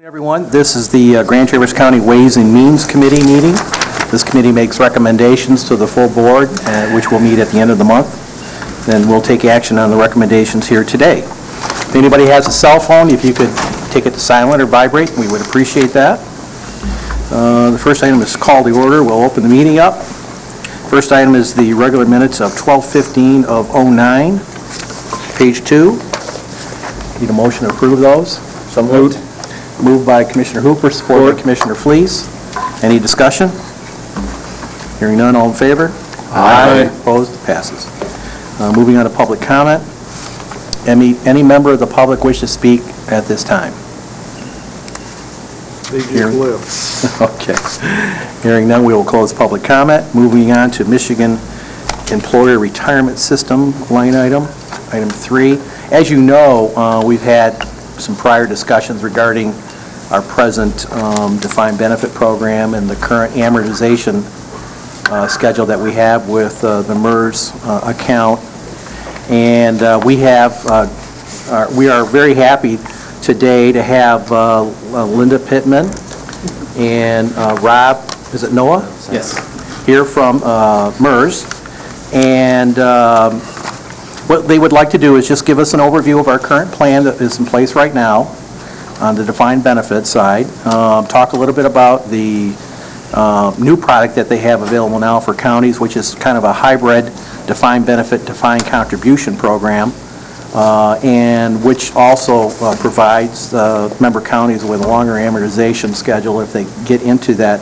Everyone, this is the Grand Traverse County Ways and Means Committee meeting. This committee makes recommendations to the full board, which will meet at the end of the month. Then we'll take action on the recommendations here today. If anybody has a cell phone, if you could take it to silent or vibrate, we would appreciate that. The first item is call to order. We'll open the meeting up. First item is the regular minutes of 12/15 of '09, page 2. Need a motion to approve those? So moved. Moved by Commissioner Hooper, supported by Commissioner Fleece. Any discussion? Hearing none, all in favor? Aye. Opposed? Passes. Moving on to public comment. Any member of the public wish to speak at this time? They just left. Okay. Hearing none, we will close public comment. Moving on to Michigan Employer Retirement System line item, item 3. As you know, we've had some prior discussions regarding our present defined benefit program and the current amortization schedule that we have with the MERS account. And we are very happy today to have Linda Pittman and Rob, is it Noah? Yes. Here from MERS. And what they would like to do is just give us an overview of our current plan that is in place right now on the defined benefit side. Talk a little bit about the new product that they have available now for counties, which is kind of a hybrid defined benefit, defined contribution program, and which also provides member counties with a longer amortization schedule if they get into that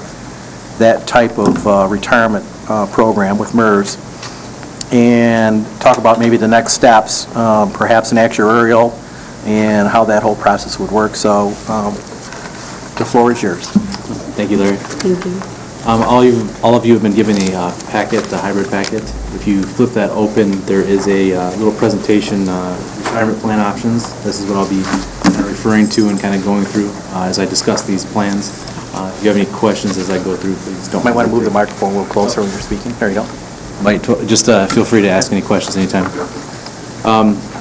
type of retirement program with MERS. And talk about maybe the next steps, perhaps an actuarial, and how that whole process would work. So the floor is yours. Thank you, Larry. Thank you. All of you have been given a packet, the hybrid packet. If you flip that open, there is a little presentation, retirement plan options. This is what I'll be referring to and kind of going through as I discuss these plans. If you have any questions as I go through, please don't. You might want to move the microphone a little closer when you're speaking. There you go. Just feel free to ask any questions anytime.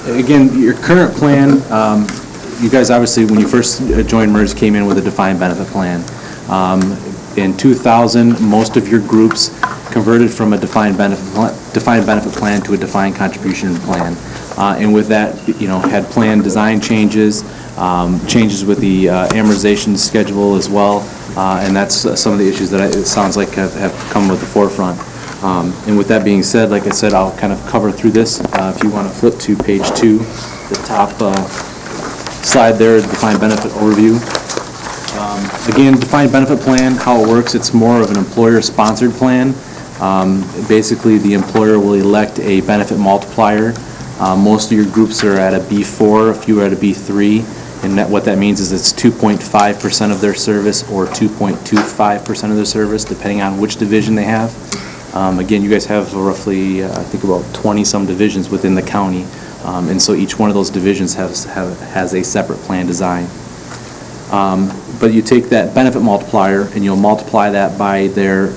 Again, your current plan, you guys obviously, when you first joined MERS, came in with a defined benefit plan. In 2000, most of your groups converted from a defined benefit plan to a defined contribution plan. And with that, had plan design changes, changes with the amortization schedule as well. And that's some of the issues that it sounds like have come with the forefront. And with that being said, like I said, I'll kind of cover through this. If you want to flip to page 2, the top slide there, defined benefit overview. Again, defined benefit plan, how it works, it's more of an employer-sponsored plan. Basically, the employer will elect a benefit multiplier. Most of your groups are at a B4, a few are at a B3. And what that means is it's 2.5% of their service or 2.25% of their service, depending on which division they have. Again, you guys have roughly, I think about 20-some divisions within the county, and so each one of those divisions has a separate plan design. But you take that benefit multiplier and you'll multiply that by their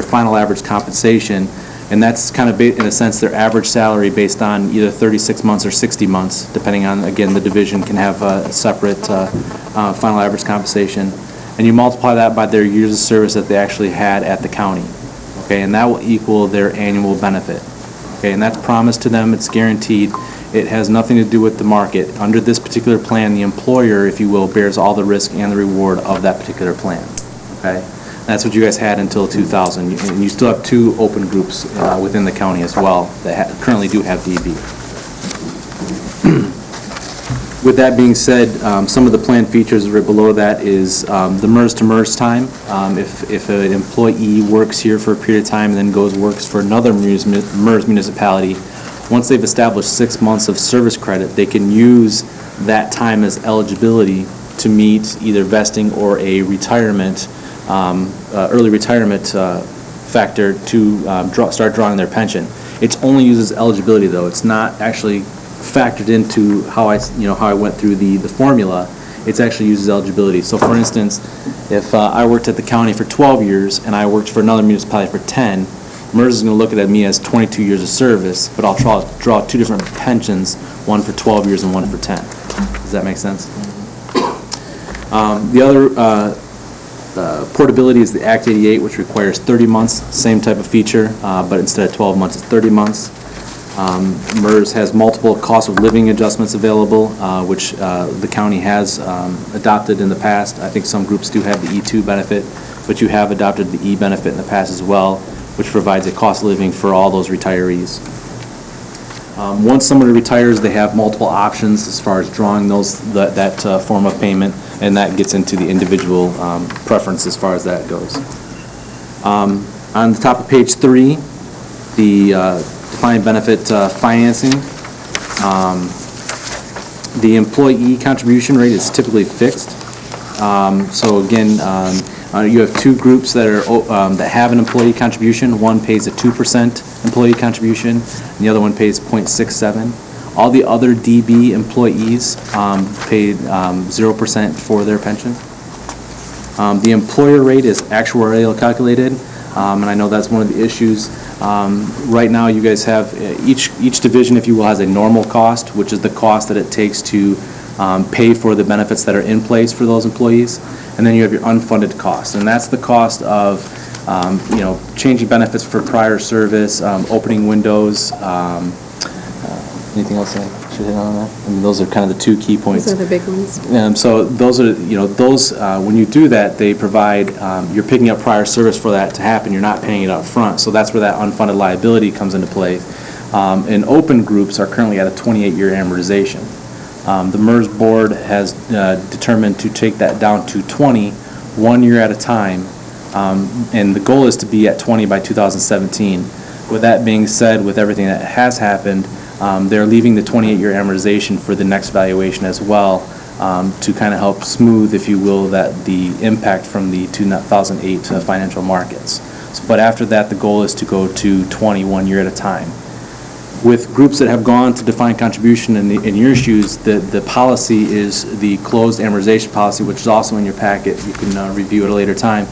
final average compensation, and that's kind of, in a sense, their average salary based on either 36 months or 60 months, depending on, again, the division can have a separate final average compensation, and you multiply that by their years of service that they actually had at the county. Okay, and that will equal their annual benefit. Okay, and that's promised to them, it's guaranteed. It has nothing to do with the market. Under this particular plan, the employer, if you will, bears all the risk and the reward of that particular plan. Okay, that's what you guys had until 2000. And you still have 2 open groups within the county as well that currently do have DB. With that being said, some of the plan features right below that is the MERS to MERS time. If an employee works here for a period of time and then works for another MERS municipality, once they've established 6 months of service credit, they can use that time as eligibility to meet either vesting or a retirement, early retirement factor to start drawing their pension. It's only used as eligibility, though. It's not actually factored into how I went through the formula. It's actually used as eligibility. So for instance, if I worked at the county for 12 years and I worked for another municipality for 10, MERS is going to look at me as 22 years of service, but I'll draw 2 different pensions, one for 12 years and one for 10. Does that make sense? The other portability is the Act 88, which requires 30 months, same type of feature, but instead of 12 months, it's 30 months. MERS has multiple cost of living adjustments available, which the county has adopted in the past. I think some groups do have the E2 benefit, but you have adopted the E benefit in the past as well, which provides a cost of living for all those retirees. Once somebody retires, they have multiple options as far as drawing that form of payment, and that gets into the individual preference as far as that goes. On the top of page 3, the defined benefit financing. The employee contribution rate is typically fixed. So again, you have two groups that have an employee contribution. One pays a 2% employee contribution, and the other one pays 0.67. All the other DB employees paid 0% for their pension. The employer rate is actuarial calculated, and I know that's one of the issues. Right now, you guys have, each division, if you will, has a normal cost, which is the cost that it takes to pay for the benefits that are in place for those employees. And then you have your unfunded cost, and that's the cost of, changing benefits for prior service, opening windows, anything else I should hit on that? I mean, those are kind of the two key points. Those are the big ones. So those are, when you do that, they provide, you're picking up prior service for that to happen. You're not paying it up front. So that's where that unfunded liability comes into play. And open groups are currently at a 28-year amortization. The MERS board has determined to take that down to 20, 1 year at a time. And the goal is to be at 20 by 2017. With that being said, with everything that has happened, they're leaving the 28-year amortization for the next valuation as well, to kind of help smooth, if you will, the impact from the 2008 financial markets. But after that, the goal is to go to 20, 1 year at a time. With groups that have gone to defined contribution in your shoes, the policy is the closed amortization policy, which is also in your packet. You can review at a later time.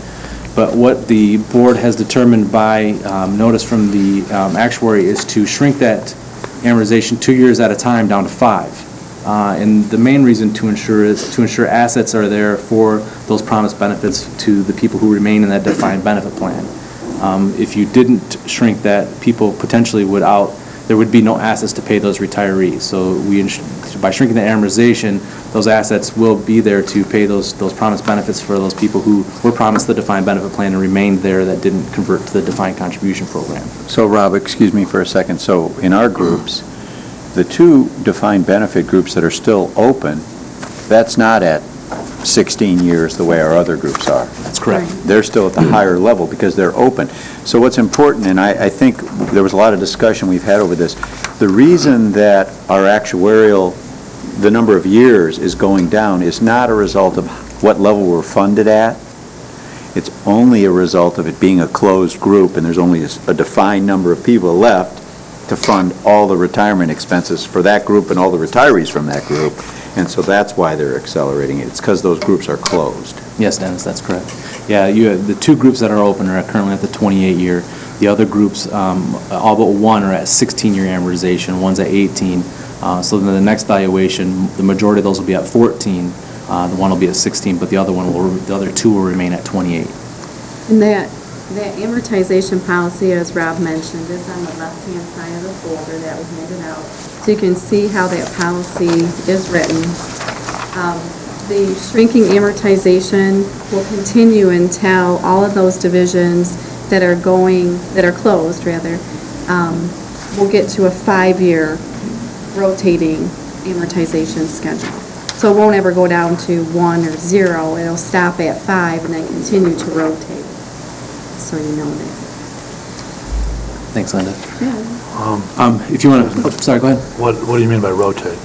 But what the board has determined by notice from the actuary is to shrink that amortization 2 years at a time down to 5. And the main reason to ensure is to ensure assets are there for those promised benefits to the people who remain in that defined benefit plan. If you didn't shrink that, people potentially there would be no assets to pay those retirees. So by shrinking the amortization, those assets will be there to pay those promised benefits for those people who were promised the defined benefit plan and remained there that didn't convert to the defined contribution program. So, Rob, excuse me for a second. So, in our groups, the two defined benefit groups that are still open, that's not at 16 years the way our other groups are. That's correct. Right. They're still at the higher level because they're open. So what's important, and I think there was a lot of discussion we've had over this, the reason that our actuarial, the number of years is going down is not a result of what level we're funded at. It's only a result of it being a closed group, and there's only a defined number of people left to fund all the retirement expenses for that group and all the retirees from that group. And so that's why they're accelerating it. It's because those groups are closed. Yes, Dennis, that's correct. Yeah, the two groups that are open are currently at the 28-year. The other groups, all but one, are at 16-year amortization. One's at 18. So then the next valuation, the majority of those will be at 14. The one will be at 16, but the other two will remain at 28. And that amortization policy, as Rob mentioned, is on the left-hand side of the folder that was handed out. So you can see how that policy is written. The shrinking amortization will continue until all of those divisions that are closed, will get to a 5-year rotating amortization schedule. So it won't ever go down to 1 or 0. It'll stop at 5 and then continue to rotate. So you know that. Thanks, Linda. Yeah. If you want to, sorry, go ahead. What do you mean by rotate?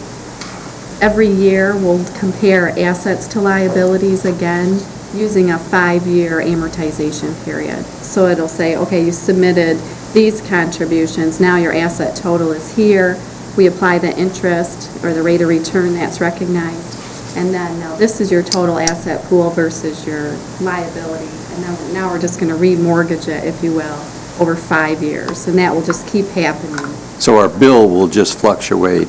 Every year, we'll compare assets to liabilities again using a 5-year amortization period. So it'll say, okay, you submitted these contributions, now your asset total is here. We apply the interest or the rate of return that's recognized. And then now this is your total asset pool versus your liability. And then now we're just going to remortgage it, if you will, over 5 years. And that will just keep happening. So our bill will just fluctuate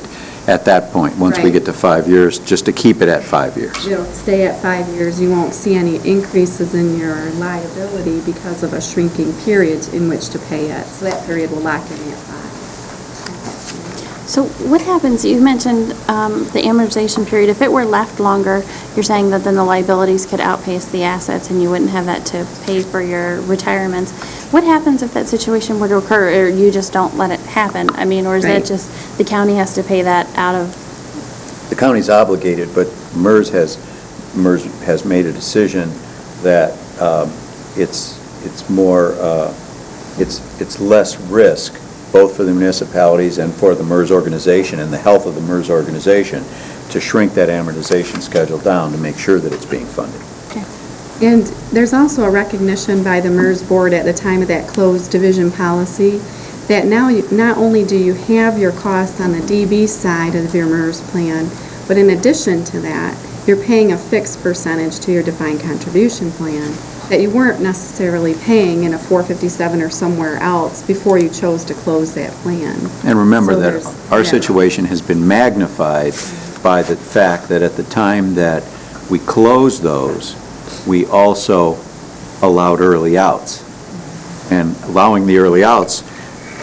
at that point, once we Right. get to 5 years, just to keep it at 5 years. It'll stay at 5 years. You won't see any increases in your liability because of a shrinking period in which to pay it. So that period will lock in at 5. So what happens, you mentioned the amortization period, if it were left longer, you're saying that then the liabilities could outpace the assets and you wouldn't have that to pay for your retirements. What happens if that situation were to occur, or you just don't let it happen? I mean, or is Right. that just, the county has to pay that out of, The county's obligated, but MERS has made a decision that it's more, it's less risk, both for the municipalities and for the MERS organization and the health of the MERS organization, to shrink that amortization schedule down to make sure that it's being funded. And there's also a recognition by the MERS board at the time of that closed division policy that now not only do you have your costs on the DB side of your MERS plan, but in addition to that, you're paying a fixed percentage to your defined contribution plan that you weren't necessarily paying in a 457 or somewhere else before you chose to close that plan. And remember So that there's our that. situation has been magnified by the fact that at the time that we closed those, we also allowed early outs. And allowing the early outs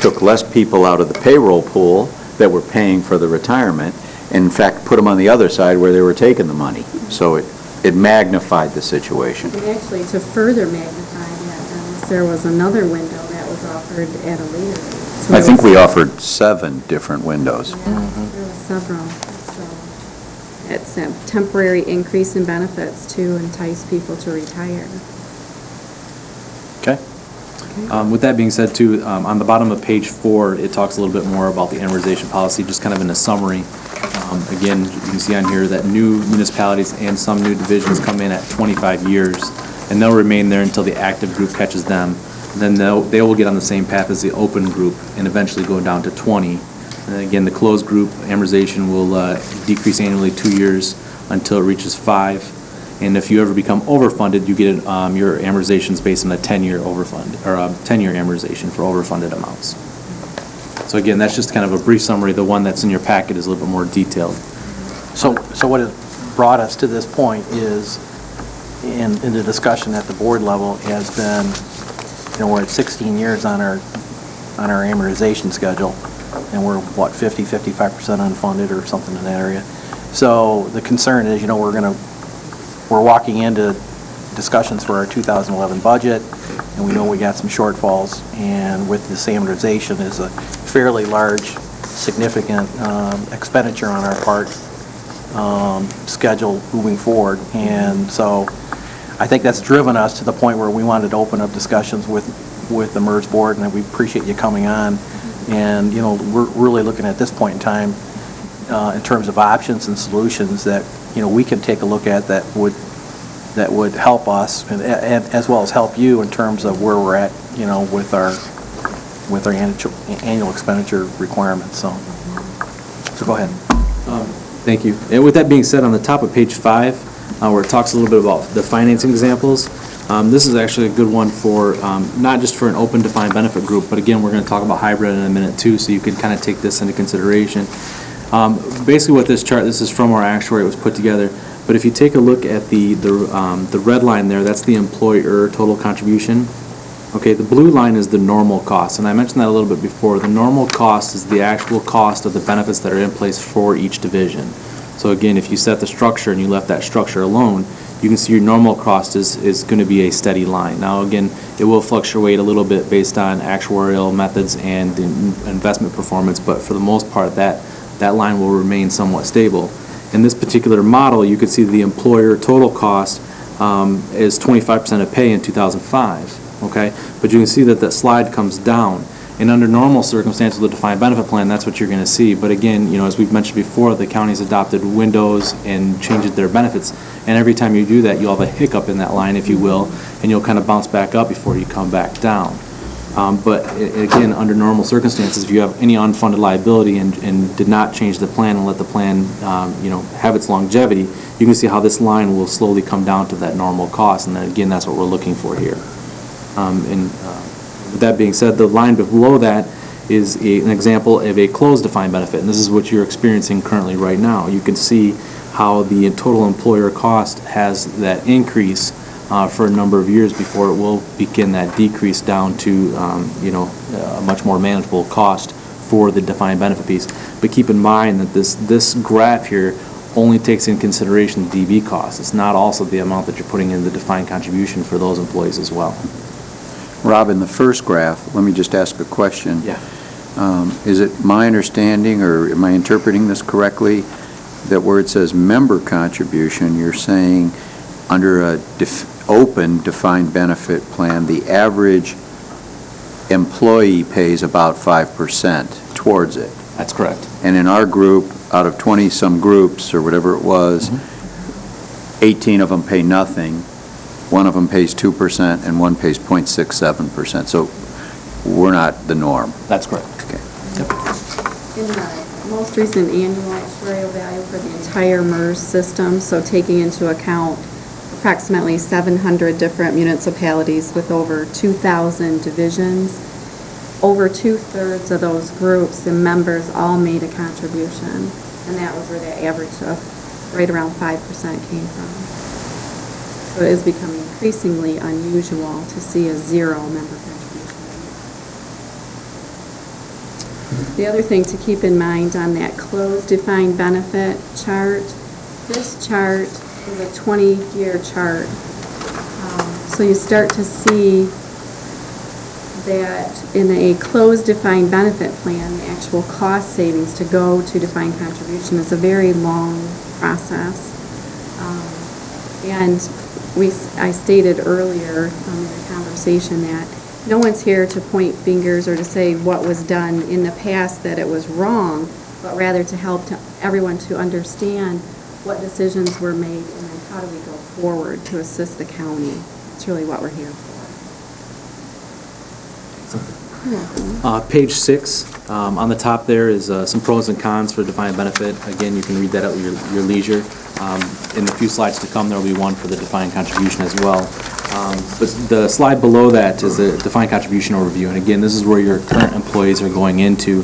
took less people out of the payroll pool that were paying for the retirement, and in fact, put them on the other side where they were taking the money. So it magnified the situation. And actually, to further magnify that, there was another window that was offered at a later date. So I there think was- we offered 7 different windows. Yeah, there were several. So it's a temporary increase in benefits to entice people to retire. Okay. With that being said, too, on the bottom of page 4, it talks a little bit more about the amortization policy, just kind of in a summary. Again, you can see on here that new municipalities and some new divisions come in at 25 years, and they'll remain there until the active group catches them. Then they will get on the same path as the open group and eventually go down to 20. And again, the closed group amortization will decrease annually 2 years until it reaches 5. And if you ever become overfunded, you get your amortizations based on a 10-year overfund, or a 10-year amortization for overfunded amounts. So again, that's just kind of a brief summary. The one that's in your packet is a little bit more detailed. So what has brought us to this point is, in the discussion at the board level, has been, we're at 16 years on our amortization schedule, and we're, 55% unfunded or something in that area. So the concern is, we're walking into discussions for our 2011 budget, and we know we got some shortfalls, and with this amortization is a fairly large, significant expenditure on our part, schedule moving forward. And so I think that's driven us to the point where we wanted to open up discussions with the MERS board, and we appreciate you coming on. And, we're really looking at this point in time in terms of options and solutions that, we can take a look at that would help us and as well as help you in terms of where we're at, with our annual expenditure requirements. So go ahead. Thank you. And with that being said, on the top of page 5, where it talks a little bit about the financing examples, this is actually a good one for, not just for an open defined benefit group, but again, we're going to talk about hybrid in a minute too, so you can kind of take this into consideration. Basically what this chart, this is from our actuary, it was put together, but if you take a look at the red line there, that's the employer total contribution. Okay, the blue line is the normal cost, and I mentioned that a little bit before. The normal cost is the actual cost of the benefits that are in place for each division. So again, if you set the structure and you left that structure alone, you can see your normal cost is going to be a steady line. Now again, it will fluctuate a little bit based on actuarial methods and the investment performance, but for the most part, that line will remain somewhat stable. In this particular model, you can see the employer total cost is 25% of pay in 2005. Okay, but you can see that slide comes down. And under normal circumstances with a defined benefit plan, that's what you're going to see. But again, as we've mentioned before, the county's adopted windows and changed their benefits. And every time you do that, you'll have a hiccup in that line, if you will, and you'll kind of bounce back up before you come back down. But again, under normal circumstances, if you have any unfunded liability and did not change the plan and let the plan, have its longevity, you can see how this line will slowly come down to that normal cost. And then again, that's what we're looking for here. With that being said, the line below that is an example of a closed defined benefit, and this is what you're experiencing currently right now. You can see how the total employer cost has that increase for a number of years before it will begin that decrease down to, a much more manageable cost for the defined benefit piece. But keep in mind that this graph here only takes in consideration the DB costs. It's not also the amount that you're putting in the defined contribution for those employees as well. Rob, in the first graph, let me just ask a question. Yeah. Is it my understanding, or am I interpreting this correctly, that where it says member contribution, you're saying under a open defined benefit plan, the average employee pays about 5% towards it? That's correct. And in our group, out of 20-some groups, or whatever it was, 18 of them pay nothing, one of them pays 2%, and one pays 0.67%. So we're not the norm. That's correct. Okay. In the most recent annual actuarial value for the entire MERS system, so taking into account approximately 700 different municipalities with over 2,000 divisions, over 2/3 of those groups, the members all made a contribution, and that was where the average of right around 5% came from. So it is becoming increasingly unusual to see a zero member contribution. The other thing to keep in mind on that closed defined benefit chart, this chart is a 20-year chart. So you start to see that in a closed defined benefit plan, the actual cost savings to go to defined contribution is a very long process. And I stated earlier in the conversation that no one's here to point fingers or to say what was done in the past that it was wrong, but rather to help everyone to understand what decisions were made and then how do we go forward to assist the county. That's really what we're here for. Page 6, on the top there is some pros and cons for defined benefit. Again, you can read that at your leisure. In the few slides to come, there will be one for the defined contribution as well. But the slide below that is the defined contribution overview. And again, this is where your current employees are going into.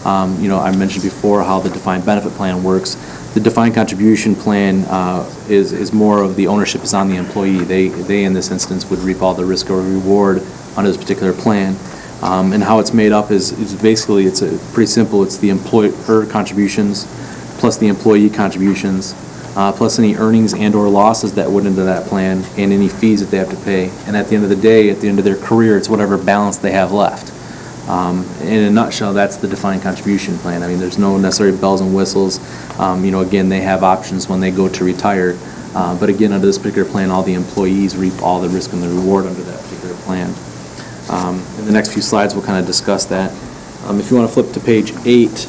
I mentioned before how the defined benefit plan works. The defined contribution plan is more of the ownership is on the employee. They in this instance would reap all the risk or reward under this particular plan. And how it's made up is basically, it's pretty simple. It's the employer contributions plus the employee contributions plus any earnings and or losses that went into that plan and any fees that they have to pay. And at the end of the day, at the end of their career, it's whatever balance they have left. In a nutshell, that's the defined contribution plan. I mean, there's no necessary bells and whistles. Again, they have options when they go to retire. But again, under this particular plan, all the employees reap all the risk and the reward under that particular plan. In the next few slides, we'll kind of discuss that. If you want to flip to page 8,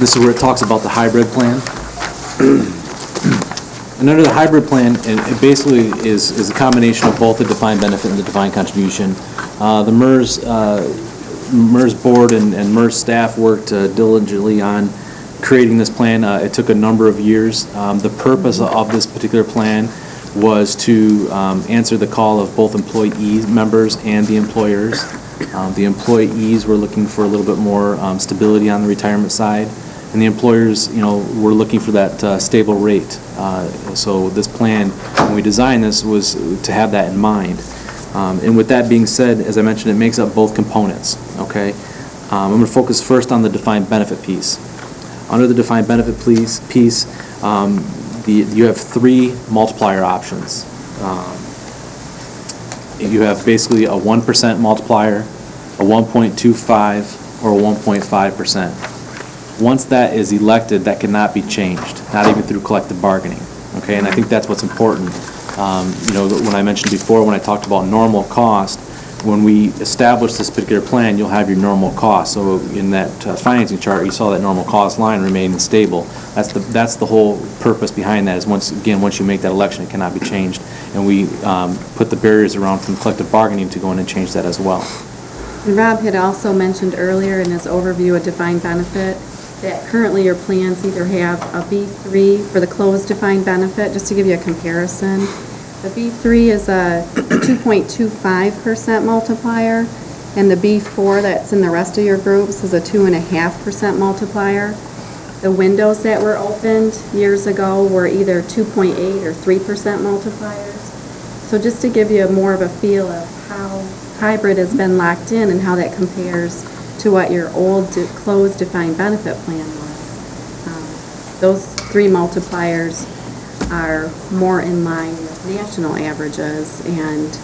this is where it talks about the hybrid plan. And under the hybrid plan, it basically is a combination of both the defined benefit and the defined contribution. The MERS board and MERS staff worked diligently on creating this plan. It took a number of years. The purpose of this particular plan was to answer the call of both employee members and the employers. The employees were looking for a little bit more stability on the retirement side, and the employers, were looking for that stable rate. So this plan, when we designed this, was to have that in mind. And with that being said, as I mentioned, it makes up both components, okay? I'm going to focus first on the defined benefit piece. Under the defined benefit piece, you have 3 multiplier options. You have basically a 1% multiplier, a 1.25, or a 1.5%. Once that is elected, that cannot be changed, not even through collective bargaining. Okay, and I think that's what's important. When I mentioned before, when I talked about normal cost, when we establish this particular plan, you'll have your normal cost. So in that financing chart, you saw that normal cost line remaining stable. That's the whole purpose behind that. Is once you make that election, it cannot be changed, and we put the barriers around from collective bargaining to go in and change that as well. And Rob had also mentioned earlier in his overview of defined benefit that currently your plans either have a B3 for the closed defined benefit, just to give you a comparison. The B3 is a 2.25% multiplier, And the B4 that's in the rest of your groups is a 2.5% multiplier. The windows that were opened years ago were either 2.8 or 3% multipliers. So just to give you more of a feel of how hybrid has been locked in and how that compares to what your old closed defined benefit plan was. Those three multipliers are more in line with national averages and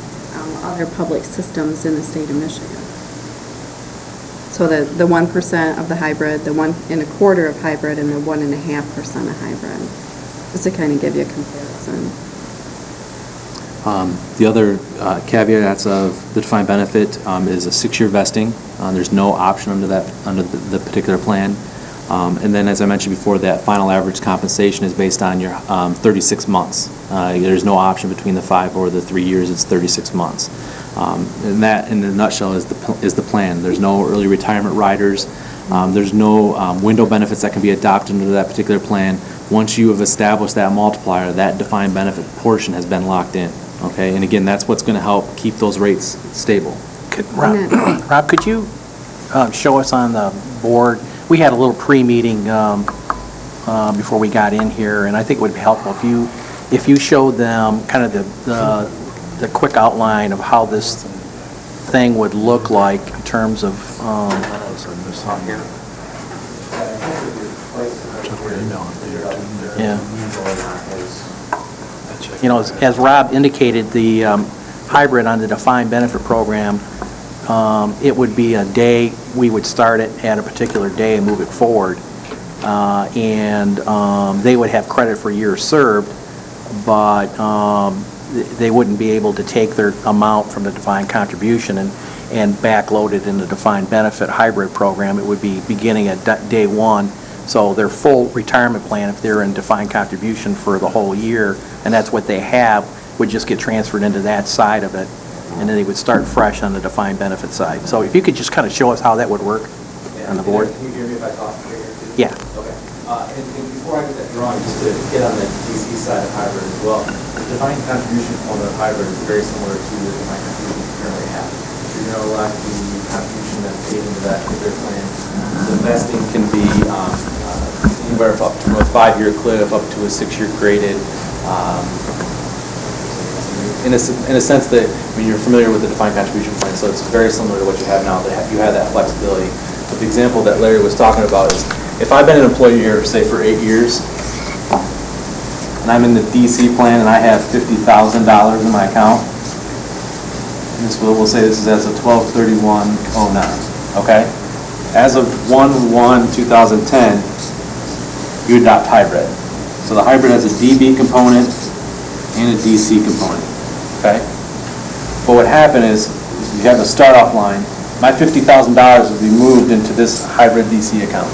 other public systems in the state of Michigan. So the 1% of the hybrid, the 1.25% of hybrid, and the 1.5% of hybrid, just to kind of give you a comparison. The other caveats of the defined benefit is a 6-year vesting. There's no option under the particular plan. And then, as I mentioned before, that final average compensation is based on your 36 months. There's no option between the 5 or the 3 years. It's 36 months. And that, in a nutshell, is the plan. There's no early retirement riders. There's no window benefits that can be adopted into that particular plan. Once you have established that multiplier, that defined benefit portion has been locked in. Okay, and again, that's what's going to help keep those rates stable. Rob, could you show us on the board, we had a little pre-meeting before we got in here, and I think it would be helpful if you showed them kind of the quick outline of how this thing would look like in terms of yeah. You know, as Rob indicated, the hybrid on the defined benefit program, it would be a day, we would start it at a particular day and move it forward. And they would have credit for years served, but they wouldn't be able to take their amount from the defined contribution and backload it in the defined benefit hybrid program. It would be beginning at day one. So their full retirement plan, if they're in defined contribution for the whole year, and that's what they have, would just get transferred into that side of it, and then they would start fresh on the defined benefit side. So if you could just kind of show us how that would work on the board. Can you hear me if I talk here too? Yeah. Okay. And before I get that drawing, just to get on the DC side of hybrid as well, the defined contribution component of hybrid is very similar to the defined contribution we currently have. You're going to elect the contribution that's paid into that particular plan. The vesting can be anywhere up from a 5-year cliff up to a 6-year graded. In a sense that, I mean, you're familiar with the defined contribution plan, so it's very similar to what you have now. You have that flexibility. But the example that Larry was talking about is, if I've been an employee here, say, for 8 years, and I'm in the DC plan and I have $50,000 in my account, and we'll say this is as of 12/31/09, okay? As of 1/1/2010, you adopt hybrid. So the hybrid has a DB component and a DC component, okay? But what happened is you have a start-off line. My $50,000 will be moved into this hybrid DC account,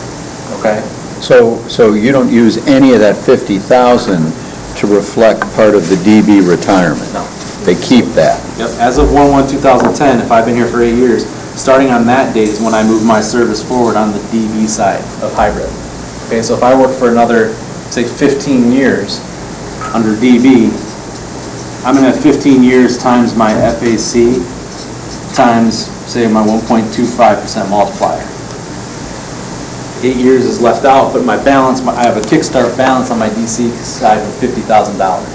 okay? So you don't use any of that 50,000 to reflect part of the DB retirement? No. They keep that? Yep, as of 1/1/2010, if I've been here for 8 years, starting on that date is when I move my service forward on the DB side of hybrid. Okay, so if I work for another, say, 15 years under DB, I'm going to have 15 years times my FAC times, say, my 1.25% multiplier. 8 years is left out, but my balance, I have a kickstart balance on my DC side of $50,000.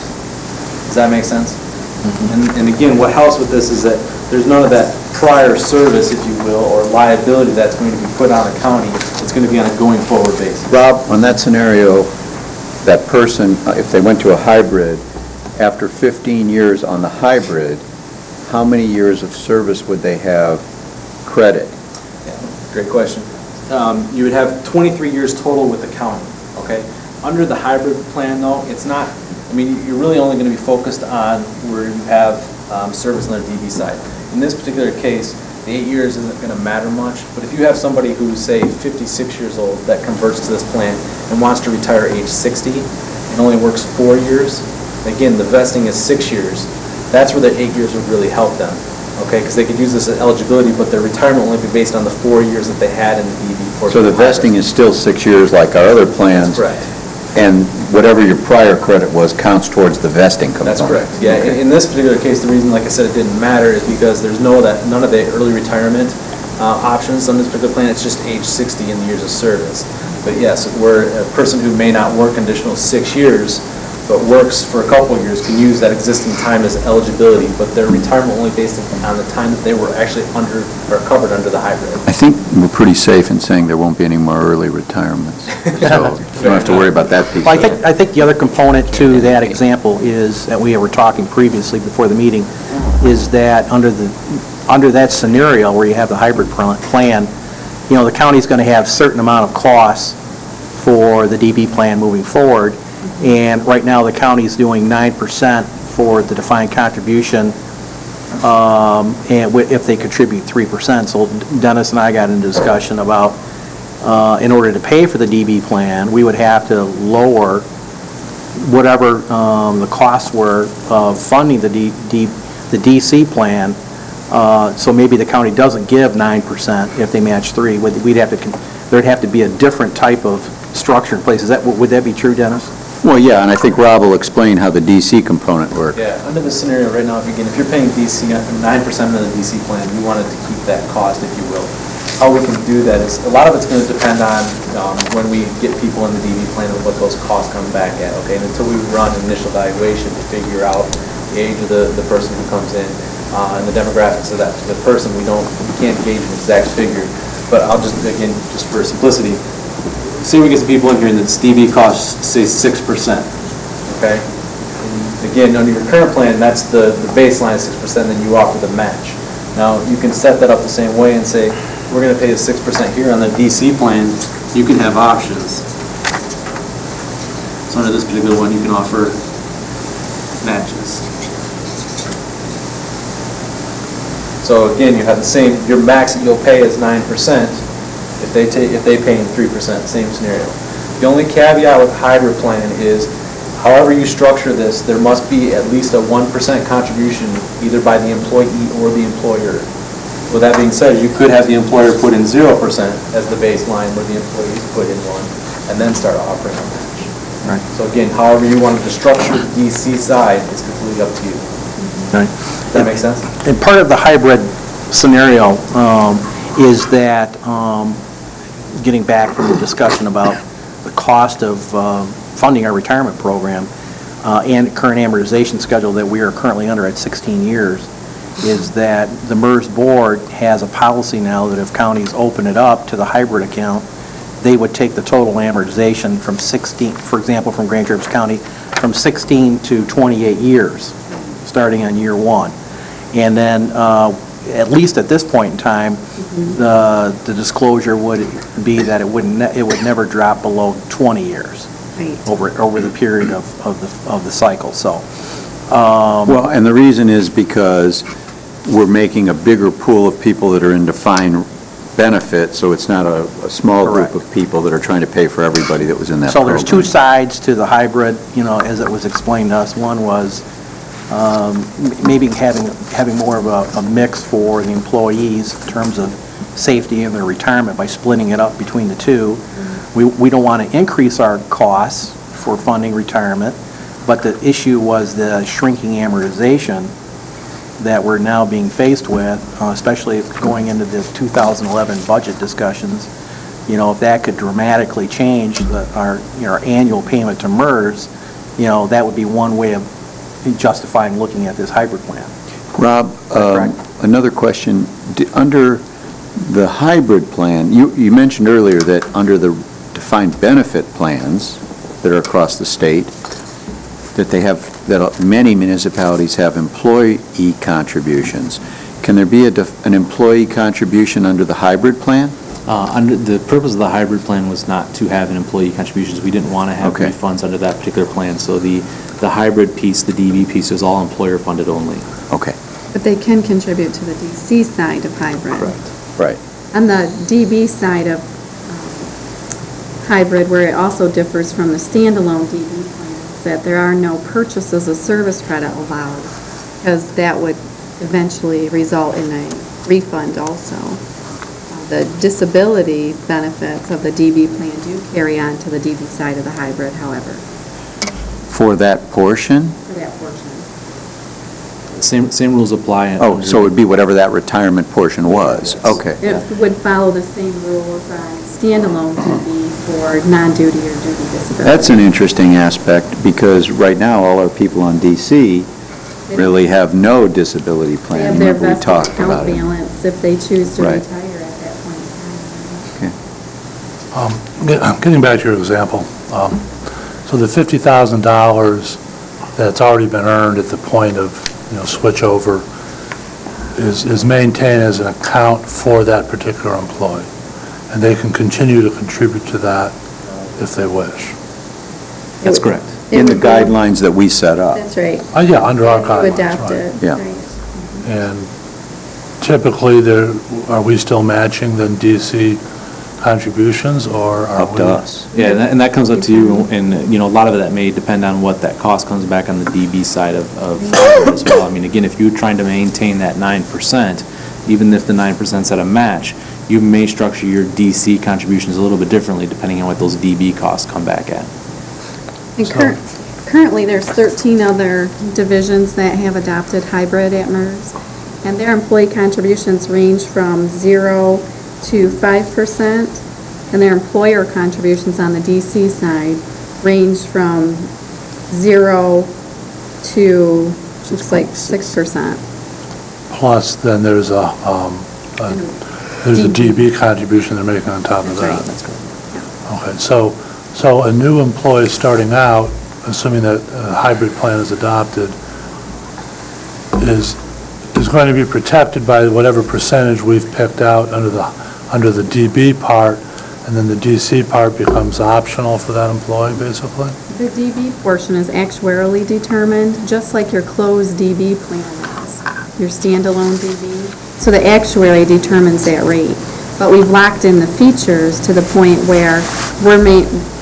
Does that make sense? Mm-hmm. And again, what helps with this is that there's none of that prior service, if you will, or liability that's going to be put on a county. It's going to be on a going forward basis. Rob, on that scenario, that person, if they went to a hybrid, after 15 years on the hybrid, how many years of service would they have credit? Yeah, great question. You would have 23 years total with the county, okay? Under the hybrid plan, though, it's not, I mean, you're really only going to be focused on where you have service on the DB side. In this particular case, the 8 years isn't going to matter much, but if you have somebody who's, say, 56 years old that converts to this plan and wants to retire age 60 and only works 4 years, again, the vesting is 6 years, that's where the 8 years would really help them, okay? Because they could use this as eligibility, but their retirement will only be based on the 4 years that they had in the DB portion. So the of hybrid. vesting is still 6 years like our other plans? That's correct. and whatever your prior credit was counts towards the vesting component. That's correct. Yeah, in this particular case, the reason, like I said, it didn't matter is because there's none of the early retirement options on this particular plan. It's just age 60 in the years of service. But yes, where a person who may not work an additional 6 years, but works for a couple of years, can use that existing time as eligibility, but their retirement only based on the time that they were actually under, or covered under the hybrid. I think we're pretty safe in saying there won't be any more early retirements. So you don't have to worry about that piece. Well, I think the other component to that example is, that we were talking previously before the meeting, is that under that scenario where you have the hybrid plan, you know, the county's going to have a certain amount of costs for the DB plan moving forward, and right now the county's doing 9% for the defined contribution, and if they contribute 3%. So Dennis and I got into discussion about, in order to pay for the DB plan, we would have to lower whatever the costs were of funding the DC plan. So maybe the county doesn't give 9% if they match 3. There'd have to be a different type of structure in place. Would that be true, Dennis? Well, yeah, and I think Rob will explain how the DC component works. Yeah, under this scenario right now, if you're paying DC, 9% of the DC plan, we wanted to keep that cost, if you will. How we can do that is, a lot of it's going to depend on when we get people in the DB plan and what those costs come back at, okay? And until we run an initial evaluation to figure out the age of the person who comes in and the demographics of that the person, we can't gauge an exact figure. But I'll just, again, just for simplicity, say we get some people in here and the DB costs, say, 6%, okay? And again, under your current plan, that's the baseline 6%, then you offer the match. Now, you can set that up the same way and say, we're going to pay the 6% here on the DC plan. You can have options. So under this particular one, you can offer matches. So again, you have the same, your max that you'll pay is 9%. If they pay in 3%, same scenario. The only caveat with hybrid plan is, however you structure this, there must be at least a 1% contribution either by the employee or the employer. With that being said, you could have the employer put in 0% as the baseline, where the employees put in 1, and then start offering a match. Right. So again, however you wanted to structure the DC side is completely up to you. Right. Does that make sense? And part of the hybrid scenario is that, getting back from the discussion about the cost of funding our retirement program and current amortization schedule that we are currently under at 16 years, is that the MERS board has a policy now that if counties open it up to the hybrid account, they would take the total amortization from 16, for example, from Grand Traverse County, from 16 to 28 years, starting on year 1. And then, at least at this point in time, the disclosure would be that it would never drop below 20 years over the period of the cycle. So, Well, and the reason is because we're making a bigger pool of people that are in defined benefit, so it's not a small Correct. group of people that are trying to pay for everybody that was in that so program. there's two sides to the hybrid, you know, as it was explained to us. One was maybe having more of a mix for the employees in terms of safety and their retirement by splitting it up between the two. We don't want to increase our costs for funding retirement, but the issue was the shrinking amortization that we're now being faced with, especially going into the 2011 budget discussions. You know, if that could dramatically change our annual payment to MERS, you know, that would be one way of justifying looking at this hybrid plan. Rob, Correct. another question. Under the hybrid plan, you mentioned earlier that under the defined benefit plans that are across the state, that many municipalities have employee contributions. Can there be an employee contribution under the hybrid plan? Under the purpose of the hybrid plan was not to have an employee contributions. We didn't want to have Okay. refunds under that particular plan. So the hybrid piece, the DB piece, is all employer funded only. Okay, But they can contribute to the DC side of hybrid. right. On the DB side of hybrid, where it also differs from the standalone DB plan, is that there are no purchases of service credit allowed, because that would eventually result in a refund also. the disability benefits of the DB plan do carry on to the DB side of the hybrid, however, For that portion? for that portion. Same rules apply. Oh, so it would be whatever that retirement portion was? Okay. It would follow the same rules on standalone DB for non-duty or duty disability. That's an interesting aspect, because right now, all our people on DC really have no disability They plan. have their Remember, we vested talked account about it. balance if they choose to Right. retire at that point in time. Getting back to your example, so the $50,000 that's already been earned at the point of, switch over is maintained as an account for that particular employee, and they can continue to contribute to that if they wish. That's correct. It In the would go- guidelines that we set up. That's right. Yeah, under our You guidelines, adopt right. it. Yeah. right. And typically, are we still matching the DC contributions, or are we? Up to us. Yeah, and that comes up to you, and, a lot of that may depend on what that cost comes back on the DB side of hybrid as well. I mean, again, if you're trying to maintain that 9%, even if the 9%'s at a match, you may structure your DC contributions a little bit differently depending on what those DB costs come back at. And currently, there's 13 other divisions that have adopted hybrid at MERS, and their employee contributions range from 0 to 5%, and their employer contributions on the DC side range from 0 to, looks like 6%. Plus, then there's a DB contribution they're making on top of That's that. right. Okay, so a new employee starting out, assuming that a hybrid plan is adopted, is going to be protected by whatever percentage we've picked out under the DB part, and then the DC part becomes optional for that employee, basically? The DB portion is actuarially determined, just like your closed DB plan is, your standalone DB. So the actuary determines that rate. But we've locked in the features to the point where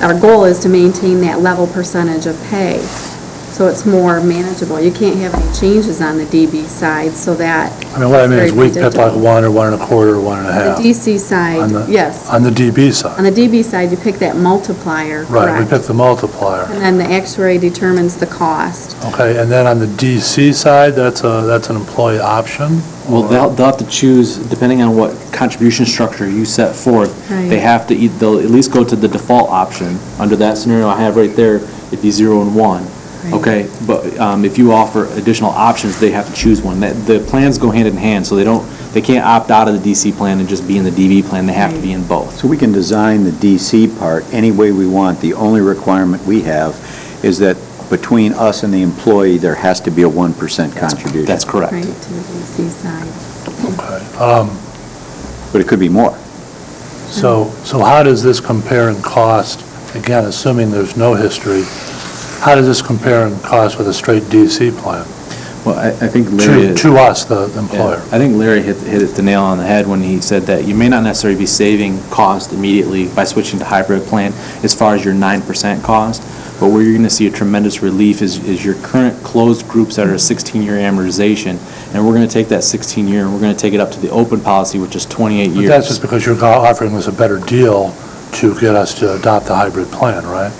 our goal is to maintain that level percentage of pay, so it's more manageable. You can't have any changes on the DB side, so that I mean, what I mean it's is very we pick like predictable. 1 or 1.25 or 1.5. The DC side, On the- yes. On the DB On side. the DB side, you pick that multiplier, Right, we correct? pick the multiplier. And then the actuary determines the cost. Okay, and then on the DC side, that's an employee option? Well, they'll have to choose, depending on what contribution structure you set forth, Right. they'll at least go to the default option. Under that scenario I have right there, it'd be 0 and 1. Right. Okay, but if you offer additional options, they have to choose one. The plans go hand in hand, so they can't opt out of the DC plan and just be in the DB plan, they have to be in both. So we can design the DC part any way we want. The only requirement we have is that between us and the employee, there has to be a 1% contribution. That's correct. Right, to the DC side. Okay. But it could be more. So how does this compare in cost, again, assuming there's no history, how does this compare in cost with a straight DC plan? Well, I think Larry... To us, the Yeah, employer? I think Larry hit the nail on the head when he said that you may not necessarily be saving cost immediately by switching to hybrid plan as far as your 9% cost, but where you're going to see a tremendous relief is your current closed groups that are a 16-year amortization, and we're going to take that 16-year and we're going to take it up to the open policy, which is 28 But years. that's just because you're offering us a better deal to get us to adopt the hybrid plan, right?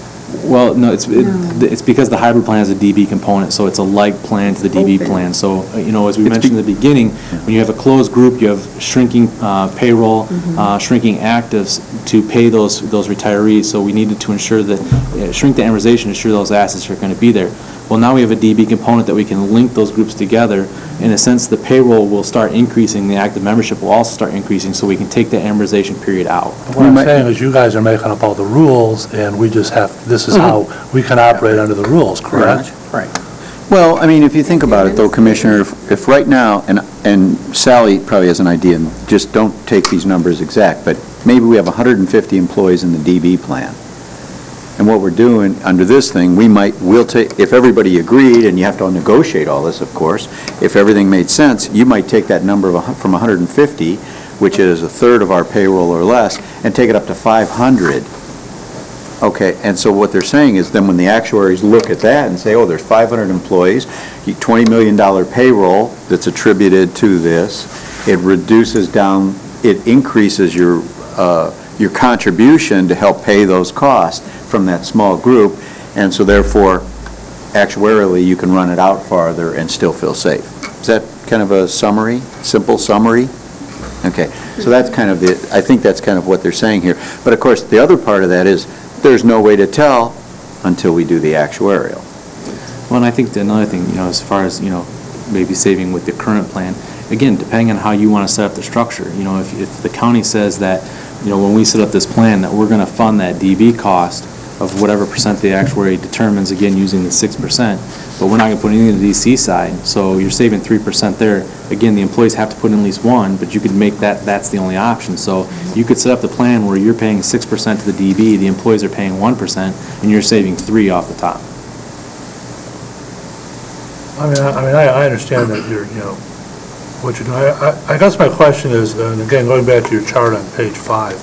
Well, no, it's because the hybrid plan has a DB component, so it's a like plan to the DB Open. plan. So, as we mentioned in the beginning, when you have a closed group, you have shrinking payroll, shrinking actives to pay those retirees. So we needed to ensure that, shrink the amortization, ensure those assets are going to be there. Well, now we have a DB component that we can link those groups together. In a sense, the payroll will start increasing, the active membership will also start increasing, so we can take that amortization period out. But what I'm saying is you guys are making up all the rules, and we just this is how we can operate under the rules, correct? Right. Well, I mean, if you think about it, though, Commissioner, if right now, and Sally probably has an idea, and just don't take these numbers exact, but maybe we have 150 employees in the DB plan. And what we're doing under this thing, we'll take, if everybody agreed, and you have to negotiate all this, of course, if everything made sense, you might take that number from 150, which is a third of our payroll or less, and take it up to 500. Okay, and so what they're saying is then when the actuaries look at that and say, oh, there's 500 employees, $20 million payroll that's attributed to this, it reduces down it increases your contribution to help pay those costs from that small group, and so therefore, actuarially, you can run it out farther and still feel safe. Is that kind of a summary, simple summary? Okay, so that's kind of I think that's kind of what they're saying here. But of course, the other part of that is, there's no way to tell until we do the actuarial. Well, and I think another thing, as far as, maybe saving with the current plan, again, depending on how you want to set up the structure, if the county says that, when we set up this plan, that we're going to fund that DB cost of whatever percent the actuary determines, again, using the 6%, but we're not going to put anything in the DC side, so you're saving 3% there. Again, the employees have to put in at least one, but you could make that's the only option. So you could set up the plan where you're paying 6% to the DB, the employees are paying 1%, and you're saving 3 off the top. I understand that you're, what you're doing. I guess my question is, and again, going back to your chart on page 5,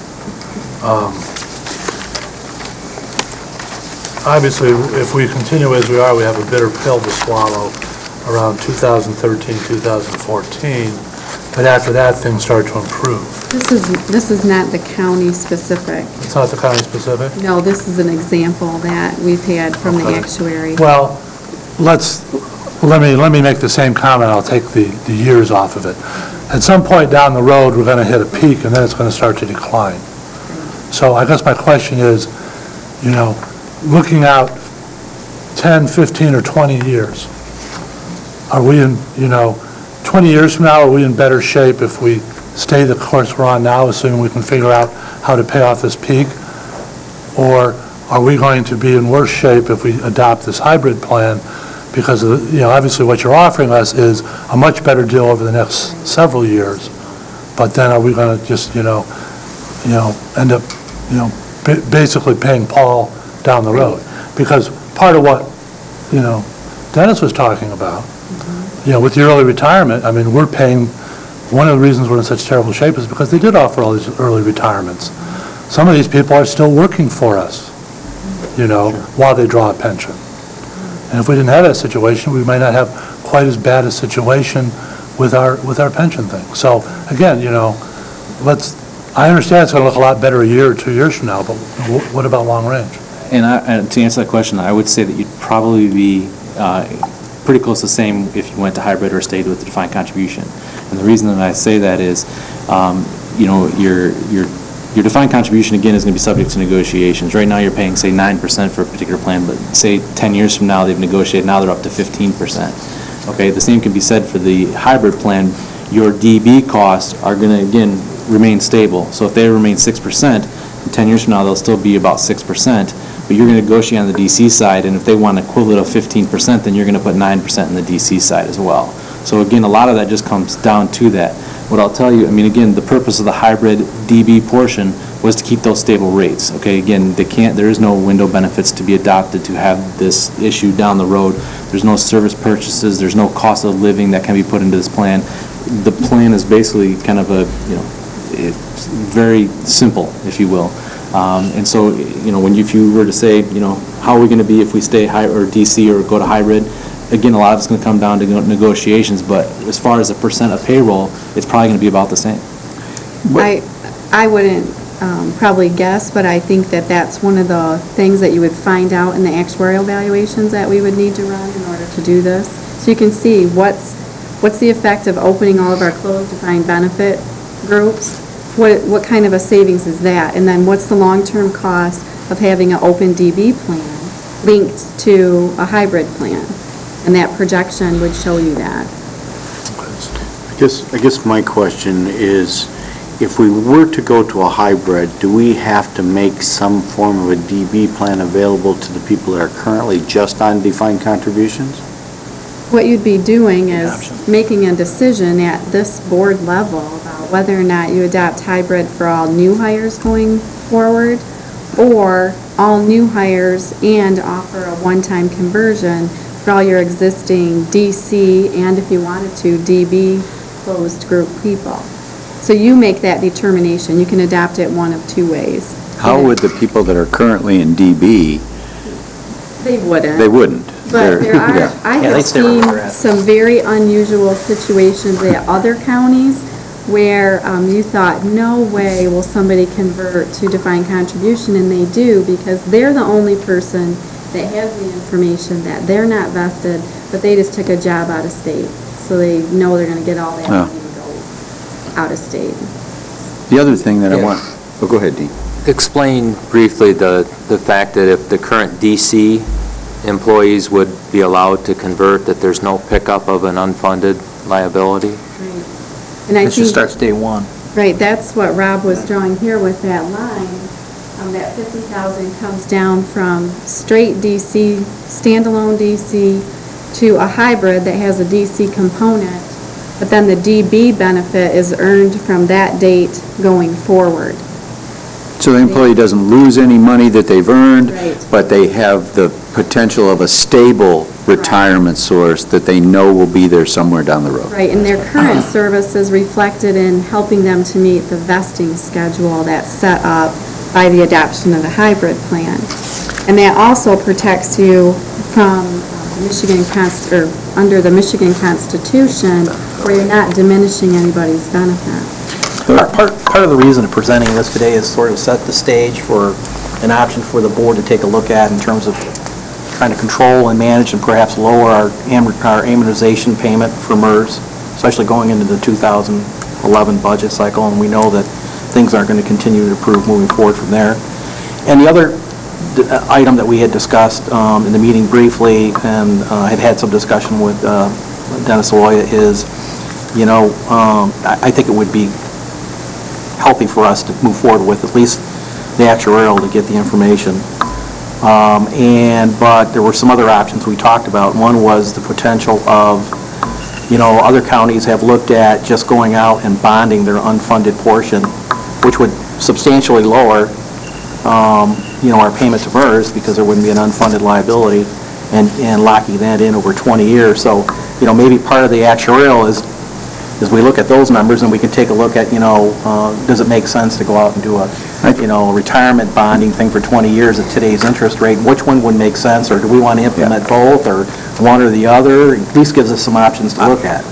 obviously, if we continue as we are, we have a bitter pill to swallow around 2013, 2014, but after that, things start to improve. This is not the county specific. It's not the county specific? No, this is an example that we've had from the Okay. actuary. Well, let me make the same comment, I'll take the years off of it. At some point down the road, we're going to hit a peak, and then it's going to start to decline. So I guess my question is, looking out 10, 15, or 20 years, are we in, 20 years from now, are we in better shape if we stay the course we're on now, assuming we can figure out how to pay off this peak? Or are we going to be in worse shape if we adopt this hybrid plan? Because, obviously what you're offering us is a much better deal over the next several years. But then are we going to just, end up, basically paying Paul down the road? Because part of what, Dennis was talking about, with the early retirement, we're paying, one of the reasons we're in such terrible shape is because they did offer all these early retirements. Some of these people are still working for us, while they draw a pension. And if we didn't have that situation, we might not have quite as bad a situation with our pension thing. So again, I understand it's going to look a lot better a year or 2 years from now, but what about long range? And to answer that question, I would say that you'd probably be pretty close to the same if you went to hybrid or stayed with the defined contribution. And the reason that I say that is, your defined contribution, again, is going to be subject to negotiations. Right now, you're paying, say, 9% for a particular plan, but say 10 years from now, they've negotiated, now they're up to 15%. Okay, the same can be said for the hybrid plan. Your DB costs are going to, again, remain stable. So if they remain 6%, 10 years from now, they'll still be about 6%, but you're going to negotiate on the DC side, and if they want an equivalent of 15%, then you're going to put 9% in the DC side as well. So again, a lot of that just comes down to that. What I'll tell you, again, the purpose of the hybrid DB portion was to keep those stable rates. Okay, again, there is no window benefits to be adopted to have this issue down the road. There's no service purchases, there's no cost of living that can be put into this plan. The plan is basically kind of it's very simple, if you will. And so, if you were to say, how are we going to be if we stay or DC or go to hybrid? Again, a lot of it's going to come down to negotiations, but as far as a percent of payroll, it's probably going to be about the same. I wouldn't probably guess, but I think that that's one of the things that you would find out in the actuarial valuations that we would need to run in order to do this. So you can see what's the effect of opening all of our closed defined benefit groups? What kind of a savings is that? And then what's the long-term cost of having an open DB plan linked to a hybrid plan? And that projection would show you that. I guess my question is, if we were to go to a hybrid, do we have to make some form of a DB plan available to the people that are currently just on defined contributions? What you'd be doing is making a decision at this board level about whether or not you adopt hybrid for all new hires going forward, or all new hires and offer a one-time conversion for all your existing DC and, if you wanted to, DB closed group people. So you make that determination. You can adopt it one of two ways. How would the people that are currently in DB, They wouldn't. they wouldn't? But there are, I Yeah, have they'd stay where seen they're at. some very unusual situations at other counties where you thought, no way will somebody convert to defined contribution, and they do, because they're the only person that has the information that they're not vested, but they just took a job out of state. So they know they're going to get all that Oh. money and go out of state. The other thing that I Yeah. want, oh, go ahead, Dean. Explain briefly the fact that if the current DC employees would be allowed to convert, that there's no pickup of an unfunded liability? Right. And I It should think, start day one. right, that's what Rob was drawing here with that line. That 50,000 comes down from straight DC, standalone DC, to a hybrid that has a DC component, but then the DB benefit is earned from that date going forward. So the employee doesn't lose any money that they've earned, Right. but they have the potential of a stable retirement source that they know will be there somewhere down the road. Right, and their current service is reflected in helping them to meet the vesting schedule that's set up by the adoption of the hybrid plan. And that also protects you from under the Michigan Constitution, where you're not diminishing anybody's benefit. Part of the reason of presenting this today is sort of set the stage for an option for the board to take a look at in terms of trying to control and manage and perhaps lower our amortization payment for MERS, especially going into the 2011 budget cycle, and we know that things aren't going to continue to improve moving forward from there. And the other item that we had discussed in the meeting briefly, and had had some discussion with Dennis Aloya, is, I think it would be healthy for us to move forward with at least the actuarial to get the information. But there were some other options we talked about. One was the potential of, other counties have looked at just going out and bonding their unfunded portion, which would substantially lower, our payment to MERS, because there wouldn't be an unfunded liability, and locking that in over 20 years. So, maybe part of the actuarial is we look at those numbers and we can take a look at, does it make sense to go out and do a, retirement bonding thing for 20 years at today's interest rate? Which one would make sense, or do we want to implement both, or one or the other? At least gives us some options to look at.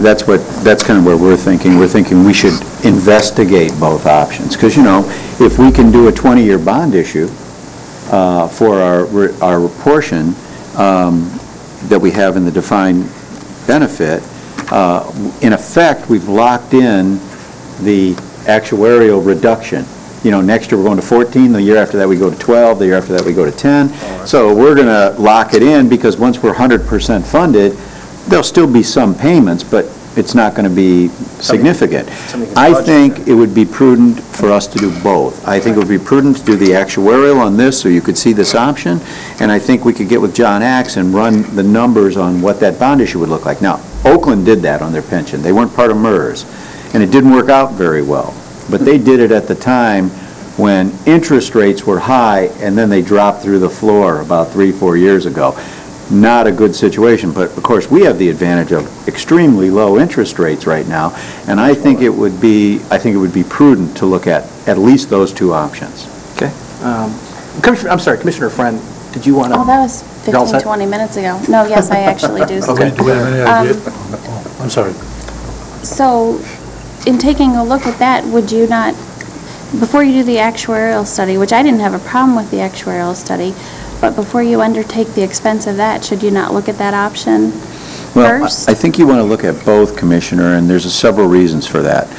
That's kind of where we're thinking. We're thinking we should investigate both options. Because, if we can do a 20-year bond issue for our portion that we have in the defined benefit, in effect, we've locked in the actuarial reduction. Next year we're going to 14, the year after that we go to 12, the year after that we go to 10. So we're going to lock it in, because once we're 100% funded, there'll still be some payments, but it's not going to be significant. I think it would be prudent for us to do both. I think it would be prudent to do the actuarial on this, so you could see this option, and I think we could get with John Axe and run the numbers on what that bond issue would look like. Now, Oakland did that on their pension. They weren't part of MERS, and it didn't work out very well. But they did it at the time when interest rates were high, and then they dropped through the floor about 3-4 years ago. Not a good situation, but of course, we have the advantage of extremely low interest rates right now, and I think it would be prudent to look at least those two options. Okay. Commissioner Friend, did you want to? Oh, that was You're all 15, set? 20 minutes ago. No, yes, I actually do. Okay. Do we have any idea? I'm sorry. So, in taking a look at that, would you not, before you do the actuarial study, which I didn't have a problem with the actuarial study, but before you undertake the expense of that, should you not look at that option Well, first? I think you want to look at both, Commissioner, and there's several reasons for that.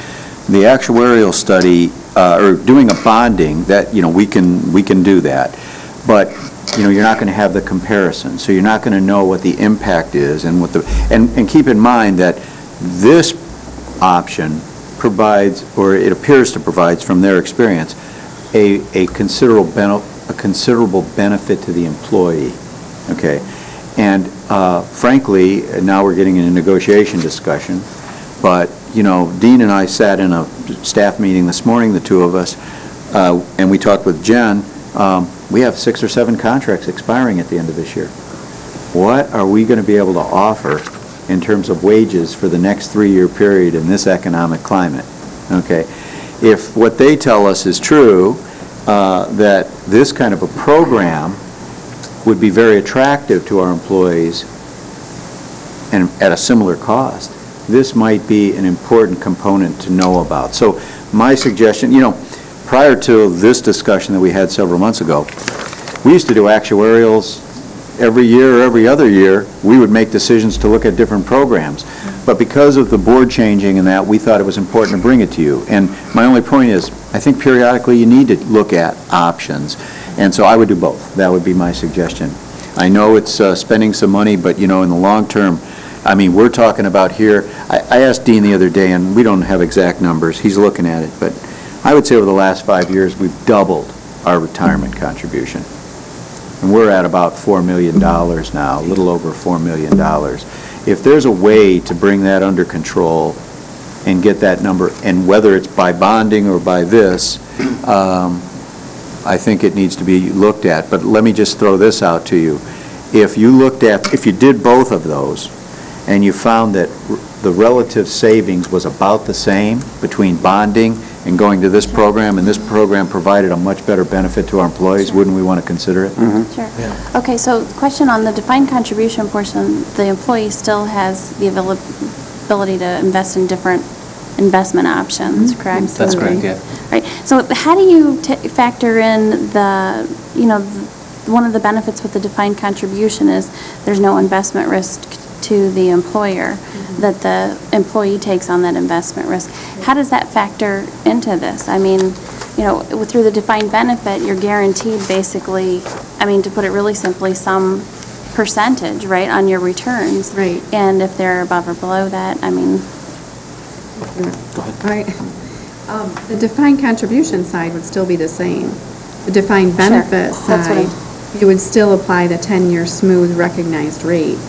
The actuarial study, or doing a bonding, that, we can do that, but, you're not going to have the comparison, so you're not going to know what the impact is, and and keep in mind that this option provides, or it appears to provide, from their experience, a considerable benefit to the employee, okay? And frankly, now we're getting in a negotiation discussion, but, Dean and I sat in a staff meeting this morning, the two of us, and we talked with Jen. We have 6 or 7 contracts expiring at the end of this year. What are we going to be able to offer in terms of wages for the next 3-year period in this economic climate? Okay? If what they tell us is true, that this kind of a program would be very attractive to our employees and at a similar cost, this might be an important component to know about. So my suggestion, prior to this discussion that we had several months ago, we used to do actuarials every year or every other year. We would make decisions to look at different programs. But because of the board changing and that, we thought it was important to bring it to you. And my only point is, I think periodically you need to look at options. And so I would do both. That would be my suggestion. I know it's spending some money, but, in the long term, I mean, we're talking about here, I asked Dean the other day, and we don't have exact numbers. He's looking at it, but I would say over the last 5 years, we've doubled our retirement contribution. And we're at about $4 million now, a little over $4 million. If there's a way to bring that under control and get that number, and whether it's by bonding or by this, I think it needs to be looked at. But let me just throw this out to you. If you did both of those, and you found that the relative savings was about the same between bonding and going to this program, and this program provided a much better benefit to our employees, wouldn't we want to consider it? Sure. Okay, so question on the defined contribution portion, the employee still has the ability to invest in different investment options, correct? That's correct, yeah. Right, so how do you factor in one of the benefits with the defined contribution is there's no investment risk to the employer, that the employee takes on that investment risk. How does that factor into this? I mean, through the defined benefit, you're guaranteed basically, to put it really simply, some percentage, right, on your returns. Right. And if they're above or below that, The defined contribution side would still be the same. The defined benefit Sure. That's what side, you would still apply the 10-year smooth recognized rate.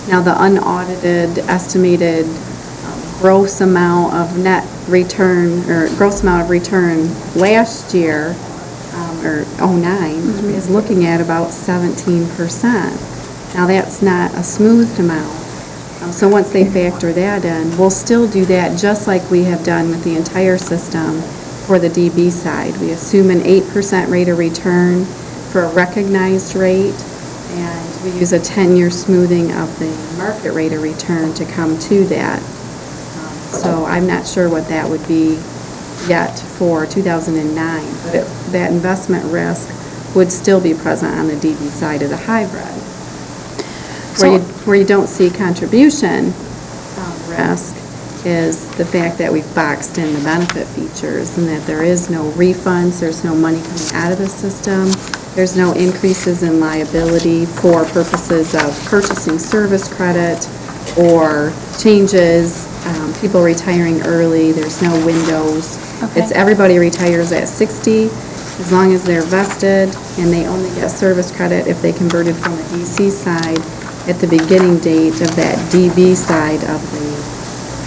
Now, the unaudited estimated gross amount of net return, or gross amount of return last year, or '09, is looking at about 17%. Now, that's not a smoothed amount. So once they factor that in, we'll still do that just like we have done with the entire system for the DB side. We assume an 8% rate of return for a recognized rate, and we use a 10-year smoothing of the market rate of return to come to that. So I'm not sure what that would be yet for 2009, but that investment risk would still be present on the DB side of the hybrid. Where you don't see contribution risk is the fact that we've boxed in the benefit features and that there is no refunds, there's no money coming out of the system, there's no increases in liability for purposes of purchasing service credit or changes, people retiring early, there's no windows. Okay. It's everybody retires at 60, as long as they're vested, and they only get service credit if they converted from the DC side at the beginning date of that DB side of the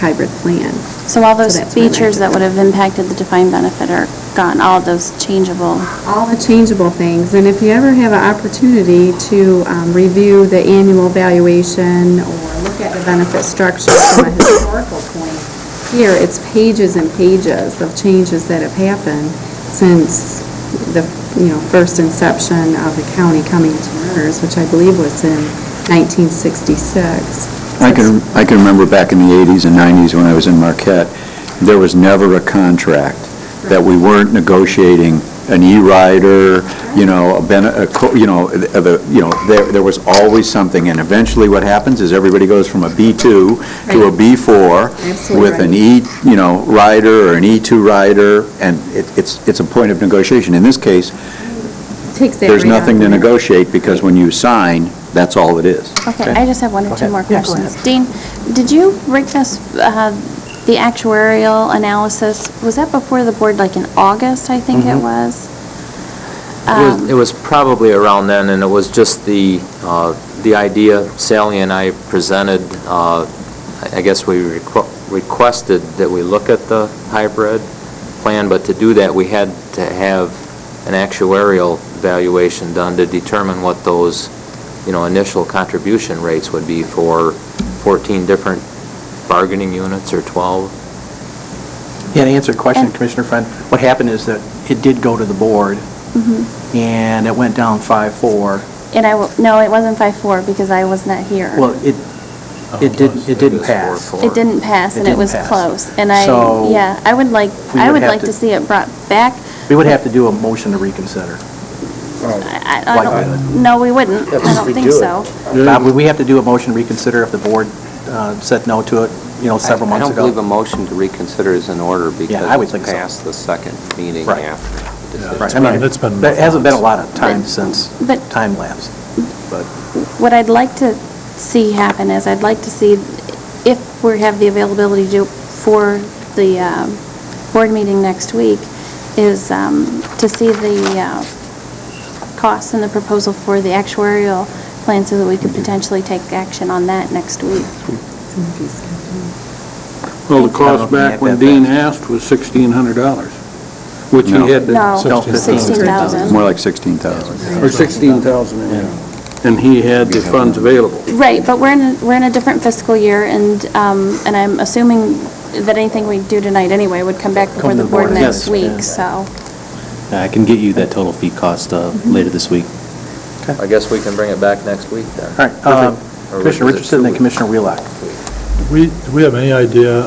hybrid plan. So all those that's why I features that like would have impacted the defined benefit are gone, all of those changeable. All the changeable things, and if you ever have an opportunity to review the annual valuation or look at the benefit structure from a historical point, here it's pages and pages of changes that have happened since the first inception of the county coming to MERS, which I believe was in 1966. I can remember back in the 80s and 90s when I was in Marquette, there was never a contract that we weren't negotiating an E-rider, there was always something, and eventually what happens is everybody goes from a B2 to a B4 Absolutely with right. an E, rider or an E2 rider, and it's a point of negotiation. In this case, Takes that there's right out nothing of to there. negotiate because when you sign, that's all it is. Okay, I just have one or two more Yeah, go questions. Dean, did you bring us the actuarial analysis? Was that before the board, like in August, I think it was? It was probably around then, and it was just the idea Sally and I presented. I guess we requested that we look at the hybrid plan, but to do that, we had to have an actuarial valuation done to determine what those, initial contribution rates would be for 14 different bargaining units or 12. Yeah, to answer the question, And- Commissioner Friend, what happened is that it did go to the board, and it went down 5-4. And no, it wasn't 5-4 because I was not here. Well, It didn't pass. It didn't pass, and it was didn't pass. close. And So, I would like, we I would would have like to- to see it brought back. We would have to do a motion to reconsider. I don't, no, we wouldn't. I don't think so. Bob, would we have to do a motion to reconsider if the board said no to it, several months I ago? don't believe a motion to reconsider is in order I would because think it's so. past the second meeting Right. after. the decision. Right, I mean, It's been there hasn't been a lot of time since But- time lapse, but... What I'd like to see happen is, I'd like to see, if we have the availability to do for the board meeting next week, is to see the costs and the proposal for the actuarial plan so that we could potentially take action on that next week. Well, the cost back when Dean asked was $1,600, which he No. had to... No, 16,000. 16,000. More like 16,000. Or 16,000, and he had the funds available. Right, but we're in a different fiscal year, and I'm assuming that anything we do tonight anyway would come back before Come to the the board board, next yes, week, yeah. so. I can get you that total fee cost later this week. I guess we can bring it back next week then. All right, Commissioner Richardson and then Commissioner Wheelock. Do we have any idea,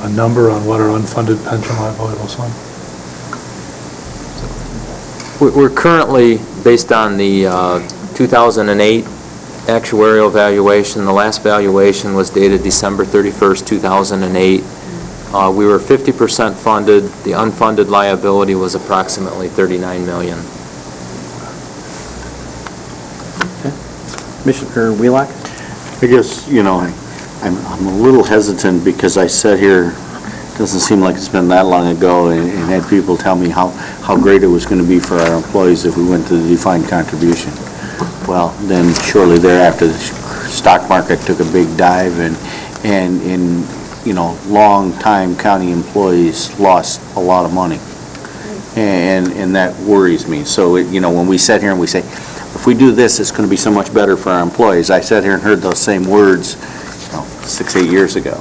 a number on what our unfunded pension liability was on? We're currently, based on the 2008 actuarial valuation, the last valuation was dated December 31st, 2008. We were 50% funded. The unfunded liability was approximately $39 million. Commissioner Wheelock? I guess, I'm a little hesitant because I sat here, doesn't seem like it's been that long ago, and had people tell me how great it was going to be for our employees if we went to the defined contribution. Well, then shortly thereafter, the stock market took a big dive, and long-time county employees lost a lot of money. And that worries me. So, when we sit here and we say, if we do this, it's going to be so much better for our employees. I sat here and heard those same words, 6-8 years ago,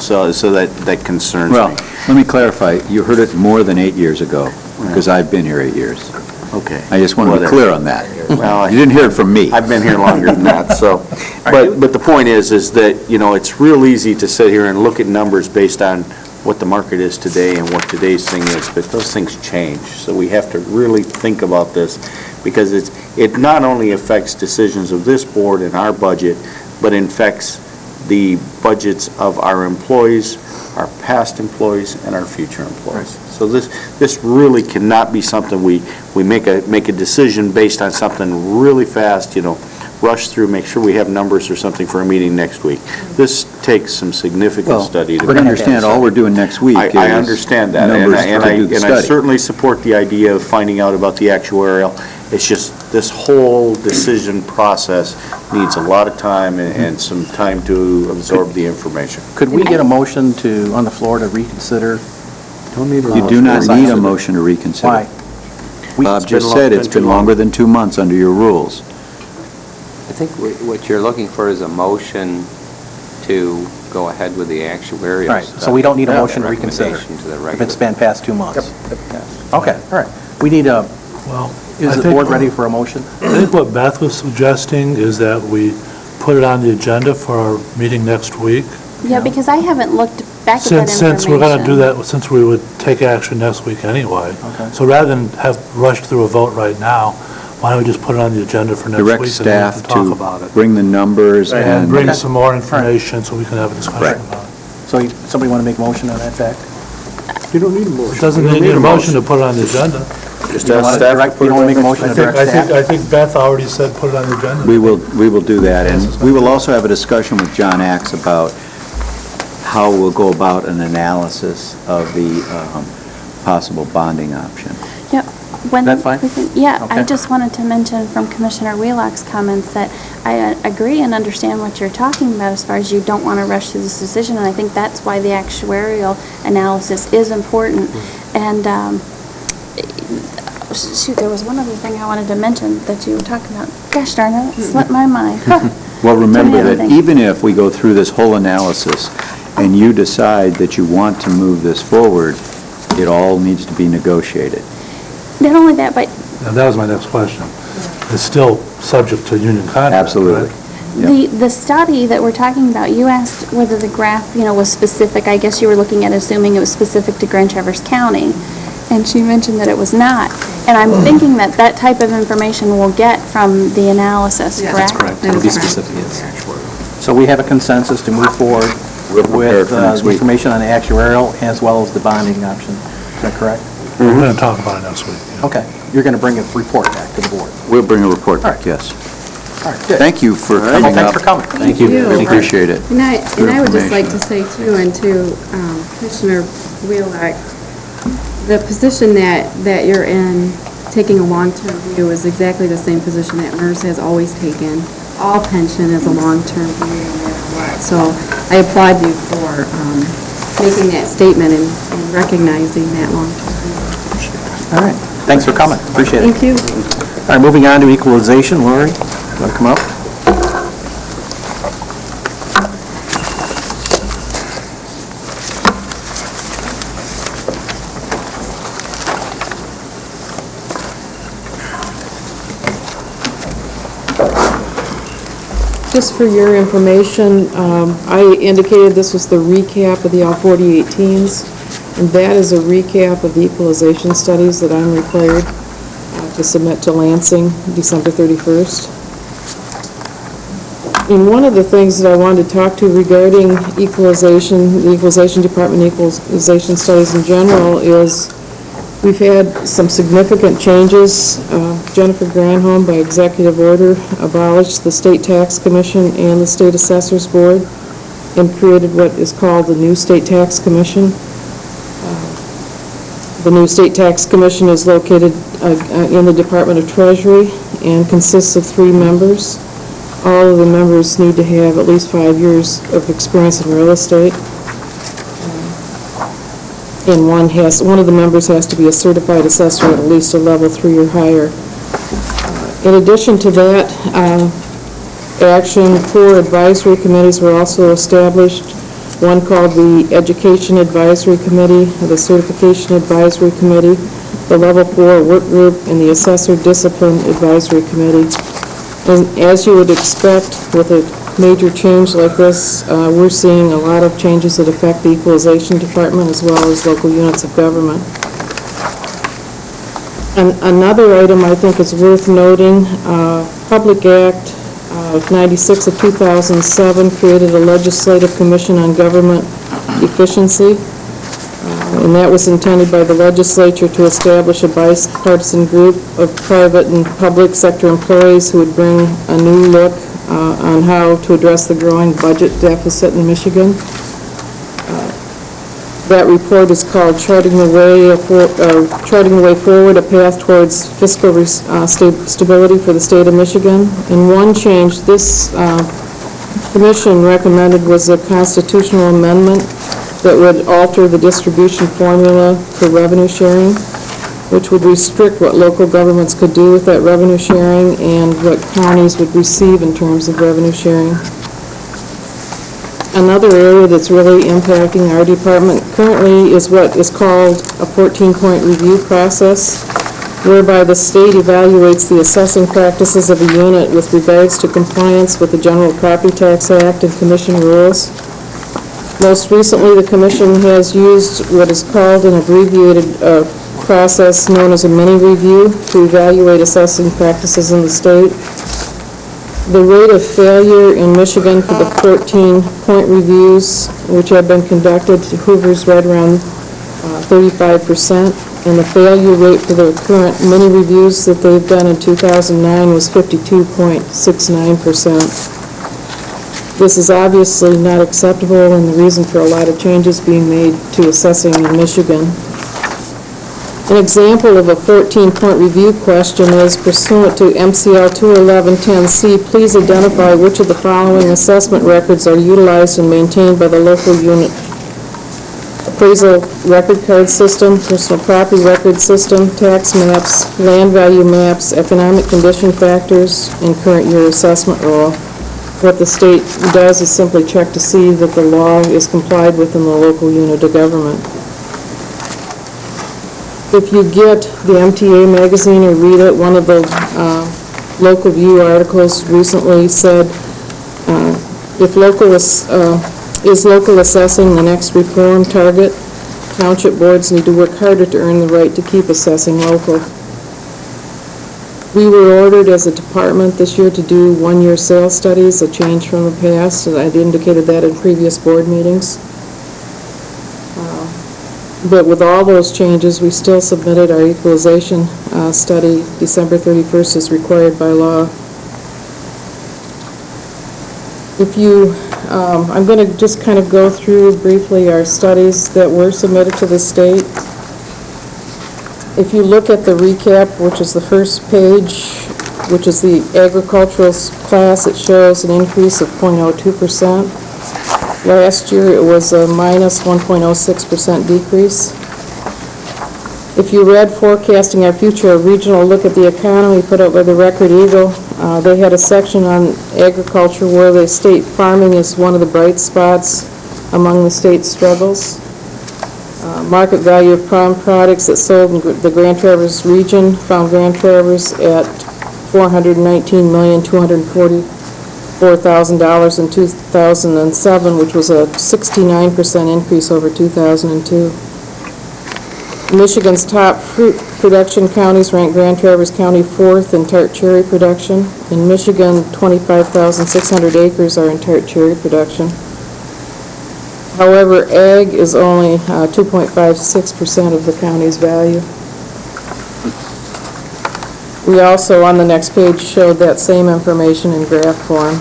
so that concerns Well, me. let me clarify, you heard it more than 8 years ago, because I've been here 8 years. Okay. I just want to be Whatever. clear on that. Well, You didn't hear it from me. I've been here longer than that, so. But the point is that, it's real easy to sit here and look at numbers based on what the market is today and what today's thing is, but those things change. So we have to really think about this, because it not only affects decisions of this board and our budget, but it affects the budgets of our employees, our past employees, and our future employees. So this really cannot be something we make a decision based on something really fast, rush through, make sure we have numbers or something for a meeting next week. This takes some significant Well, study to but understand, all we're doing next week is I understand that, and numbers to do the I study. certainly support the idea of finding out about the actuarial. It's just, this whole decision process needs a lot of time and some time to absorb the information. Could we get a motion on the floor to reconsider? You do not need a motion to reconsider. Why? Bob just said it's been longer than 2 months under your rules. I think what you're looking for is a motion to go ahead with the actuarial Right, stuff. so we don't need a and motion to reconsider recommendation to the if regular. it's been past 2 months? Yes. Okay, all right. We need a, Well, is the board ready for a motion? I think what Beth was suggesting is that we put it on the agenda for our meeting next week. Yeah, because I haven't looked back at that information. Since we're going to do that, since we would take action next week anyway. Okay. So rather than have rushed through a vote right now, why don't we just put it on the agenda for next Direct week and then we staff can talk about to it? bring the numbers And and... bring some more information so we can have a discussion Right. about it. So somebody want to make a motion on that fact? You don't need a motion. It doesn't You don't need a motion to put it on the agenda. Just You don't ask want to staff to direct, put you it don't on want to make a next- motion to direct staff? I think Beth already said put it on the agenda. We will do that, and we will also have a discussion with John Axe about how we'll go about an analysis of the possible bonding option. Yep. When That fine? we can- Yeah, I Okay. just wanted to mention from Commissioner Wheelock's comments that I agree and understand what you're talking about as far as you don't want to rush through this decision, and I think that's why the actuarial analysis is important. And, shoot, there was one other thing I wanted to mention that you were talking about. Gosh darn it, it slipped my mind. Well, remember other that things. even if we go through this whole analysis and you decide that you want to move this forward, it all needs to be negotiated. Not only that, but And that was my next question. It's still subject to union contract, Absolutely. right? The study that we're talking about, you asked whether the graph, was specific. I guess you were looking at assuming it was specific to Grand Traverse County, and she mentioned that it was not. And I'm thinking that that type of information we'll get from the analysis, Yes, correct? That's correct. It'll be specific, yes. So we have a consensus to move forward We're prepared with for next the week. information on the actuarial as well as the bonding option. Is that correct? We're going to talk about it next week. yeah. Okay. You're going to bring a report back to the board. We'll bring a report All back, right. yes. All right, good. Thank you for Well, coming thanks up. for coming. Thank you. We appreciate it. And I would just like to information. say too, and to Commissioner Wheelock, the position that you're in, taking a long-term view, is exactly the same position that MERS has always taken. All pension is a long-term view no matter what. So I applaud you for making that statement and recognizing that long-term view. All right. Thanks for coming. Appreciate it. Thank you. All right, moving on to equalization. Lori, you want to come up? Just for your information, I indicated this was the recap of the All 4018s, and that is a recap of the equalization studies that I'm required to submit to Lansing December 31st. And one of the things that I wanted to talk to regarding equalization, the Equalization Department equalization studies in general, is we've had some significant changes. Jennifer Granholm, by executive order, abolished the State Tax Commission and the State Assessors Board and created what is called the new State Tax Commission. The new State Tax Commission is located in the Department of Treasury and consists of 3 members. All of the members need to have at least 5 years of experience in real estate. And one of the members has to be a certified assessor at least a level 3 or higher. In addition to that, Action 4 advisory committees were also established. One called the Education Advisory Committee, the Certification Advisory Committee, the Level 4 Work Group, and the Assessor Discipline Advisory Committee. And as you would expect with a major change like this, we're seeing a lot of changes that affect the Equalization Department as well as local units of government. Another item I think is worth noting, Public Act 96 of 2007 created a legislative commission on government efficiency, and that was intended by the legislature to establish a bipartisan group of private and public sector employees who would bring a new look on how to address the growing budget deficit in Michigan. That report is called Charting the Way Forward, a Path Towards Fiscal Stability for the State of Michigan. And one change this commission recommended was a constitutional amendment that would alter the distribution formula for revenue sharing, which would restrict what local governments could do with that revenue sharing and what counties would receive in terms of revenue sharing. Another area that's really impacting our department currently is what is called a 14-point review process, whereby the state evaluates the assessing practices of a unit with regards to compliance with the General Property Tax Act and commission rules. Most recently, the commission has used what is called an abbreviated process known as a mini-review to evaluate assessing practices in the state. The rate of failure in Michigan for the 14-point reviews, which have been conducted, Hoover's right around 35%, and the failure rate for the current mini-reviews that they've done in 2009 was 52.69%. This is obviously not acceptable and the reason for a lot of changes being made to assessing in Michigan. An example of a 14-point review question is pursuant to MCL 21110C, please identify which of the following assessment records are utilized and maintained by the local unit. Appraisal record card system, personal property record system, tax maps, land value maps, economic condition factors, and current year assessment roll. What the state does is simply check to see that the law is complied with in the local unit of government. If you get the MTA magazine or read it, one of the Local View articles recently said If local is local assessing the next reform target, township boards need to work harder to earn the right to keep assessing local. We were ordered as a department this year to do one-year sales studies, a change from the past, and I'd indicated that in previous board meetings. But with all those changes, we still submitted our equalization study December 31st as required by law. If you, I'm going to just kind of go through briefly our studies that were submitted to the state. If you look at the recap, which is the first page, which is the agricultural class, it shows an increase of 0.02%. Last year, it was a minus 1.06% decrease. If you read Forecasting Our Future, a regional look at the economy put out by the Record Eagle, they had a section on agriculture where they state farming is one of the bright spots among the state's struggles. Market value of farm products that sold in the Grand Traverse region found Grand Traverse at $419,244,000 in 2007, which was a 69% increase over 2002. Michigan's top fruit production counties rank Grand Traverse County fourth in tart cherry production. In Michigan, 25,600 acres are in tart cherry production. However, ag is only 2.56% of the county's value. We also, on the next page, showed that same information in graph form.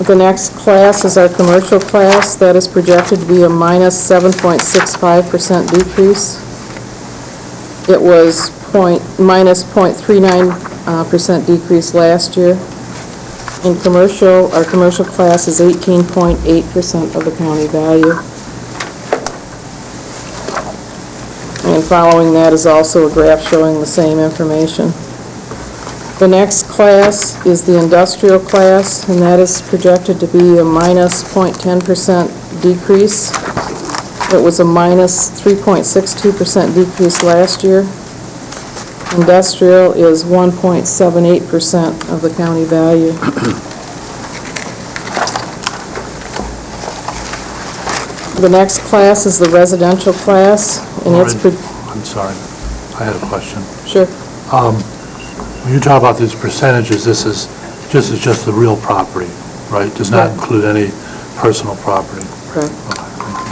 The next class is our commercial class. That is projected to be a minus 7.65% decrease. It was minus 0.39% decrease last year. In commercial, our commercial class is 18.8% of the county value. And following that is also a graph showing the same information. The next class is the industrial class, and that is projected to be a minus 0.10% decrease. It was a minus 3.62% decrease last year. Industrial is 1.78% of the county value. The next class is the residential class, and it's... I'm sorry, I had a question. Sure. When you talk about these percentages, this is just the real property, right? Does not include any personal property. Correct. Okay, thank you.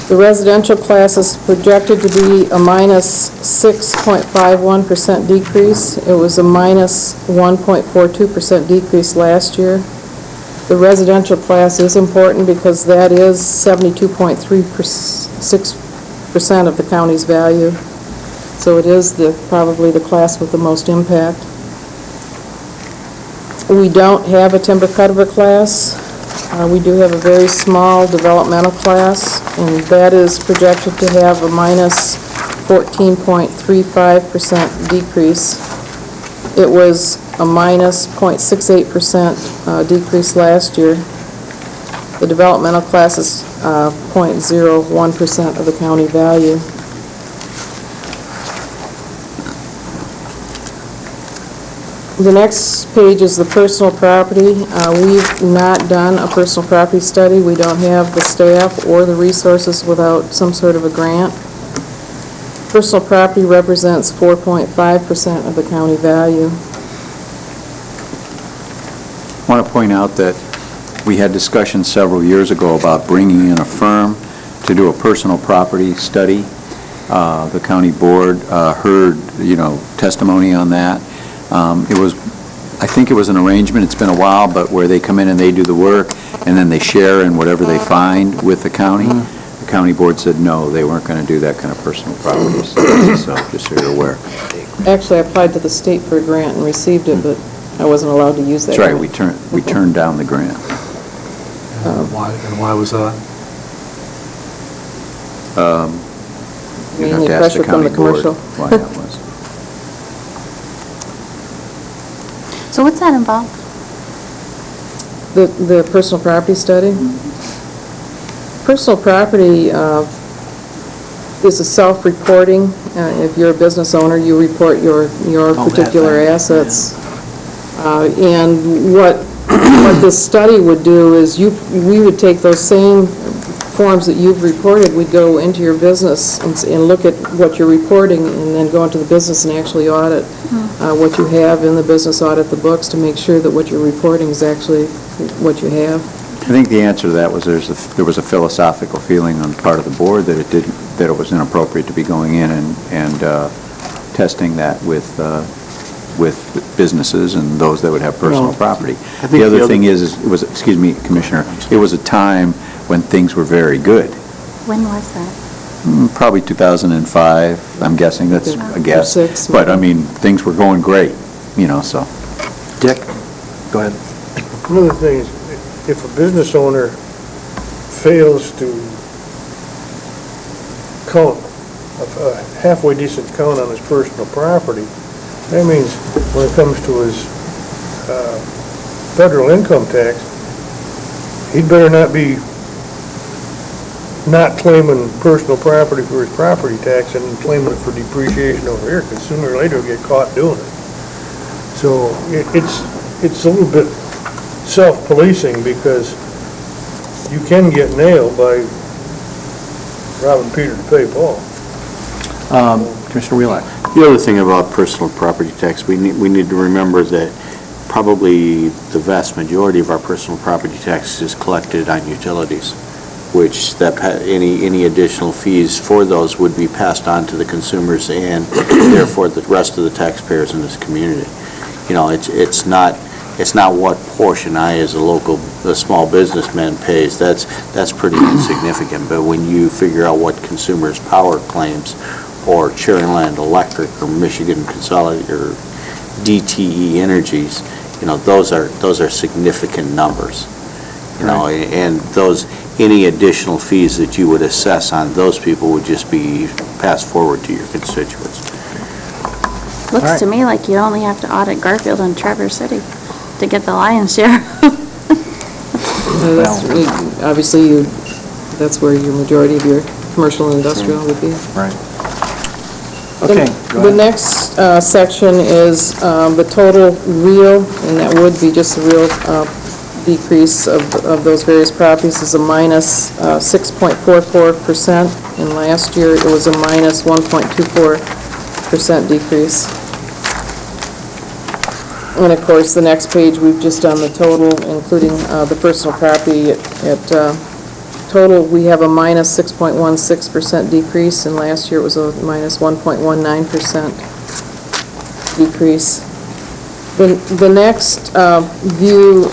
The residential class is projected to be a minus 6.51% decrease. It was a minus 1.42% decrease last year. The residential class is important because that is 72.36% of the county's value. So it is probably the class with the most impact. We don't have a timber cultivar class. We do have a very small developmental class, and that is projected to have a minus 14.35% decrease. It was a minus 0.68% decrease last year. The developmental class is 0.01% of the county value. The next page is the personal property. We've not done a personal property study. We don't have the staff or the resources without some sort of a grant. Personal property represents 4.5% of the county value. I want to point out that we had discussions several years ago about bringing in a firm to do a personal property study. The county board heard, testimony on that. I think it was an arrangement, it's been a while, but where they come in and they do the work, and then they share in whatever they find with the county. The county board said no, they weren't going to do that kind of personal property study, so just so you're aware. Actually, I applied to the state for a grant and received it, but I wasn't allowed to use that That's right, grant. we turned down the grant. Why was that? You'd have Mainly to ask pressure from the county board commercial. why that was. So what's that involve? The personal property study? Personal property is a self-reporting. If you're a business owner, you report your particular assets. And what this study would do is we would take those same forms that you've reported, we'd go into your business and look at what you're reporting, and then go into the business and actually audit what you have in the business, audit the books to make sure that what you're reporting is actually what you have. I think the answer to that was there was a philosophical feeling on the part of the board that it was inappropriate to be going in and testing that with businesses and those that would have personal property. The other thing is, it was, excuse me, Commissioner, it was a time when things were very good. When was that? Probably 2005, I'm guessing, that's a guess. 06, But, I mean, things were going great, so. Dick, go ahead. One of the things, if a business owner fails to count a halfway decent count on his personal property, that means when it comes to his federal income tax, he'd better not be not claiming personal property for his property tax and claiming it for depreciation over here, because sooner or later he'll get caught doing it. So it's a little bit self-policing, because you can get nailed by robbing Peter to pay Paul. Commissioner Wheelock. The other thing about personal property tax, we need to remember that probably the vast majority of our personal property tax is collected on utilities, which any additional fees for those would be passed on to the consumers and therefore the rest of the taxpayers in this community. It's not what portion I as a small businessman pays. That's pretty insignificant. But when you figure out what Consumers Power claims, or Cherryland Electric, or Michigan Consolidated, or DTE Energies, those are significant numbers. And any additional fees that you would assess on those people would just be passed forward to your constituents. Looks to me like you only have to audit Garfield and Traverse City to get the lion's share. Obviously, that's where your majority of your commercial and industrial would be. Right. Okay, go The ahead. next section is the total real, and that would be just the real decrease of those various properties is a minus 6.44%, and last year it was a minus 1.24% decrease. And of course, the next page, we've just done the total, including the personal property at total, we have a minus 6.16% decrease, and last year it was a minus 1.19% decrease. The next view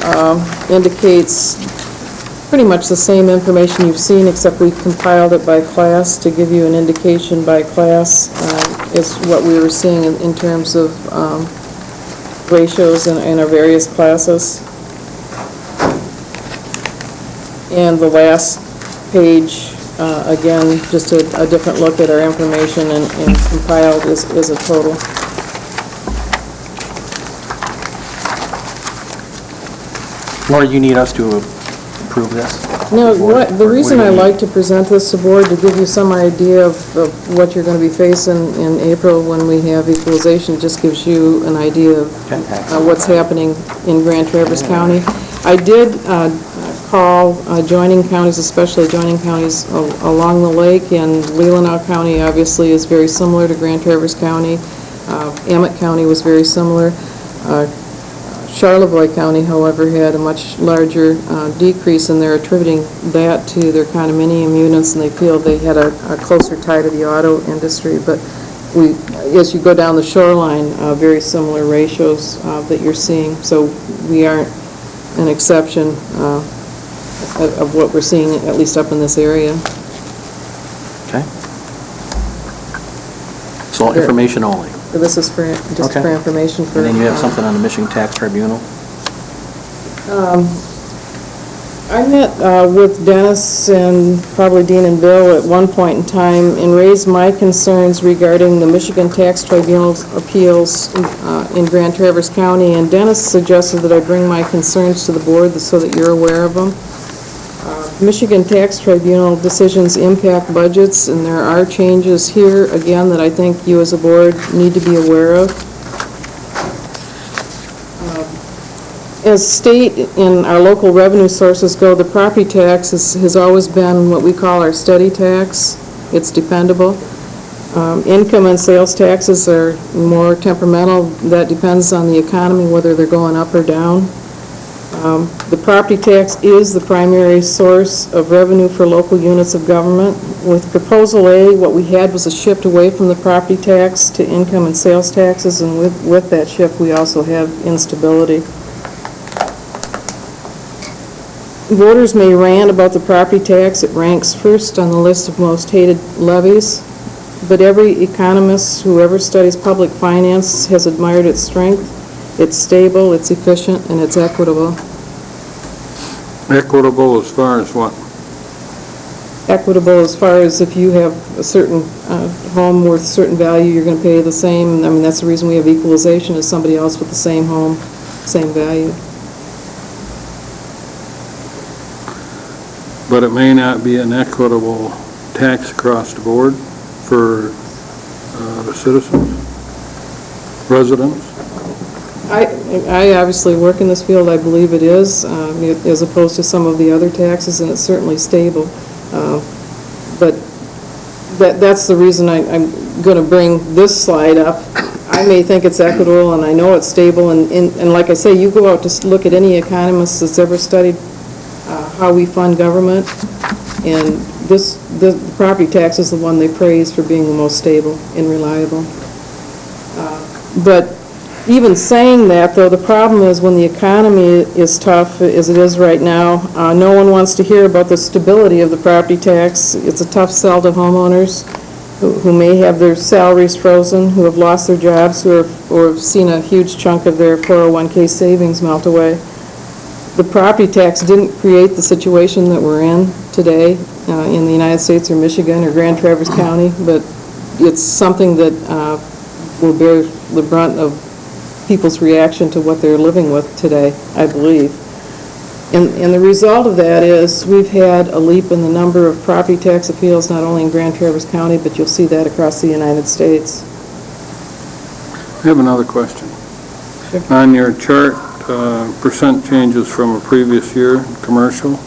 indicates pretty much the same information you've seen, except we've compiled it by class to give you an indication by class is what we were seeing in terms of ratios in our various classes. And the last page, again, just a different look at our information, and compiled is a total. Laura, you need us to approve this? No, the reason I like to present this to board, to give you some idea of what you're going to be facing in April when we have equalization, just gives you an idea of what's happening in Grand Traverse County. I did call adjoining counties, especially adjoining counties along the lake, and Leelanau County obviously is very similar to Grand Traverse County. Emmett County was very similar. Charlevoix County, however, had a much larger decrease, and they're attributing that to their condominium units, and they feel they had a closer tie to the auto industry. But as you go down the shoreline, very similar ratios that you're seeing. So we aren't an exception of what we're seeing, at least up in this area. Okay. So information only. So this is just for information. And then you have something on the Michigan Tax Tribunal? I met with Dennis and probably Dean and Bill at one point in time and raised my concerns regarding the Michigan Tax Tribunal appeals in Grand Traverse County, and Dennis suggested that I bring my concerns to the board so that you're aware of them. Michigan Tax Tribunal decisions impact budgets, and there are changes here, again, that I think you as a board need to be aware of. as state and our local revenue sources go, the property tax has always been what we call our steady tax. It's dependable. Income and sales taxes are more temperamental. That depends on the economy, whether they're going up or down. The property tax is the primary source of revenue for local units of government. With Proposal A, what we had was a shift away from the property tax to income and sales taxes, and with that shift, we also have instability. Voters may rant about the property tax. It ranks first on the list of most hated levies, but every economist who ever studies public finance has admired its strength. It's stable, it's efficient, and it's equitable. Equitable as far as what? Equitable as far as if you have a certain home worth a certain value, you're going to pay the same. I mean, that's the reason we have equalization as somebody else with the same home, same value. But it may not be an equitable tax across the board for the citizens, residents. I obviously work in this field. I believe it is, as opposed to some of the other taxes, and it's certainly stable. But that's the reason I'm going to bring this slide up. I may think it's equitable, and I know it's stable, and like I say, you go out to look at any economist that's ever studied how we fund government, and the property tax is the one they praise for being the most stable and reliable. But even saying that, though, the problem is when the economy is tough, as it is right now, no one wants to hear about the stability of the property tax. It's a tough sell to homeowners who may have their salaries frozen, who have lost their jobs, or have seen a huge chunk of their 401k savings melt away. The property tax didn't create the situation that we're in today in the United States or Michigan or Grand Traverse County, but it's something that will bear the brunt of people's reaction to what they're living with today, I believe. And the result of that is we've had a leap in the number of property tax appeals, not only in Grand Traverse County, but you'll see that across the United States. I have another question. Sure. On your chart, percent changes from a previous year, commercial.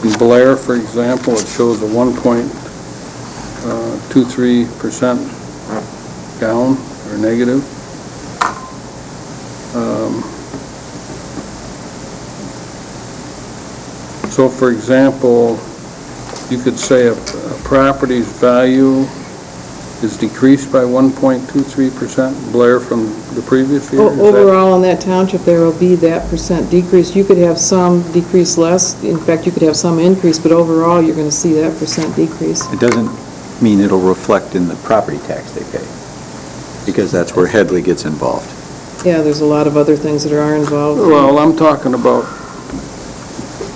In Blair, for example, it shows a 1.23% down or negative. So, for example, you could say a property's value is decreased by 1.23%, Blair, from the previous year? Overall, in that township, there will be that percent decrease. You could have some decrease less. In fact, you could have some increase, but overall, you're going to see that percent decrease. It doesn't mean it'll reflect in the property tax they pay, because that's where Headley gets involved. Yeah, there's a lot of other things that are involved. Well, I'm talking about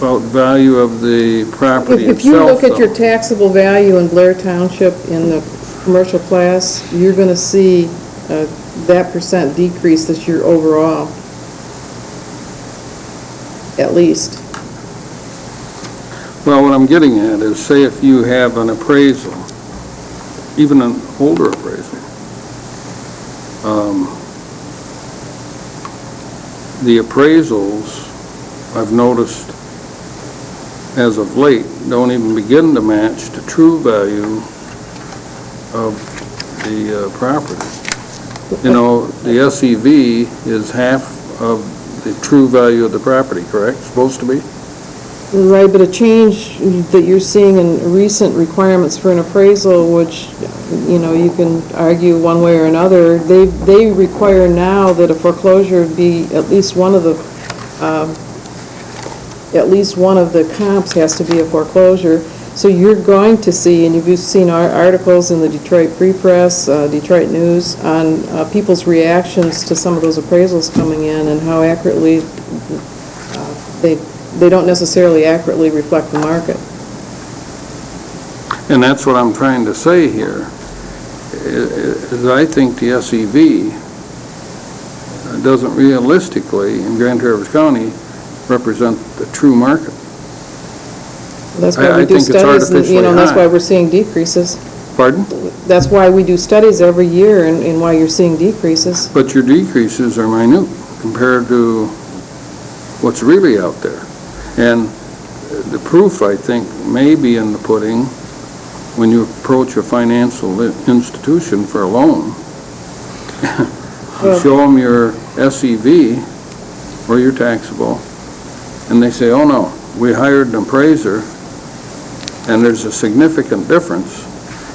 value of the property itself. If you look at your though. taxable value in Blair Township in the commercial class, you're going to see that percent decrease this year overall, at least. Well, what I'm getting at is, say if you have an appraisal, even an older appraisal, the appraisals, I've noticed as of late, don't even begin to match the true value of the property. You know, the SEV is half of the true value of the property, correct? Supposed to be? Right, but a change that you're seeing in recent requirements for an appraisal, which, you know, you can argue one way or another, they require now that a foreclosure be at least one of the comps has to be a foreclosure. So you're going to see, and you've seen our articles in the Detroit Free Press, Detroit News, on people's reactions to some of those appraisals coming in and how accurately they don't necessarily accurately reflect the market. And that's what I'm trying to say here, is I think the SEV doesn't realistically, in Grand Traverse County, represent the true market. That's why we do studies, and, you know, that's why we're seeing decreases. Pardon? That's why we do studies every year and why you're seeing decreases. But your decreases are minute compared to what's really out there. And the proof, I think, may be in the pudding when you approach a financial institution for a loan. You show them your SEV or your taxable, and they say, oh no, we hired an appraiser, and there's a significant difference,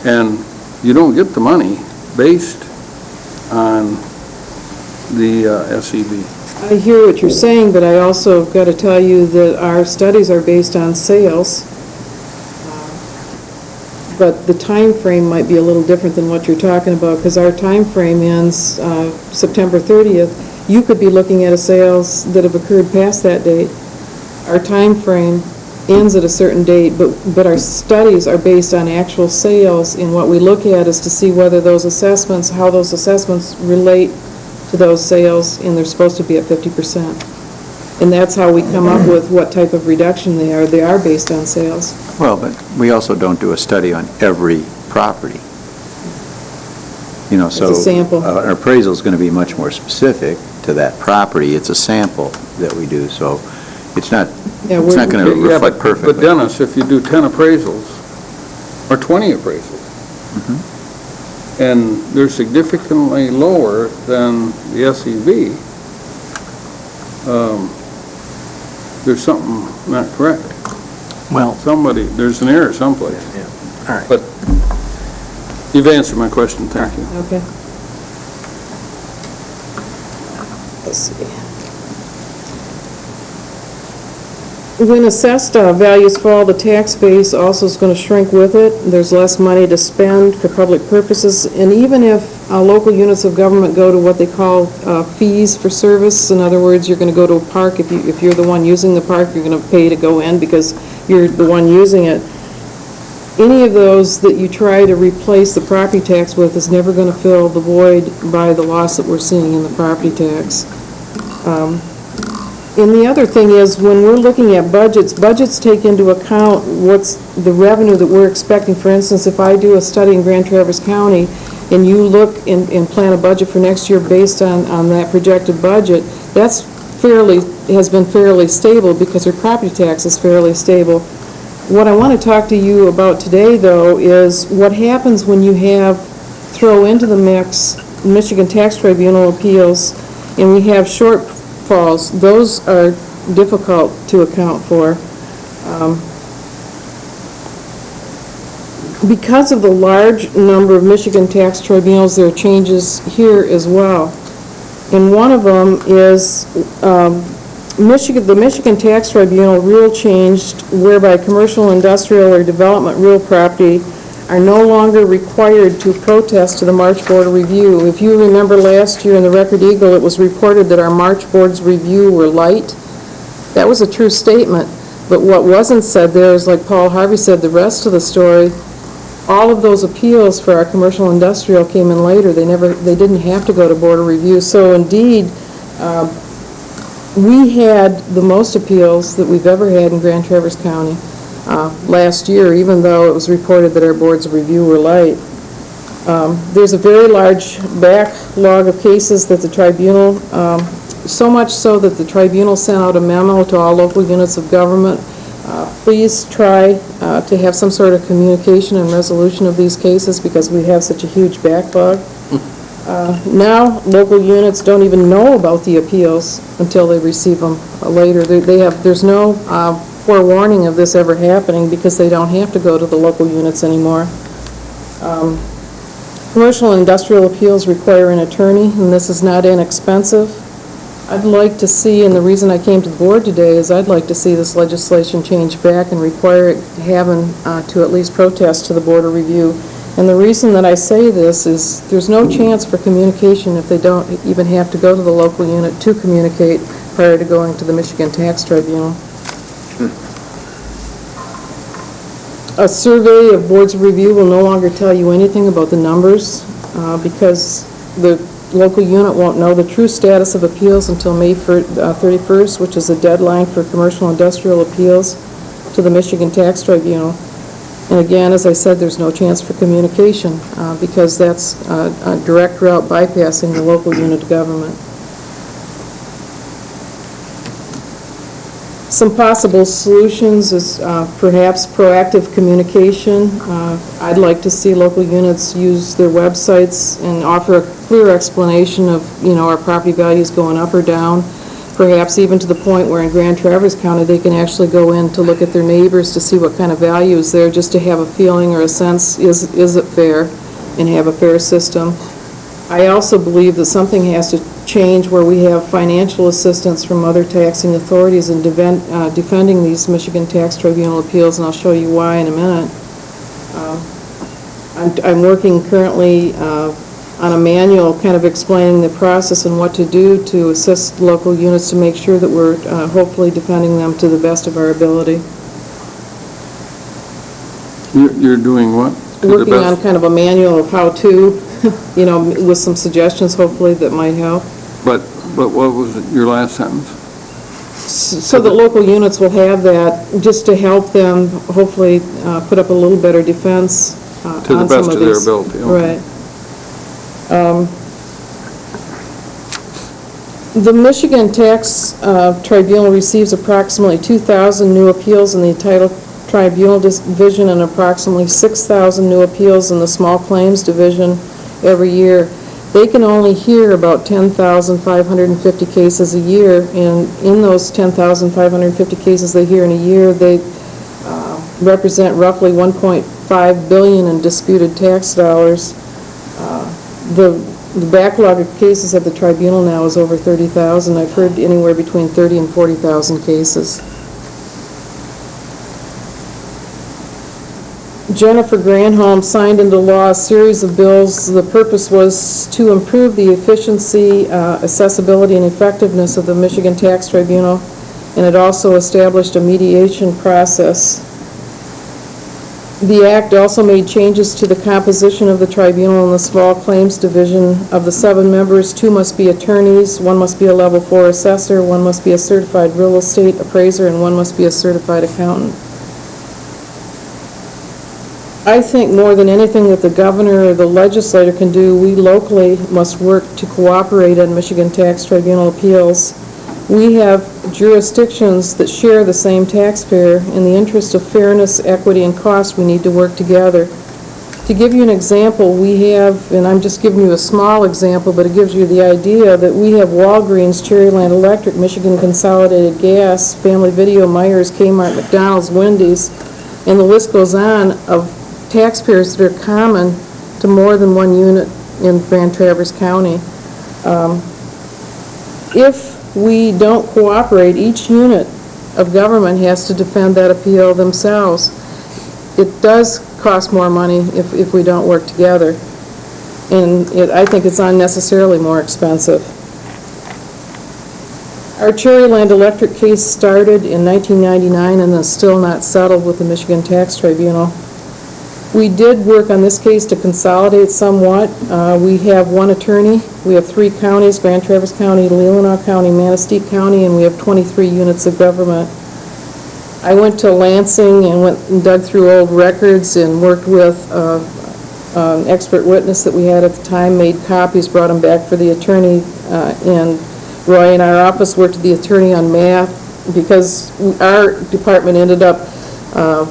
and you don't get the money based on the SEV. I hear what you're saying, but I also got to tell you that our studies are based on sales. But the time frame might be a little different than what you're talking about, because our time frame ends September 30th. You could be looking at a sales that have occurred past that date. Our time frame ends at a certain date, but our studies are based on actual sales, and what we look at is to see whether those assessments, how those assessments relate to those sales, and they're supposed to be at 50%. And that's how we come up with what type of reduction they are. They are based on sales. Well, but we also don't do a study on every property. You know, so It's a sample. An appraisal is going to be much more specific to that property. It's a sample that we do, so it's not going to reflect perfectly. But Dennis, if you do 10 appraisals, or 20 appraisals, and they're significantly lower than the SEV, there's something not correct. Well, There's an error someplace. all right. But you've answered my question, thank you. Okay. Let's see. When assessed values fall, the tax base also is going to shrink with it. There's less money to spend for public purposes, and even if local units of government go to what they call fees for service, in other words, you're going to go to a park, if you're the one using the park, you're going to pay to go in because you're the one using it. Any of those that you try to replace the property tax with is never going to fill the void by the loss that we're seeing in the property tax. And the other thing is, when we're looking at budgets, budgets take into account what's the revenue that we're expecting. For instance, if I do a study in Grand Traverse County, and you look and plan a budget for next year based on that projected budget, has been fairly stable because our property tax is fairly stable. What I want to talk to you about today, though, is what happens when you throw into the mix Michigan Tax Tribunal appeals, and we have shortfalls. Those are difficult to account for. Because of the large number of Michigan tax tribunals, there are changes here as well. And one of them is the Michigan Tax Tribunal rule changed whereby commercial, industrial, or development real property are no longer required to protest to the March Board of Review. If you remember last year in the Record Eagle, it was reported that our March Board's review were light. That was a true statement, but what wasn't said there is, like Paul Harvey said, the rest of the story, all of those appeals for our commercial industrial came in later. They didn't have to go to Board of Review. So indeed, we had the most appeals that we've ever had in Grand Traverse County last year, even though it was reported that our boards of review were light. There's a very large backlog of cases that the tribunal, so much so that the tribunal sent out a memo to all local units of government. Please try to have some sort of communication and resolution of these cases because we have such a huge backlog. Now, local units don't even know about the appeals until they receive them later. There's no forewarning of this ever happening because they don't have to go to the local units anymore. Commercial and industrial appeals require an attorney, and this is not inexpensive. I'd like to see, and the reason I came to the board today is I'd like to see this legislation change back and require it having to at least protest to the Board of Review. And the reason that I say this is there's no chance for communication if they don't even have to go to the local unit to communicate prior to going to the Michigan Tax Tribunal. A survey of boards of review will no longer tell you anything about the numbers because the local unit won't know the true status of appeals until May 31st, which is the deadline for commercial industrial appeals to the Michigan Tax Tribunal. And again, as I said, there's no chance for communication because that's a direct route bypassing the local unit of government. Some possible solutions is perhaps proactive communication. I'd like to see local units use their websites and offer a clear explanation of, our property values going up or down, perhaps even to the point where in Grand Traverse County, they can actually go in to look at their neighbors to see what kind of value is there, just to have a feeling or a sense, is it fair, and have a fair system. I also believe that something has to change where we have financial assistance from other taxing authorities in defending these Michigan Tax Tribunal appeals, and I'll show you why in a minute. I'm working currently on a manual kind of explaining the process and what to do to assist local units to make sure that we're hopefully defending them to the best of our ability. You're doing what? Working on kind of a manual of how to, with some suggestions hopefully that might help. But what was your last sentence? So that local units will have that, just to help them hopefully put up a little better defense on some of these. To the best of their ability. Okay. Right. The Michigan Tax Tribunal receives approximately 2,000 new appeals in the Title Tribunal Division and approximately 6,000 new appeals in the Small Claims Division every year. They can only hear about 10,550 cases a year, and in those 10,550 cases they hear in a year, they represent roughly $1.5 billion in disputed tax dollars. The backlog of cases at the tribunal now is over 30,000. I've heard anywhere between 30 and 40,000 cases. Jennifer Granholm signed into law a series of bills. The purpose was to improve the efficiency, accessibility, and effectiveness of the Michigan Tax Tribunal, and it also established a mediation process. The act also made changes to the composition of the tribunal in the Small Claims Division. Of the 7 members, 2 must be attorneys, 1 must be a level 4 assessor, 1 must be a certified real estate appraiser, and 1 must be a certified accountant. I think more than anything that the governor or the legislator can do, we locally must work to cooperate on Michigan Tax Tribunal appeals. We have jurisdictions that share the same taxpayer. In the interest of fairness, equity, and cost, we need to work together. To give you an example, we have, and I'm just giving you a small example, but it gives you the idea that we have Walgreens, Cherryland Electric, Michigan Consolidated Gas, Family Video, Myers, Kmart, McDonald's, Wendy's, and the list goes on of taxpayers that are common to more than one unit in Grand Traverse County. If we don't cooperate, each unit of government has to defend that appeal themselves. It does cost more money if we don't work together, and I think it's unnecessarily more expensive. Our Cherryland Electric case started in 1999 and is still not settled with the Michigan Tax Tribunal. We did work on this case to consolidate somewhat. We have 1 attorney. We have 3 counties, Grand Traverse County, Leelanau County, Manistee County, and we have 23 units of government. I went to Lansing and went and dug through old records and worked with an expert witness that we had at the time, made copies, brought them back for the attorney, and Roy in our office worked with the attorney on math because our department ended up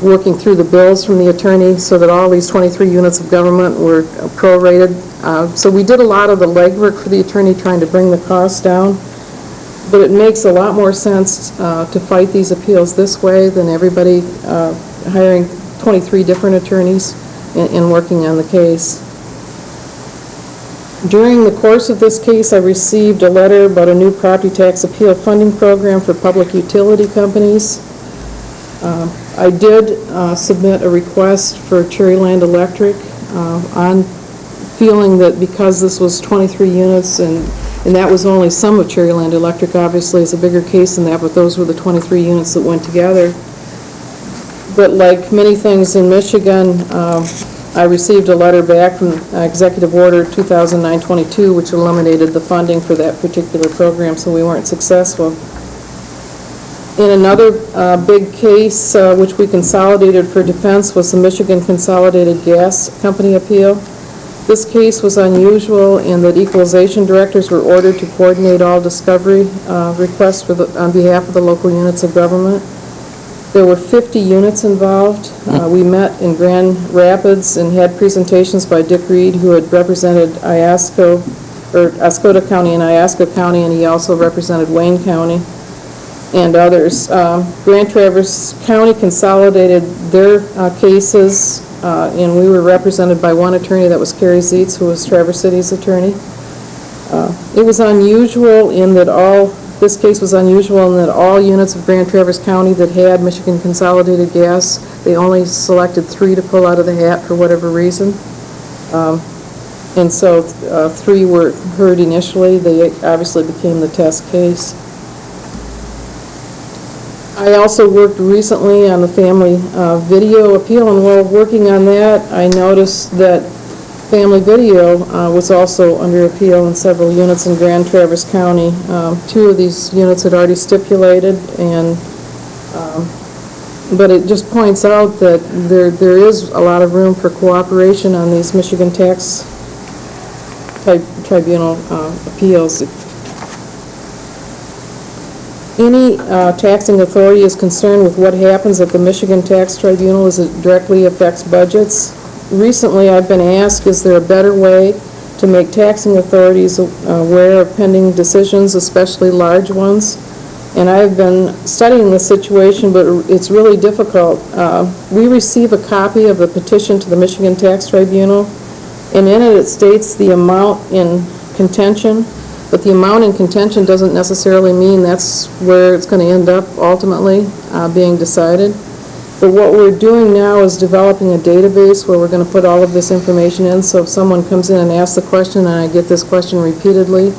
working through the bills from the attorney so that all these 23 units of government were prorated. So we did a lot of the legwork for the attorney trying to bring the costs down, but it makes a lot more sense to fight these appeals this way than everybody hiring 23 different attorneys and working on the case. During the course of this case, I received a letter about a new property tax appeal funding program for public utility companies. I did submit a request for Cherryland Electric on feeling that because this was 23 units and that was only some of Cherryland Electric, obviously it's a bigger case than that, but those were the 23 units that went together. But like many things in Michigan, I received a letter back from Executive Order 2009-22, which eliminated the funding for that particular program, so we weren't successful. In another big case, which we consolidated for defense, was the Michigan Consolidated Gas Company appeal. This case was unusual in that equalization directors were ordered to coordinate all discovery requests on behalf of the local units of government. There were 50 units involved. We met in Grand Rapids and had presentations by Dick Reed, who had represented Oscoda County and Iosco County, and he also represented Wayne County and others. Grand Traverse County consolidated their cases, and we were represented by one attorney, that was Carrie Zietz, who was Traverse City's attorney. It was unusual in that this case was unusual in that all units of Grand Traverse County that had Michigan Consolidated Gas, they only selected 3 to pull out of the hat for whatever reason. And so 3 were heard initially. They obviously became the test case. I also worked recently on the family video appeal, and while working on that, I noticed that family video was also under appeal in several units in Grand Traverse County. 2 of these units had already stipulated, but it just points out that there is a lot of room for cooperation on these Michigan tax tribunal appeals. Any taxing authority is concerned with what happens at the Michigan Tax Tribunal as it directly affects budgets. Recently, I've been asked, is there a better way to make taxing authorities aware of pending decisions, especially large ones? And I've been studying the situation, but it's really difficult. We receive a copy of the petition to the Michigan Tax Tribunal, and in it states the amount in contention. But the amount in contention doesn't necessarily mean that's where it's going to end up ultimately being decided. But what we're doing now is developing a database where we're going to put all of this information in, so if someone comes in and asks the question and I get this question repeatedly,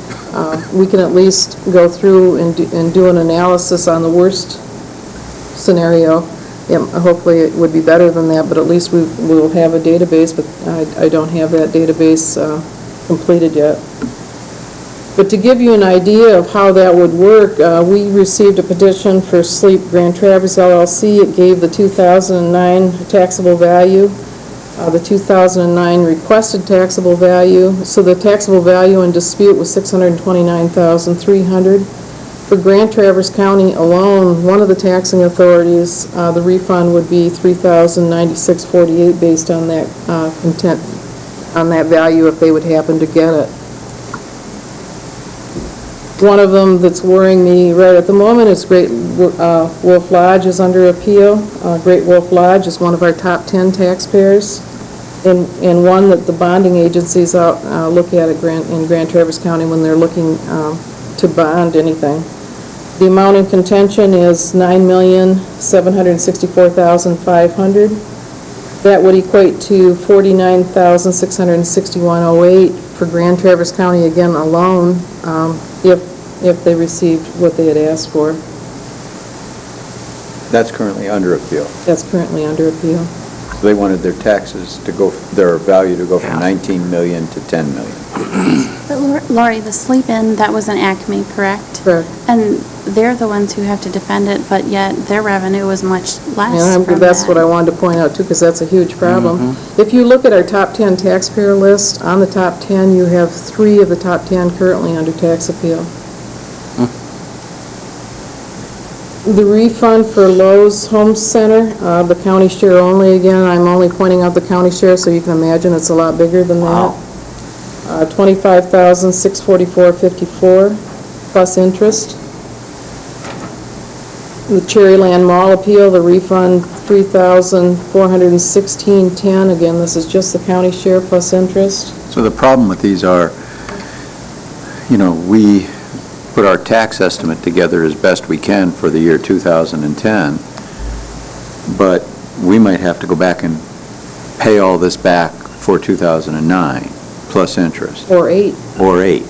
we can at least go through and do an analysis on the worst scenario. Hopefully it would be better than that, but at least we will have a database, but I don't have that database completed yet. But to give you an idea of how that would work, we received a petition for Sleep Grand Traverse LLC. It gave the 2009 taxable value, the 2009 requested taxable value. So the taxable value in dispute was $629,300. For Grand Traverse County alone, one of the taxing authorities, the refund would be $3,096.48 based on that on that value if they would happen to get it. One of them that's worrying me right at the moment is Great Wolf Lodge is under appeal. Great Wolf Lodge is one of our top 10 taxpayers, and one that the bonding agencies look at in Grand Traverse County when they're looking to bond anything. The amount in contention is $9,764,500. That would equate to $49,661.08 for Grand Traverse County again alone, if they received what they had asked for. That's currently under appeal. That's currently under appeal. So they wanted their taxes to go, their value to go from 19 million to 10 million. But Lori, the sleep-in, that was an Acme, correct? Correct. And they're the ones who have to defend it, but yet their revenue was much less from That's that. what I wanted to point out too, because that's a huge problem. If you look at our top 10 taxpayer list, on the top 10, you have 3 of the top 10 currently under tax appeal. The refund for Lowe's Home Center, the county share only again, I'm only pointing out the county share so you can imagine it's a lot bigger than that. $25,644.54 plus interest. The Cherryland Mall appeal, the refund $3,416.10. Again, this is just the county share plus interest. So the problem with these are, we put our tax estimate together as best we can for the year 2010, but we might have to go back and pay all this back for 2009, plus interest. Or 8. Or 8.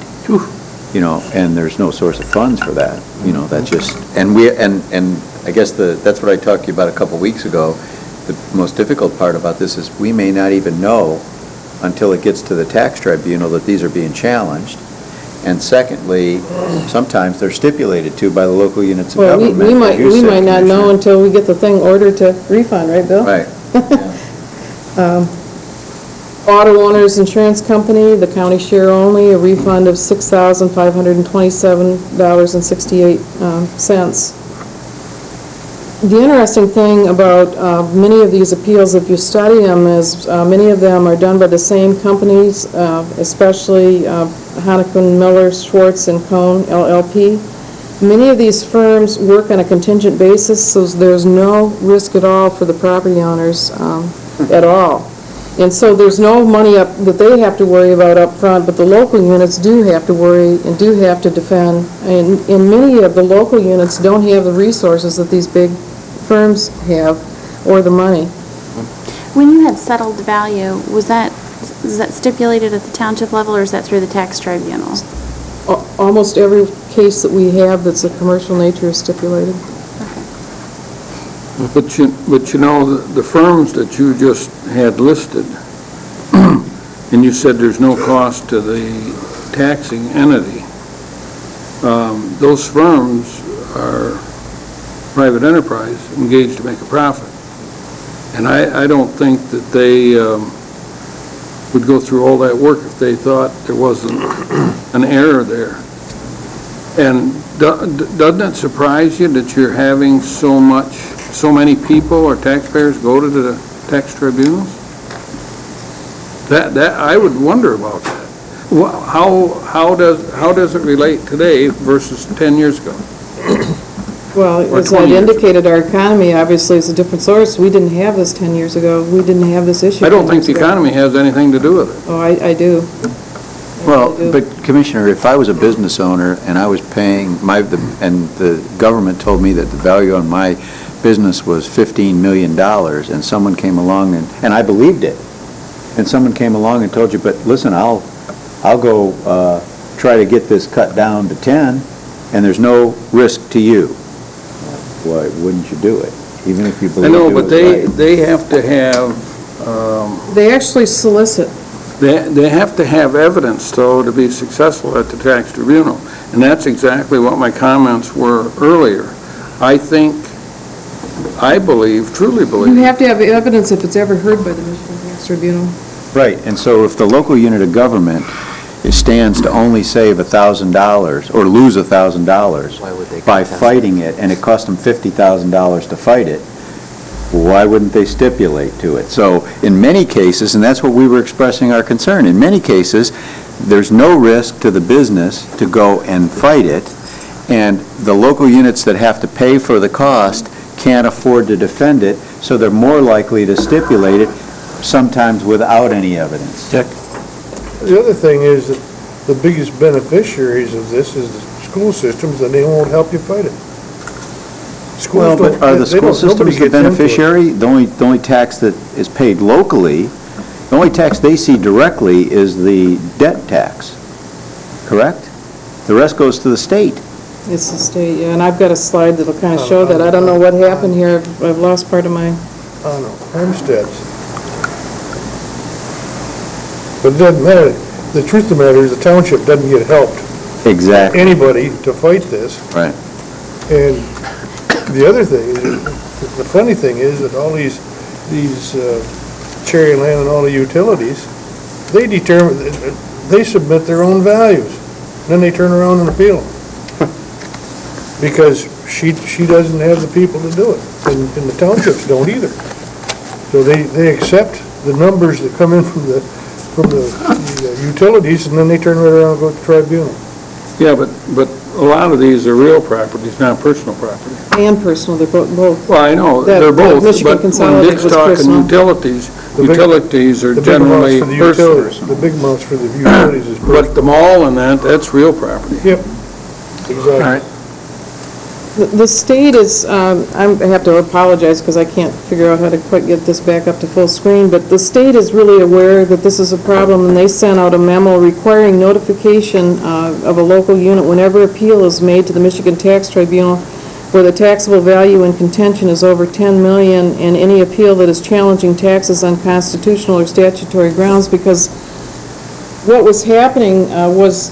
And there's no source of funds for that. That's just, and I guess that's what I talked to you about a couple weeks ago. The most difficult part about this is we may not even know until it gets to the tax tribunal that these are being challenged. And secondly, sometimes they're stipulated to by the local units of Well, government. we might, as you we said, might not know Commissioner. until we get the thing ordered to refund, right, Bill? Right. Auto Owners Insurance Company, the county share only, a refund of $6,527.68. The interesting thing about many of these appeals, if you study them, is many of them are done by the same companies, especially Hanneken, Miller, Schwartz, and Cohn, LLP. Many of these firms work on a contingent basis, so there's no risk at all for the property owners at all. And so there's no money that they have to worry about up front, but the local units do have to worry and do have to defend. And many of the local units don't have the resources that these big firms have, or the money. When you had settled value, is that stipulated at the township level, or is that through the tax tribunals? Almost every case that we have that's a commercial nature is stipulated. But you know, the firms that you just had listed, and you said there's no cost to the taxing entity, those firms are private enterprise engaged to make a profit. And I don't think that they would go through all that work if they thought there wasn't an error there. And doesn't it surprise you that you're having so many people or taxpayers go to the tax tribunals? That I would wonder about that. How does it relate today versus 10 years ago? Well, Or as 20 I years ago. indicated, our economy obviously is a different source. We didn't have this 10 years ago. We didn't have this issue. I don't 10 think the years ago. economy has anything to do with it. Oh, I do. Well, I do. but Commissioner, if I was a business owner and I was paying and the government told me that the value on my business was $15 million, and someone came along and I believed it, and someone came along and told you, but listen, I'll go try to get this cut down to 10, and there's no risk to you. Why wouldn't you do it, even if you I believe know, it but was right? they have to have, They actually solicit. they have to have evidence, though, to be successful at the tax tribunal. And that's exactly what my comments were earlier. I believe, truly You believe, have to have evidence if it's ever heard by the Michigan Tax Tribunal. Right, and so if the local unit of government stands to only save $1,000 or lose $1,000 Why would they by contest fighting it, and it cost them $50,000 to fight it, why wouldn't they stipulate to it? So in many cases, and that's what we were expressing our concern, in many cases, there's no risk to the business to go and fight it, and the local units that have to pay for the cost can't afford to defend it, so they're more likely to stipulate it, sometimes without any evidence. Dick? The other thing is that the biggest beneficiaries of this is the school systems, and they won't help you fight it. Schools Well, but don't- are the they school don't- nobody systems the gets into it. beneficiary? The only tax that is paid locally, the only tax they see directly is the debt tax, correct? The rest goes to the state. It's the state, yeah, and I've got a slide that'll kind of show that. I don't know what happened here. I've lost part of my, I don't know, homesteads. But it doesn't matter. The truth of the matter is the township doesn't get helped, Exactly, anybody, to fight this. right. And the other thing, the funny thing is that all these Cherry Land and all the utilities, they submit their own values. Then they turn around and appeal them. Because she doesn't have the people to do it, and the townships don't either. So they accept the numbers that come in from the utilities, and then they turn right around and go to tribunal. yeah, but a lot of these are real properties, not personal property. and personal, they're both. Well, I know, That- they're both, Michigan but when Consolidated Dick's was talking personal. utilities, The big- utilities are The big amounts generally for the personal. utilities, the big amounts for the utilities is personal. But the mall and that's real property. Yep, exactly. The state is, I have to apologize because I can't figure out how to quite get this back up to full screen, but the state is really aware that this is a problem, and they sent out a memo requiring notification of a local unit whenever appeal is made to the Michigan Tax Tribunal where the taxable value in contention is over $10 million, and any appeal that is challenging taxes on constitutional or statutory grounds, because what was happening was,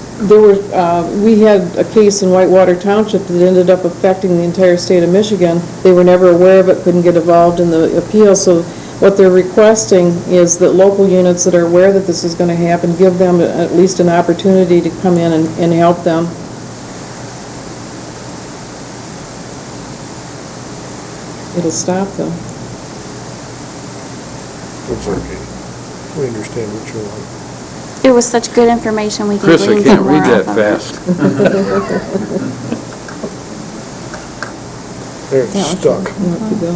we had a case in Whitewater Township that ended up affecting the entire state of Michigan. They were never aware of it, couldn't get involved in the appeal, so what they're requesting is that local units that are aware that this is going to happen, give them at least an opportunity to come in and help them. It'll stop them. It's okay. We understand what you want. It was such good information, we can Chris, I glean can't some more read that off of it. fast. They're stuck, Let it go.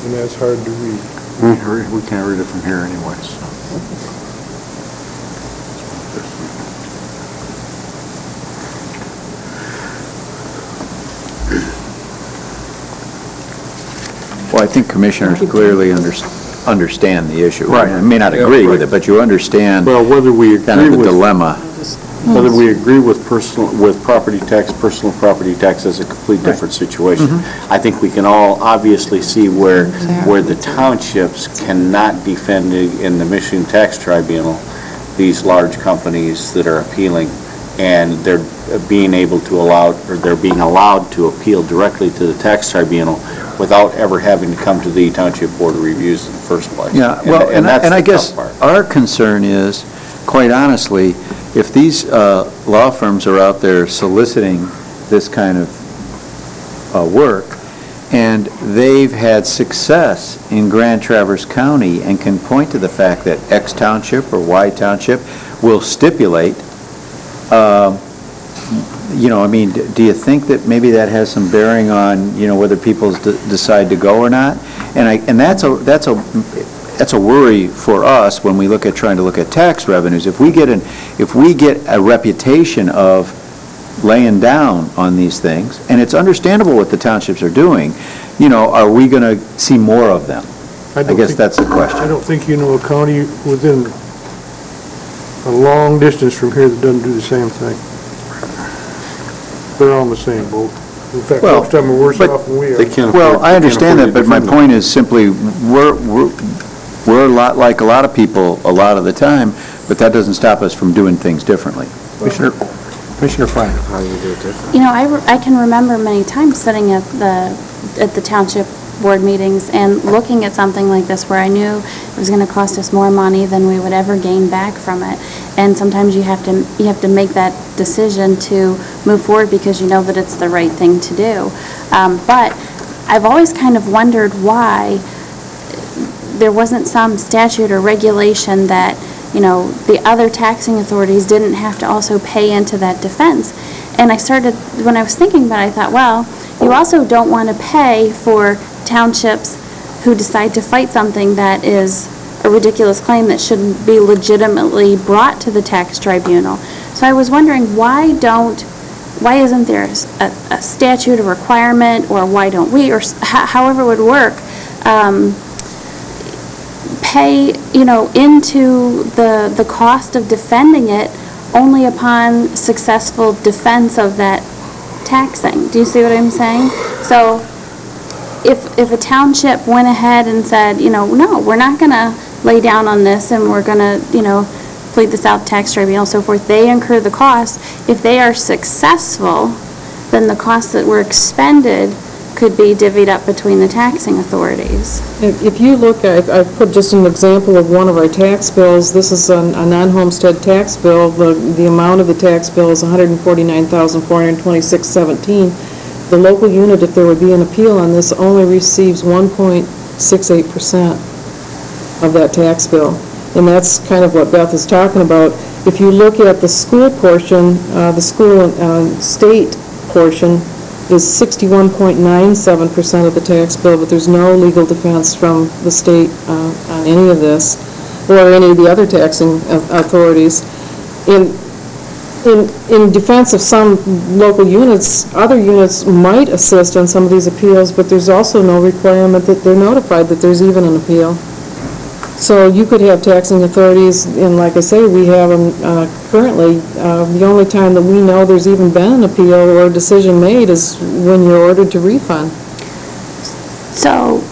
and that's hard to read. We can't read it from here anyway, so. Well, I think commissioners clearly understand the issue. Right. I may not Yeah, agree with right. it, but you understand Well, whether we kind agree of the with, dilemma. whether we agree with property tax, personal property tax is a complete different situation. I think we can all obviously see where the townships cannot defend in the Michigan Tax Tribunal these large companies that are appealing, and they're being allowed to appeal directly to the tax tribunal without ever having to come to the Township Board of Reviews in the first place. Yeah, well, and that's I the guess tough part. our concern is, quite honestly, if these law firms are out there soliciting this kind of work, and they've had success in Grand Traverse County and can point to the fact that X Township or Y Township will stipulate, I mean, do you think that maybe that has some bearing on, whether people decide to go or not? And that's a worry for us when we look at tax revenues. If we get a reputation of laying down on these things, and it's understandable what the townships are doing, are we going to see more of them? I guess that's the question. I don't think you know a county within a long distance from here that doesn't do the same thing. They're all in the same boat. In fact, Well, most of them are worse but off than we are. They can't Well, afford- I they can't understand afford that, to but my defend them. point is simply, we're a lot like a lot of people a lot of the time, but that doesn't stop us from doing things differently. Commissioner Frank. I can remember many times sitting at the township board meetings and looking at something like this where I knew it was going to cost us more money than we would ever gain back from it. And sometimes you have to make that decision to move forward because you know that it's the right thing to do. But I've always kind of wondered why there wasn't some statute or regulation that, the other taxing authorities didn't have to also pay into that defense. And when I was thinking about it, I thought, well, you also don't want to pay for townships who decide to fight something that is a ridiculous claim that shouldn't be legitimately brought to the tax tribunal. So I was wondering, why isn't there a statute, a requirement, or why don't we, or however it would work, pay, into the cost of defending it only upon successful defense of that taxing. Do you see what I'm saying? So if a township went ahead and said, no, we're not going to lay down on this and we're going to, plead this out to tax tribunal, so forth, they incur the cost. If they are successful, then the costs that were expended could be divvied up between the taxing authorities. If you look, I've put just an example of one of our tax bills. This is a non-homestead tax bill. The amount of the tax bill is $149,426.17. The local unit, if there would be an appeal on this, only receives 1.68% of that tax bill. And that's kind of what Beth is talking about. If you look at the school portion, the school state portion is 61.97% of the tax bill, but there's no legal defense from the state on any of this, or any of the other taxing authorities. In defense of some local units, other units might assist on some of these appeals, but there's also no requirement that they're notified that there's even an appeal. So you could have taxing authorities, and like I say, we have them currently. The only time that we know there's even been an appeal or a decision made is when you're ordered to refund. So,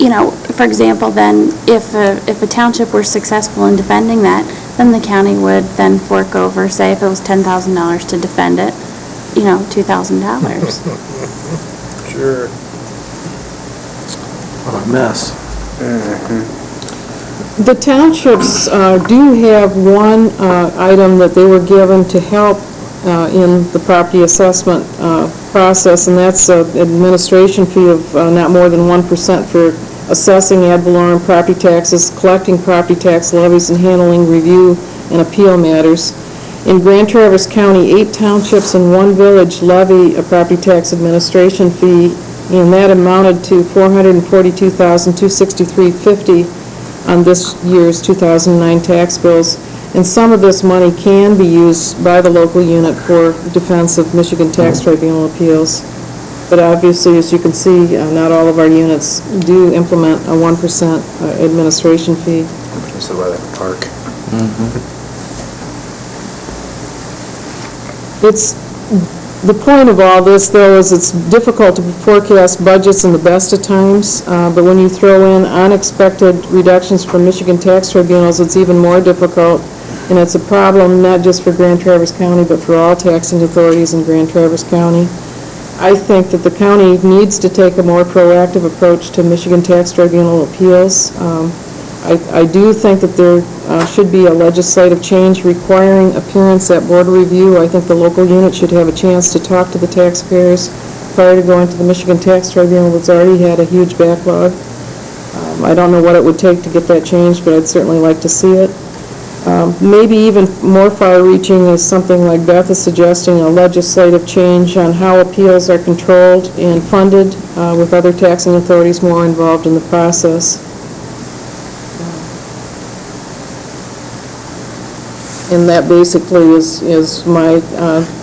you know, for example, then, if a township were successful in defending that, then the county would then fork over, say, if it was $10,000 to defend it, you know, $2,000. Sure. What a mess. The townships do have one item that they were given to help in the property assessment process, and that's an administration fee of not more than 1% for assessing ad valorem property taxes, collecting property tax levies, and handling review and appeal matters. In Grand Traverse County, 8 townships and 1 village levy a property tax administration fee, and that amounted to $442,263.50 on this year's 2009 tax bills. And some of this money can be used by the local unit for defense of Michigan Tax Tribunal appeals. But obviously, as you can see, not all of our units do implement a 1% administration fee. So by the park. The point of all this, though, is it's difficult to forecast budgets in the best of times, but when you throw in unexpected reductions from Michigan tax tribunals, it's even more difficult, and it's a problem not just for Grand Traverse County, but for all taxing authorities in Grand Traverse County. I think that the county needs to take a more proactive approach to Michigan tax tribunal appeals. I do think that there should be a legislative change requiring appearance at board review. I think the local unit should have a chance to talk to the taxpayers prior to going to the Michigan Tax Tribunal, that's already had a huge backlog. I don't know what it would take to get that changed, but I'd certainly like to see it. Maybe even more far-reaching is something like Beth is suggesting, a legislative change on how appeals are controlled and funded with other taxing authorities more involved in the process. And that basically is my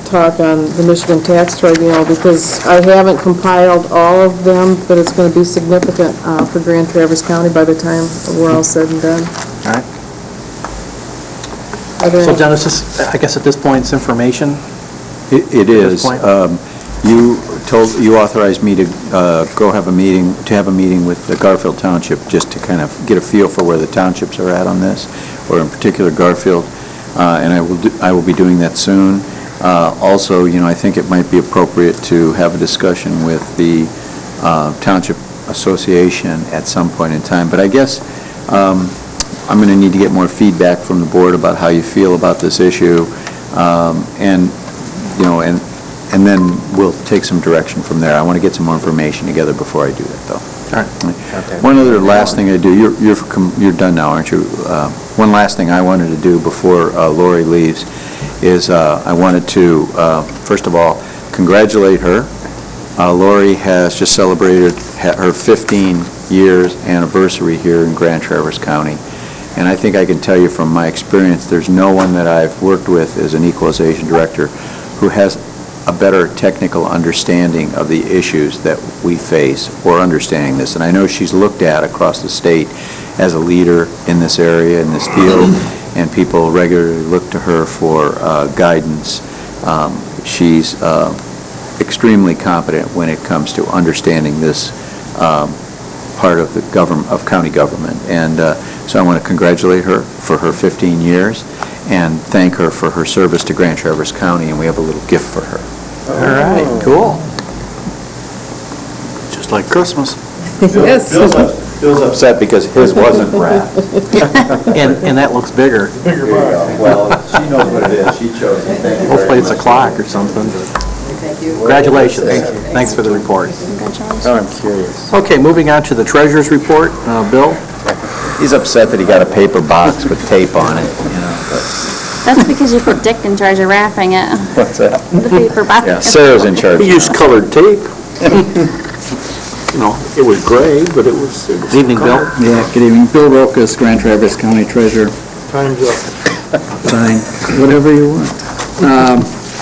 talk on the Michigan Tax Tribunal, because I haven't compiled all of them, but it's going to be significant for Grand Traverse County by the time we're all said and done. All right. So Dennis, I guess at this point, it's information? It is. point? You authorized me to go have a meeting with the Garfield Township, just to kind of get a feel for where the townships are at on this, or in particular Garfield, and I will be doing that soon. Also, I think it might be appropriate to have a discussion with the Township Association at some point in time, but I guess I'm going to need to get more feedback from the board about how you feel about this issue, and then we'll take some direction from there. I want to get some more information together before I do that, though. All right. One other last thing I do, you're done now, aren't you? One last thing I wanted to do before Lori leaves is I wanted to, first of all, congratulate her. Lori has just celebrated her 15 years anniversary here in Grand Traverse County. And I think I can tell you from my experience, there's no one that I've worked with as an equalization director who has a better technical understanding of the issues that we face, or understanding this. And I know she's looked at across the state as a leader in this area, in this field, and people regularly look to her for guidance. She's extremely competent when it comes to understanding this part of the county government. And so I want to congratulate her for her 15 years and thank her for her service to Grand Traverse County, and we have a little gift for her. All right, cool. Just like Christmas. Yes. Bill's upset because his wasn't wrapped. And that looks bigger. Bigger box. Well, she knows what it is. She chose it. Thank you very Hopefully it's a much. clock or something. Thank you. Congratulations. Thanks for the report. Congratulations. Oh, I'm curious. Okay, moving on to the treasurer's report. Bill? He's upset that he got a paper box with tape on it, but That's because you put Dick in charge of wrapping it, what's that? the paper box. Yeah, Sarah's in charge. We used colored tape. It was gray, but it was... Good evening, Bill. Yeah, good evening. Bill Rokas, Grand Traverse County Treasurer. Time's up. Fine, whatever you want.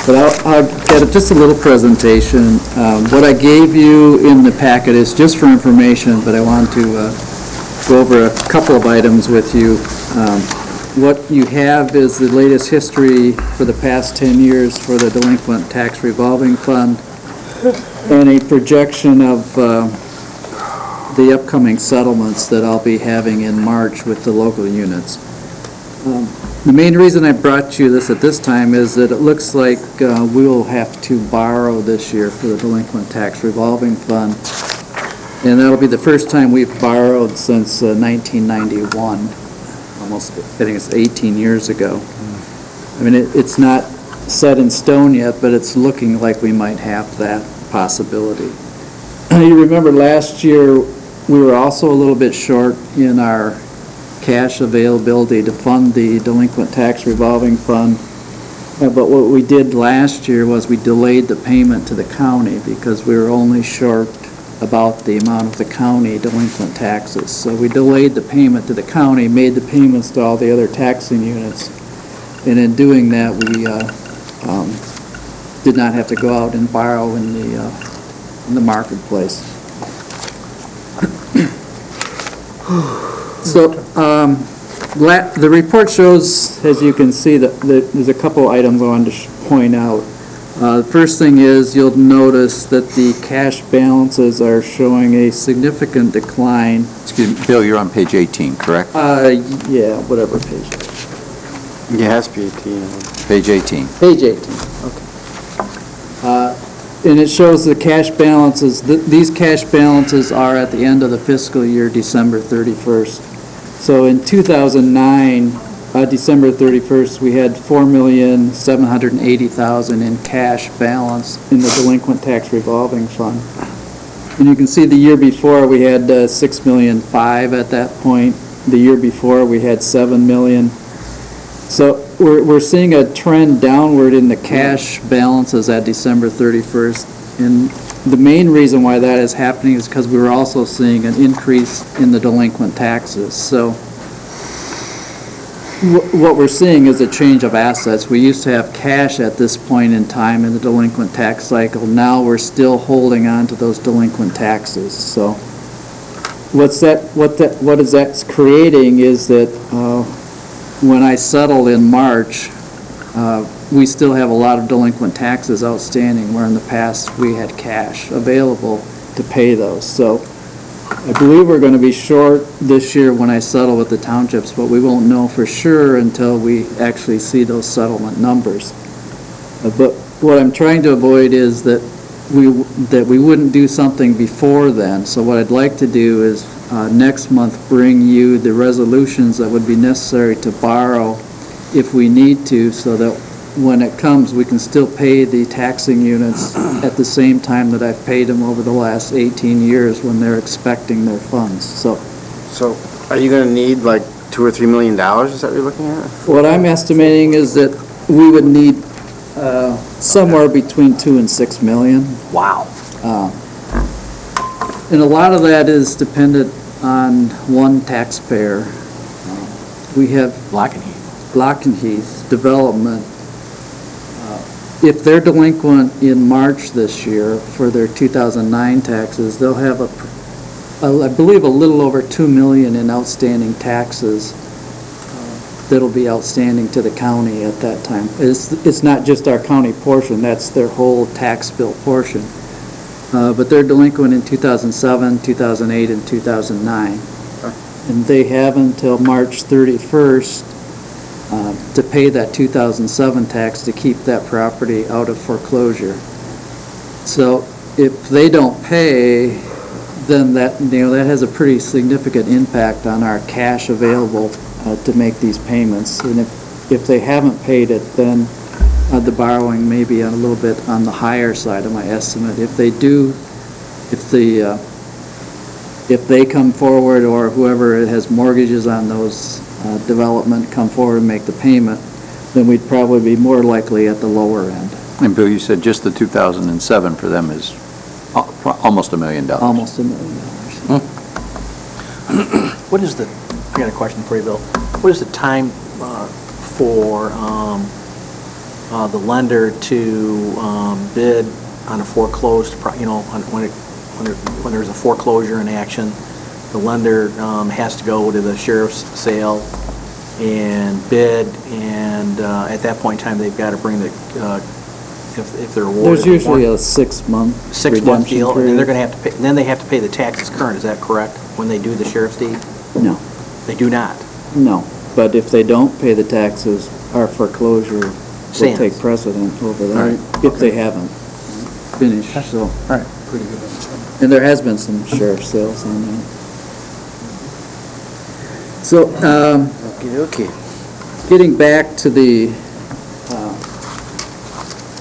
But I'll get just a little presentation. What I gave you in the packet is just for information, but I want to go over a couple of items with you. What you have is the latest history for the past 10 years for the Delinquent Tax Revolving Fund, and a projection of the upcoming settlements that I'll be having in March with the local units. The main reason I brought you this at this time is that it looks like we will have to borrow this year for the delinquent tax revolving fund. And that'll be the first time we've borrowed since 1991, almost, I think it's 18 years ago. I mean, it's not set in stone yet, but it's looking like we might have that possibility. You remember last year, we were also a little bit short in our cash availability to fund the delinquent tax revolving fund. But what we did last year was we delayed the payment to the county because we were only short about the amount of the county delinquent taxes. So we delayed the payment to the county, made the payments to all the other taxing units. And in doing that, we did not have to go out and borrow in the marketplace. So the report shows, as you can see, that there's a couple items I wanted to point out. The first thing is you'll notice that the cash balances are showing a significant decline. Excuse me, Bill, you're on page 18, correct? Yeah, whatever page. Yeah, it has to be 18. Page 18. Page 18, okay. And it shows the cash balances, these cash balances are at the end of the fiscal year, December 31st. So in 2009, December 31st, we had $4,780,000 in cash balance in the delinquent tax revolving fund. And you can see the year before, we had $6,500,000 at that point. The year before, we had $7 million. So we're seeing a trend downward in the cash balances at December 31st. And the main reason why that is happening is because we were also seeing an increase in the delinquent taxes. So what we're seeing is a change of assets. We used to have cash at this point in time in the delinquent tax cycle. Now we're still holding on to those delinquent taxes. So what is that creating is that when I settle in March, we still have a lot of delinquent taxes outstanding, where in the past we had cash available to pay those. So I believe we're going to be short this year when I settle with the townships, but we won't know for sure until we actually see those settlement numbers. But what I'm trying to avoid is that we wouldn't do something before then. So what I'd like to do is next month bring you the resolutions that would be necessary to borrow if we need to, so that when it comes, we can still pay the taxing units at the same time that I've paid them over the last 18 years when they're expecting their funds. So are you going to need like $2 or $3 million? Is that what you're looking at? what I'm estimating is that we would need somewhere between $2 and $6 million. Wow. And a lot of that is dependent on one taxpayer. We have Lock and Heath. Lock and Heath Development. If they're delinquent in March this year for their 2009 taxes, they'll have I believe a little over $2 million in outstanding taxes that'll be outstanding to the county at that time. It's not just our county portion, that's their whole tax bill portion. But they're delinquent in 2007, 2008, and 2009. And they have until March 31st to pay that 2007 tax to keep that property out of foreclosure. So if they don't pay, then that has a pretty significant impact on our cash available to make these payments. And if they haven't paid it, then the borrowing may be a little bit on the higher side of my estimate. If they do, if they come forward, or whoever has mortgages on those development come forward and make the payment, then we'd probably be more likely at the lower end. And Bill, you said just the 2007 for them is almost $1 million. Almost $1 million. What is I got a question for you, Bill. What is the time for the lender to bid on a foreclosed, when there's a foreclosure in action? The lender has to go to the sheriff's sale and bid, and at that point in time, they've got to bring the if they're awarded. There's usually a 6-month Six-month redemption deal, and then they're period. going to have to pay, then they have to pay the taxes current, is that correct, when they do the sheriff's deed? No, They do not. no. But if they don't pay the taxes, our foreclosure will Stands. take precedent over Right, that, if they haven't finished, so. Right. And there has been some sheriff sales on that. So, Okay. getting back to the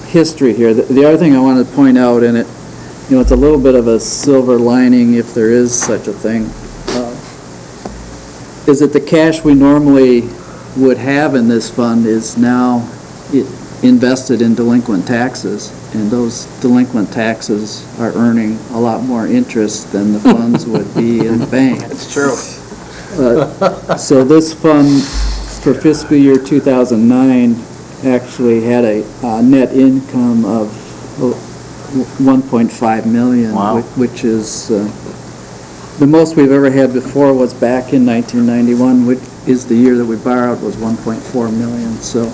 history here, the other thing I wanted to point out, and it's a little bit of a silver lining, if there is such a thing, is that the cash we normally would have in this fund is now invested in delinquent taxes, and those delinquent taxes are earning a lot more interest than the funds would be in the bank. That's true. So this fund for fiscal year 2009 actually had a net income of 1.5 million, Wow. which is, the most we've ever had before was back in 1991, which is the year that we borrowed, was 1.4 million, so.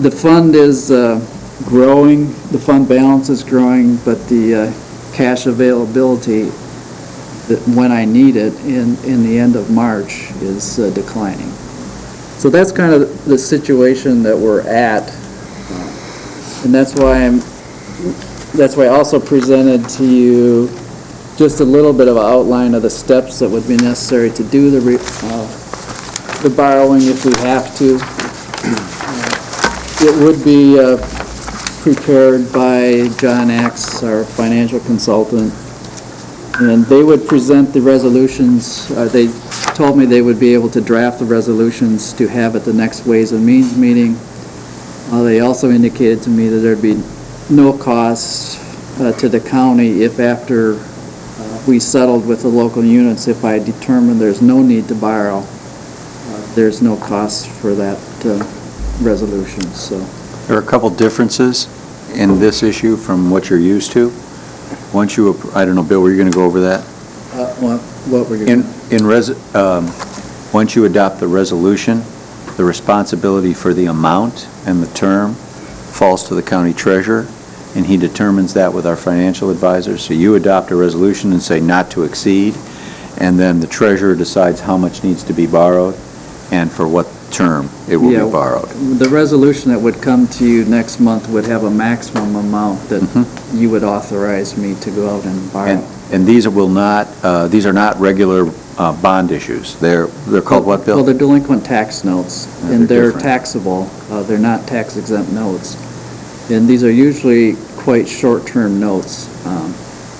The fund is growing, the fund balance is growing, but the cash availability that when I need it in the end of March is declining. So that's kind of the situation that we're at, and that's why I also presented to you just a little bit of an outline of the steps that would be necessary to do the borrowing if we have to. It would be prepared by John Axe, our financial consultant, and they would present the resolutions. They told me they would be able to draft the resolutions to have at the next Ways and Means meeting. They also indicated to me that there'd be no cost to the county if after we settled with the local units, if I determined there's no need to borrow, there's no cost for that resolution, so. There are a couple differences in this issue from what you're used to. Once you, I don't know, Bill, were you going to go over that? What were you? Once you adopt the resolution, the responsibility for the amount and the term falls to the county treasurer, and he determines that with our financial advisors. So you adopt a resolution and say not to exceed, and then the treasurer decides how much needs to be borrowed and for what term it will be borrowed. The resolution that would come to you next month would have a maximum amount that you would authorize me to go out and borrow. And these will not, these are not regular bond issues. They're called what, Bill? Well, they're delinquent tax notes, Yeah, and they're they're different. taxable. They're not tax exempt notes. And these are usually quite short-term notes.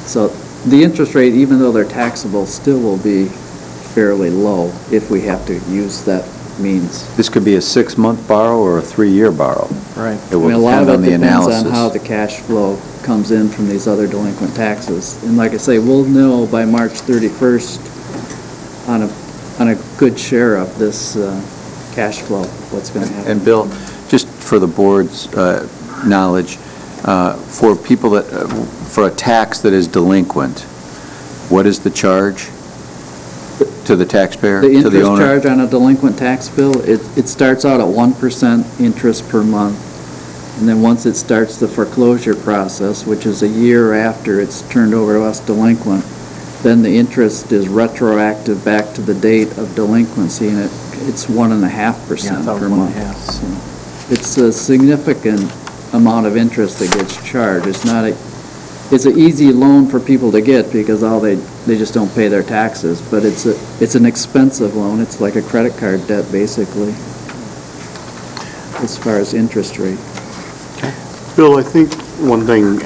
So the interest rate, even though they're taxable, still will be fairly low if we have to use that means. This could be a 6-month borrow or a 3-year borrow. Right. It will I mean, a lot depend of on it the depends analysis. on how the cash flow comes in from these other delinquent taxes. And like I say, we'll know by March 31st on a good share of this cash flow, what's going to happen. And Bill, just for the board's knowledge, for people that, for a tax that is delinquent, what is the charge to the taxpayer, The to the interest owner? charge on a delinquent tax bill, it starts out at 1% interest per month. And then once it starts the foreclosure process, which is a year after it's turned over to us delinquent, then the interest is retroactive back to the date of delinquency, and it's 1.5% per month. So it's a significant amount of interest that gets charged. It's not it's an easy loan for people to get because they just don't pay their taxes, but it's an expensive loan. It's like a credit card debt, basically, as far as interest rate. Bill, I think one thing,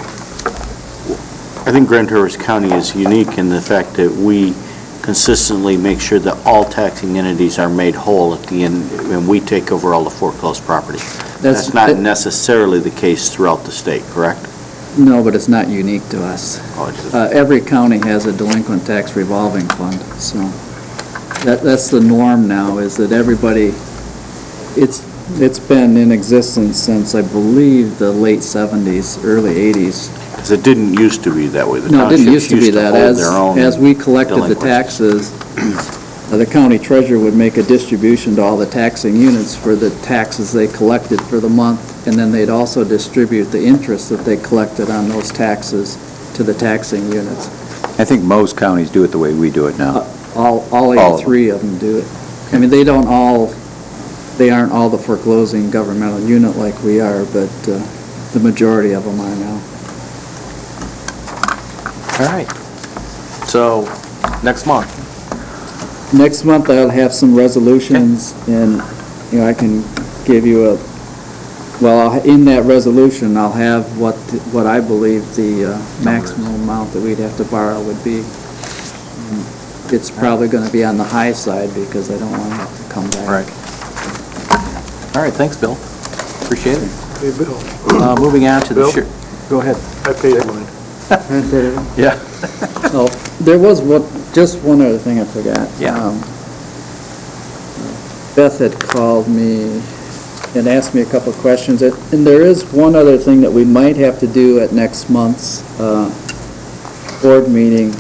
I think Grand Traverse County is unique in the fact that we consistently make sure that all taxing entities are made whole at the end, and we take over all the foreclosed property. That's not necessarily the case throughout the state, correct? No, but it's not unique to us. Oh, it's- Every county has a delinquent tax revolving fund, so that's the norm now, is that everybody, it's been in existence since, I believe, the late 70s, early 80s. Because it didn't used to be that way. The No, it didn't townships used to be that. hold their own As we collected the delinquencies. taxes, the county treasurer would make a distribution to all the taxing units for the taxes they collected for the month, and then they'd also distribute the interest that they collected on those taxes to the taxing units. I think most counties do it the way we do it now. All All of 83 of them do it. I mean, they aren't all the foreclosing governmental unit like we are, but the majority of them are now. All right. So, next month. Next month, I'll have some resolutions, and, I can give you in that resolution, I'll have what I believe the maximum amount that we'd have to borrow would be. It's probably going to be on the high side, because I don't want to have to come back. Right. All right, thanks, Bill. Appreciate it. Hey, Bill, Moving on to the... Bill? Go ahead. I paid mine. Yeah. Oh, there was just one other thing I forgot. Yeah. Beth had called me and asked me a couple of questions, and there is one other thing that we might have to do at next month's board meeting.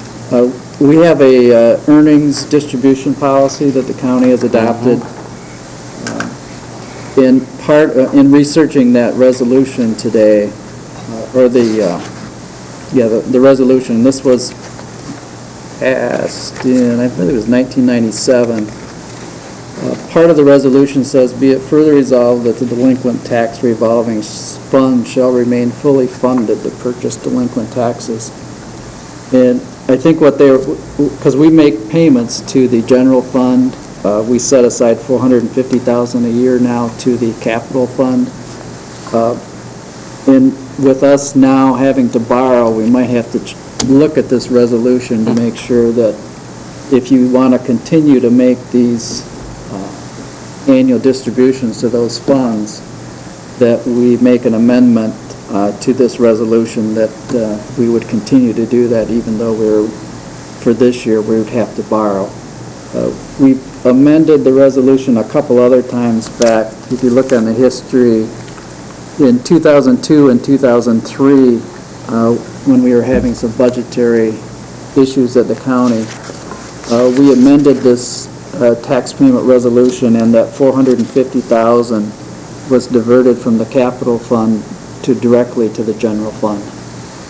We have a earnings distribution policy that the county has adopted. In researching that resolution today, the resolution, this was passed in, I think it was 1997. Part of the resolution says, "Be it further resolved that the delinquent tax revolving fund shall remain fully funded to purchase delinquent taxes." And I think because we make payments to the general fund, we set aside $450,000 a year now to the capital fund. And with us now having to borrow, we might have to look at this resolution to make sure that if you want to continue to make these annual distributions to those funds, that we make an amendment to this resolution that we would continue to do that, even though for this year, we would have to borrow. We've amended the resolution a couple other times back. If you look on the history, in 2002 and 2003, when we were having some budgetary issues at the county, we amended this tax payment resolution, and that $450,000 was diverted from the capital fund directly to the general fund.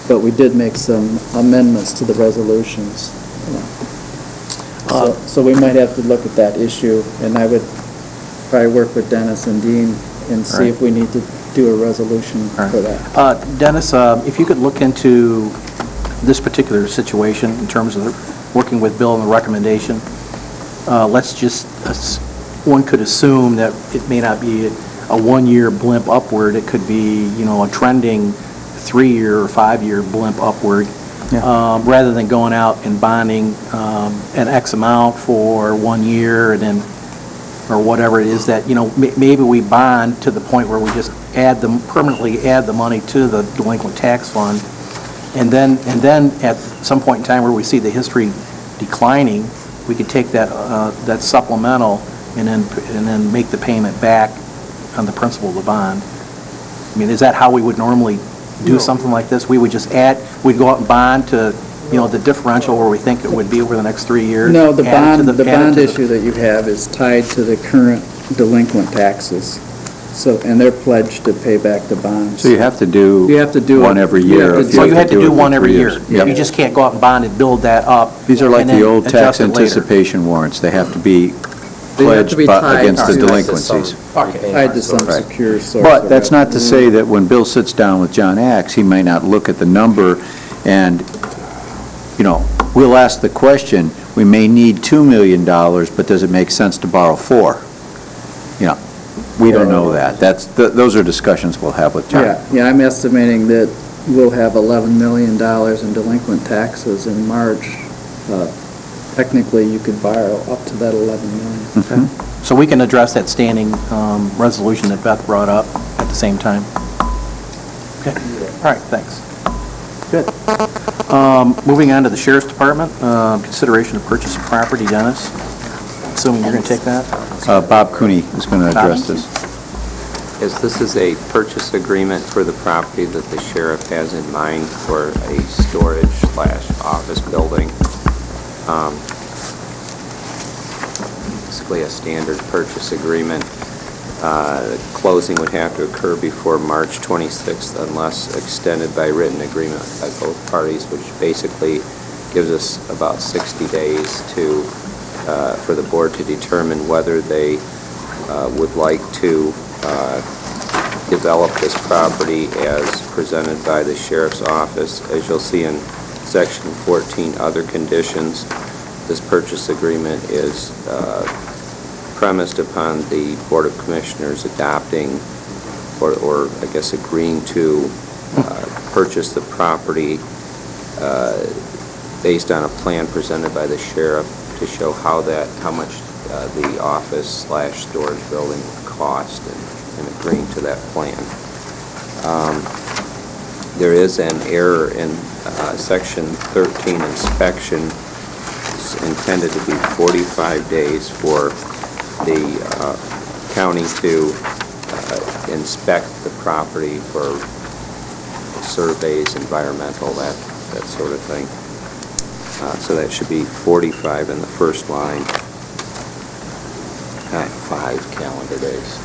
But we did make some amendments to the resolutions. So we might have to look at that issue, and I would probably work with Dennis and Dean and see if we need to do a resolution for that. Dennis, if you could look into this particular situation in terms of working with Bill and the recommendation, one could assume that it may not be a one-year blimp upward. It could be, a trending 3-year or 5-year blimp upward. Yeah. Rather than going out and bonding an X amount for 1 year and then, or whatever it is that, maybe we bond to the point where we just permanently add the money to the delinquent tax fund, and then at some point in time where we see the history declining, we could take that supplemental and then make the payment back on the principal of the bond. I mean, is that how we would normally do something like this? We would just we'd go out and bond to, the differential where we think it would be over the next 3 years? No, the bond issue that you have is tied to the current delinquent taxes. So, and they're pledged to pay back the bonds. So you have to do one every year. So you have to do one every year. Yep. You just can't go out and bond and build that up. These are like and the then old tax adjust it later. anticipation warrants. They have to be pledged against the delinquencies. Tied to some secure source. But that's not to say that when Bill sits down with John Axe, he might not look at the number and, we'll ask the question, we may need $2 million, but does it make sense to borrow $4 million? We don't know that. Those are discussions we'll have with John. Yeah, I'm estimating that we'll have $11 million in delinquent taxes in March. Technically, you could borrow up to that $11 million. Okay. So we can address that standing resolution that Beth brought up at the same time. Okay. All right, thanks. Good. Moving on to the Sheriff's Department, consideration of purchase of property. Dennis, assuming you're going to take that? Bob Cooney is going to address this. Yes, this is a purchase agreement for the property that the sheriff has in mind for a storage/office building. Basically a standard purchase agreement. Closing would have to occur before March 26th unless extended by written agreement by both parties, which basically gives us about 60 days for the board to determine whether they would like to develop this property as presented by the sheriff's office. As you'll see in section 14, other conditions, this purchase agreement is premised upon the Board of Commissioners adopting or I guess agreeing to purchase the property based on a plan presented by the sheriff to show how much the office/storage building would cost and agreeing to that plan. There is an error in section 13 inspection. It's intended to be 45 days for the county to inspect the property for surveys, environmental, that sort of thing. So that should be 45 in the first line, not 5 calendar days.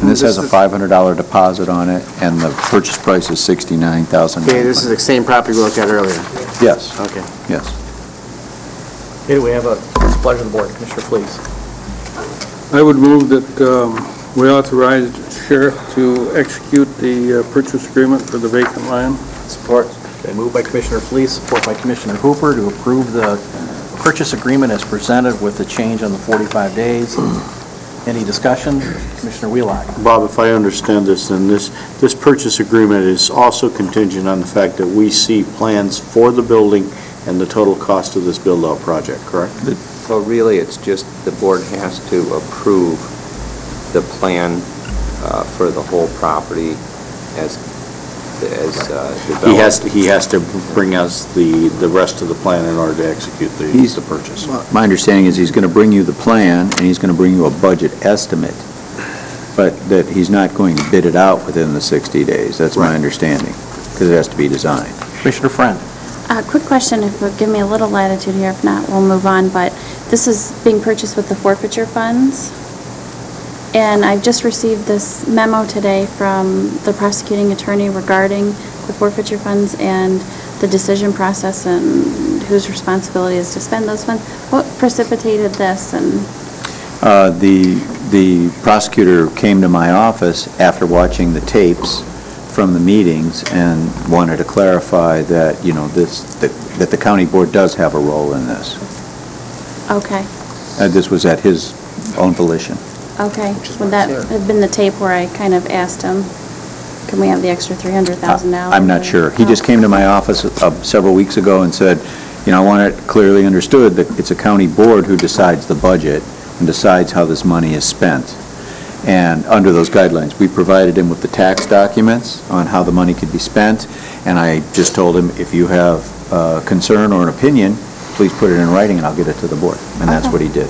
And this has a $500 deposit on it, and the purchase price is $69,000. Okay, this is the same property we looked at earlier. Yes, Okay. yes. Okay, we have a pleasure of the board. Commissioner Flees. I would move that we authorize the sheriff to execute the purchase agreement for the vacant land. Support. Okay, moved by Commissioner Flees, support by Commissioner Hooper to approve the purchase agreement as presented with the change on the 45 days. Any discussion? Commissioner Wheelock. Bob, if I understand this, then this purchase agreement is also contingent on the fact that we see plans for the building and the total cost of this build-out project, correct? Well, really, it's just the board has to approve the plan for the whole property as developed. He has to bring us the rest of the plan in order to execute the purchase. My understanding is he's going to bring you the plan, and he's going to bring you a budget estimate, but that he's not going to bid it out within the 60 days. That's my understanding, because it has to be designed. Commissioner Friend. Quick question, if you'll give me a little latitude here, if not, we'll move on, but this is being purchased with the forfeiture funds, and I've just received this memo today from the prosecuting attorney regarding the forfeiture funds and the decision process and whose responsibility is to spend those funds. What precipitated this? And The prosecutor came to my office after watching the tapes from the meetings and wanted to clarify that, that the county board does have a role in this. Okay, This was at his own volition. okay. Would that have been the tape where I kind of asked him, can we have the extra $300,000? I'm not sure. He just came to my office several weeks ago and said, I want it clearly understood that it's a county board who decides the budget and decides how this money is spent. And under those guidelines, we provided him with the tax documents on how the money could be spent, and I just told him, if you have a concern or an opinion, please put it in writing and I'll get it to the board. And that's what he did.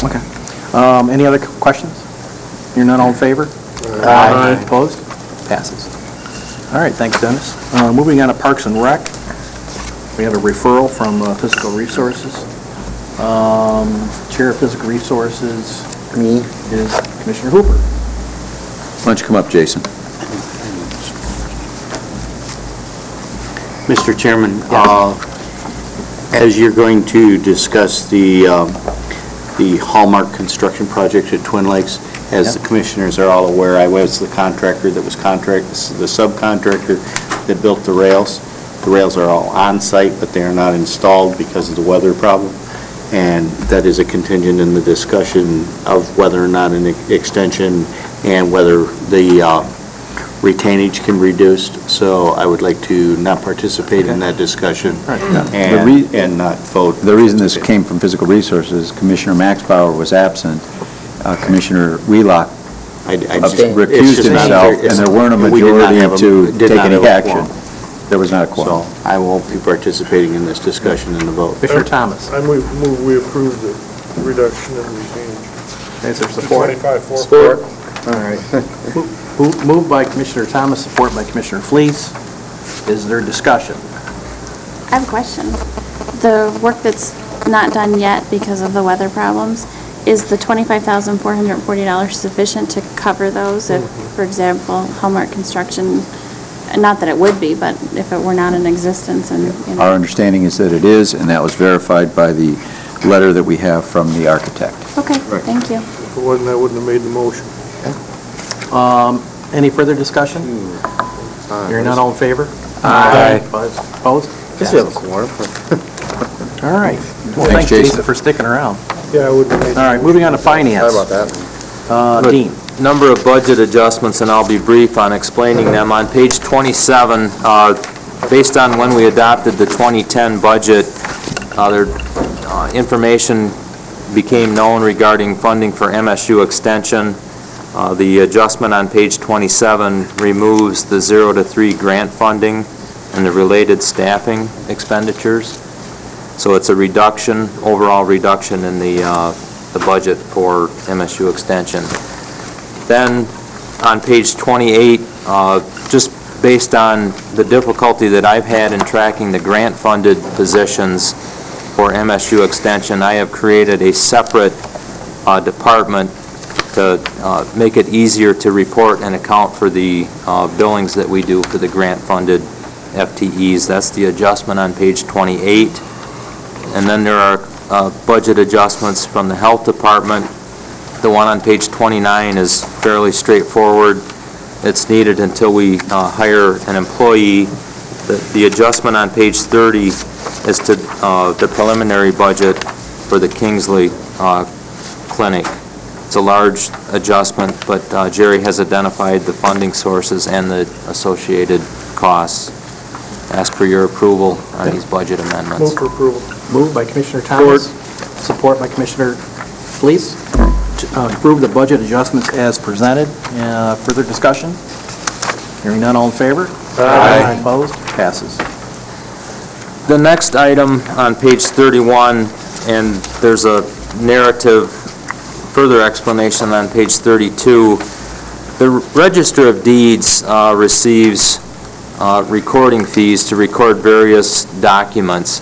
Okay. Any other questions? Hearing none, all in favor? Aye. Opposed? Passes. All right, thanks, Dennis. Moving on to Parks and Rec, we have a referral from Physical Resources. Chair of Physical Resources is Commissioner Hooper. Why don't you come up, Jason? Mr. Chairman, as you're going to discuss the Hallmark construction project at Twin Lakes, as the commissioners are all aware, I was the contractor that was the subcontractor that built the rails. The rails are all on-site, but they are not installed because of the weather problem. And that is a contingent in the discussion of whether or not an extension and whether the retainage can be reduced. So I would like to not participate in that discussion and not vote. The reason this came from Physical Resources, Commissioner Maxbauer was absent. Commissioner Wheelock recused himself, and there weren't a majority to take any action. There was not a quorum. So I won't be participating in this discussion and the vote. Commissioner Thomas. I move we approve the reduction in retainage. Is there support? 25, Support. All right. Moved by Commissioner Thomas, support by Commissioner Flees. Is there discussion? I have a question. The work that's not done yet because of the weather problems, is the $25,440 sufficient to cover those if, for example, Hallmark Construction, not that it would be, but if it were not in existence and, you know. Our understanding is that it is, and that was verified by the letter that we have from the architect. Okay, thank you. If it wasn't, I wouldn't have made the motion. Any further discussion? Hearing none, all in favor? Aye. Opposed? Guess we have a quorum. All right. Well, thanks, Jason, for sticking around. Yeah, I wouldn't have made. All right, moving on to finance. Sorry about that. Dean. Number of budget adjustments, and I'll be brief on explaining them. On page 27, based on when we adopted the 2010 budget, information became known regarding funding for MSU extension. The adjustment on page 27 removes the 0 to 3 grant funding and the related staffing expenditures. So it's a reduction, overall reduction in the budget for MSU extension. Then on page 28, just based on the difficulty that I've had in tracking the grant-funded positions for MSU extension, I have created a separate department to make it easier to report and account for the billings that we do for the grant-funded FTEs. That's the adjustment on page 28. And then there are budget adjustments from the Health Department. The one on page 29 is fairly straightforward. It's needed until we hire an employee. The adjustment on page 30 is to the preliminary budget for the Kingsley Clinic. It's a large adjustment, but Jerry has identified the funding sources and the associated costs. Ask for your approval on these budget amendments. Move for approval. Moved by Commissioner Thomas. Support by Commissioner Fleece. Approve the budget adjustments as presented. Further discussion? Hearing none, all in favor? Aye. Opposed? Passes. The next item on page 31, and there's a narrative, further explanation on page 32. The Register of Deeds receives recording fees to record various documents.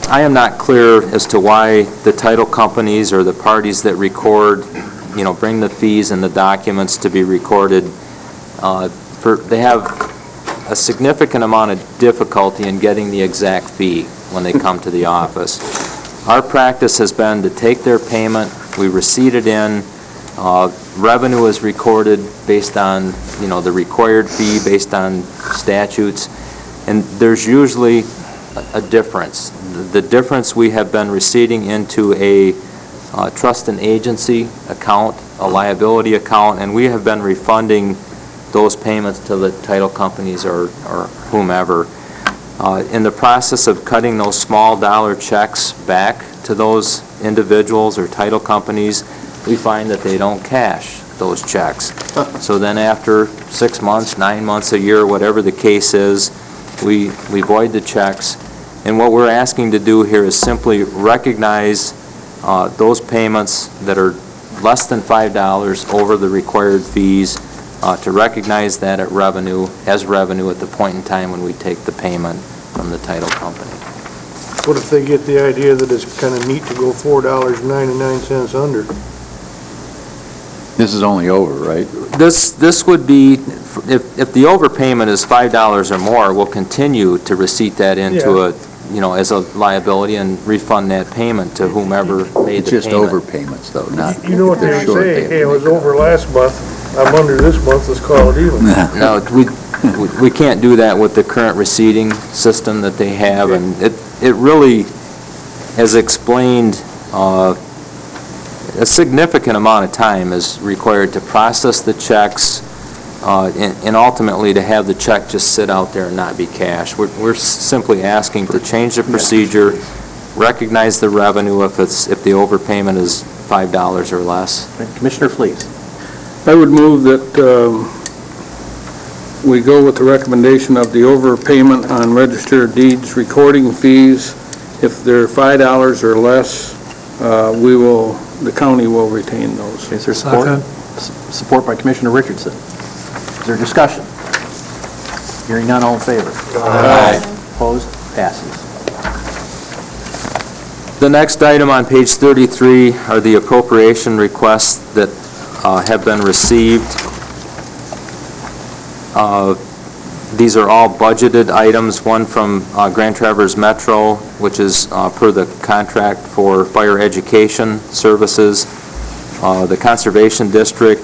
I am not clear as to why the title companies or the parties that record, bring the fees and the documents to be recorded. They have a significant amount of difficulty in getting the exact fee when they come to the office. Our practice has been to take their payment, we receipt it in, revenue is recorded based on, the required fee based on statutes, and there's usually a difference. The difference we have been receipting into a trust and agency account, a liability account, and we have been refunding those payments to the title companies or whomever. In the process of cutting those small dollar checks back to those individuals or title companies, we find that they don't cash those checks. So then after 6 months, 9 months, a year, whatever the case is, we void the checks. And what we're asking to do here is simply recognize those payments that are less than $5 over the required fees, to recognize that as revenue at the point in time when we take the payment from the title company. What if they get the idea that it's kind of neat to go $4.99 under? This is only over, right? This would be, if the overpayment is $5 or more, we'll continue to receipt that into as a liability and refund that payment to whomever made the payment. It's just overpayments, though, not. You know what they say, hey, it was over last month, I'm under this month, let's call it even. No, we can't do that with the current receipting system that they have, and it really has explained a significant amount of time is required to process the checks and ultimately to have the check just sit out there and not be cashed. We're simply asking to change the procedure, recognize the revenue if the overpayment is $5 or less. Commissioner Fleece. I would move that we go with the recommendation of the overpayment on Register of Deeds recording fees. If they're $5 or less, the county will retain those. Is there support? Support by Commissioner Richardson. Is there discussion? Hearing none, all in favor? Aye. Opposed? Passes. The next item on page 33 are the appropriation requests that have been received. These are all budgeted items, one from Grand Traverse Metro, which is per the contract for fire education services. The Conservation District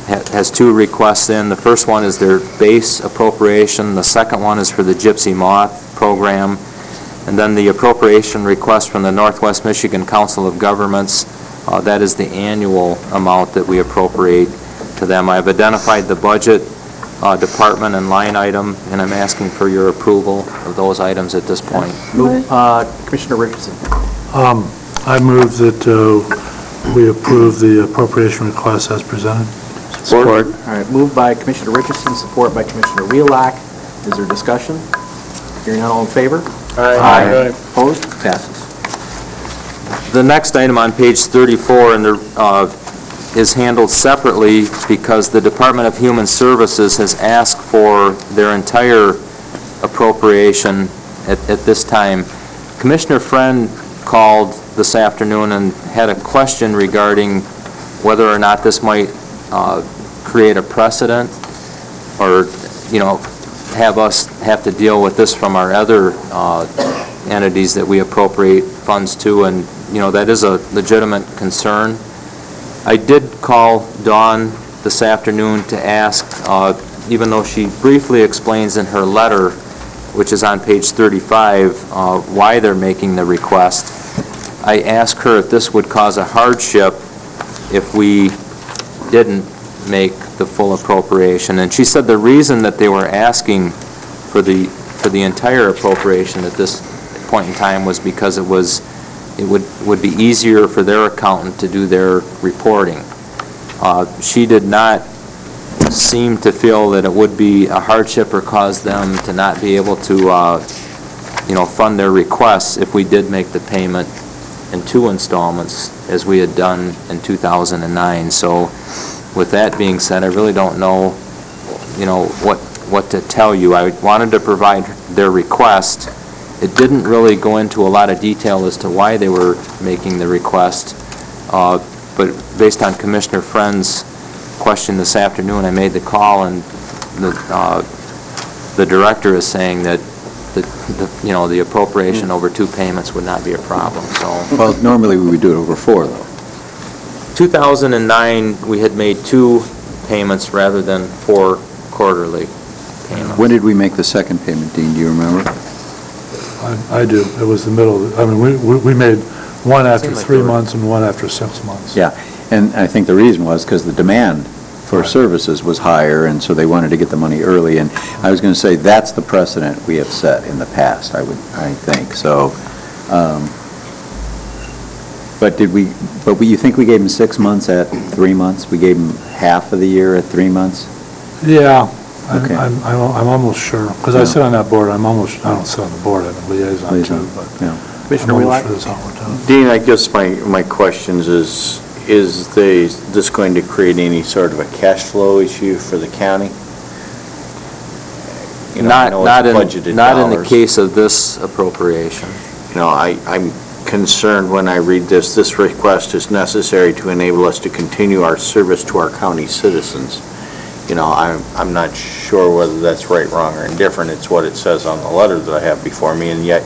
has two requests in. The first one is their base appropriation. The second one is for the Gypsy Moth program. And then the appropriation request from the Northwest Michigan Council of Governments, that is the annual amount that we appropriate to them. I've identified the budget department and line item, and I'm asking for your approval of those items at this point. Commissioner Richardson. I move that we approve the appropriation request as presented. Support. All right, moved by Commissioner Richardson, support by Commissioner Wheelock. Is there discussion? Hearing none, all in favor? Aye. Opposed? Passes. The next item on page 34 is handled separately because the Department of Human Services has asked for their entire appropriation at this time. Commissioner Friend called this afternoon and had a question regarding whether or not this might create a precedent or, have us have to deal with this from our other entities that we appropriate funds to, and, that is a legitimate concern. I did call Dawn this afternoon to ask, even though she briefly explains in her letter, which is on page 35, why they're making the request. I asked her if this would cause a hardship if we didn't make the full appropriation, and she said the reason that they were asking for the entire appropriation at this point in time was because it would be easier for their accountant to do their reporting. She did not seem to feel that it would be a hardship or cause them to not be able to fund their requests if we did make the payment in 2 installments as we had done in 2009. So with that being said, I really don't know, what to tell you. I wanted to provide their request. It didn't really go into a lot of detail as to why they were making the request, but based on Commissioner Friend's question this afternoon, I made the call, and the director is saying that the appropriation over 2 payments would not be a problem. So, Well, normally we would do it over 4, though. 2009, we had made 2 payments rather than 4 quarterly payments. When did we make the second payment, Dean? Do you remember? I do. It was the middle. We made one after Seemed like 3 they were- months and one after 6 months. Yeah, and I think the reason was because the demand for Right. services was higher, and so they wanted to get the money early. And I was going to say, that's the precedent we have set in the past, I think. So, but you think we gave them 6 months at 3 months? We gave them half of the year at 3 months? Yeah, Okay. I'm almost sure, because I Yeah. sit on that board, I don't sit on the board, I'm a liaison Liaison, too, but yeah. I'm Commissioner almost Wheelock? sure that's all we're doing. Dean, I guess my questions is this going to create any sort of a cash flow issue for the county? I know it's budgeted Not in the dollars. case of this appropriation. I'm concerned when I read this request is necessary to enable us to continue our service to our county citizens. I'm not sure whether that's right, wrong, or indifferent. It's what it says on the letter that I have before me, and yet,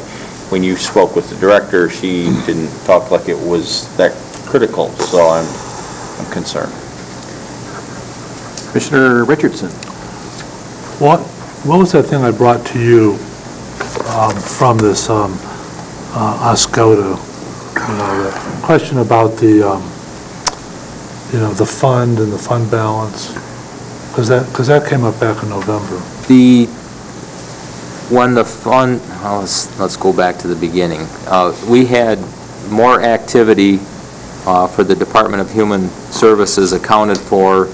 when you spoke with the director, she didn't talk like it was that critical, so I'm concerned. Commissioner Richardson. What was that thing I brought to you from this Oscoda, the question about the fund and the fund balance? Because that came up back in November. When the fund, let's go back to the beginning. We had more activity for the Department of Human Services accounted for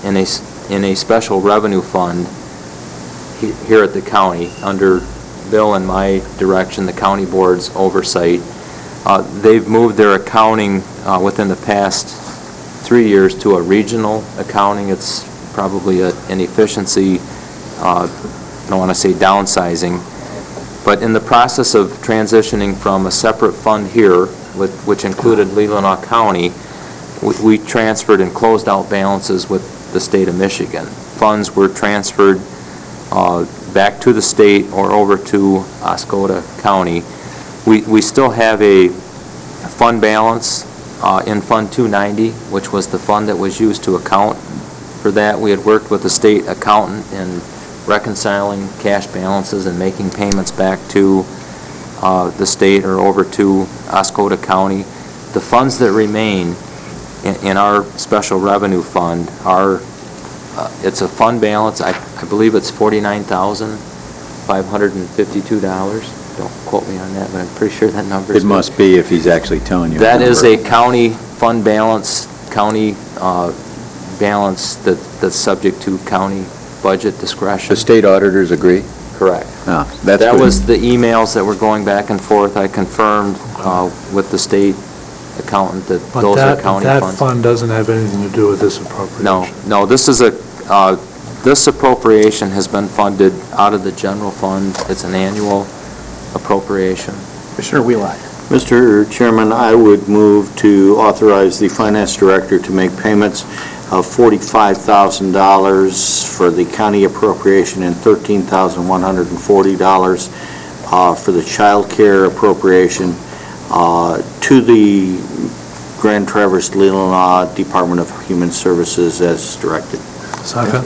in a special revenue fund here at the county, under Bill and my direction, the county board's oversight. They've moved their accounting within the past 3 years to a regional accounting. It's probably an efficiency, I don't want to say downsizing. But in the process of transitioning from a separate fund here, which included Leelanau County, we transferred and closed out balances with the state of Michigan. Funds were transferred back to the state or over to Oscoda County. We still have a fund balance in Fund 290, which was the fund that was used to account for that. We had worked with the state accountant in reconciling cash balances and making payments back to the state or over to Oscoda County. The funds that remain in our special revenue fund are, it's a fund balance, I believe it's $49,552. Don't quote me on that, but I'm pretty sure that number is It must be if he's actually telling you. That is a county fund balance, county balance that's subject to county budget discretion. The state auditors agree? Correct. Ah, that's That good. was the emails that were going back and forth. I confirmed with the state accountant that But those are county that funds. fund doesn't have anything to do with this appropriation. No, this is this appropriation has been funded out of the general fund. It's an annual appropriation. Commissioner Wheelock. Mr. Chairman, I would move to authorize the finance director to make payments of $45,000 for the county appropriation and $13,140 for the child care appropriation to the Grand Traverse Leelanau Department of Human Services as directed. Second?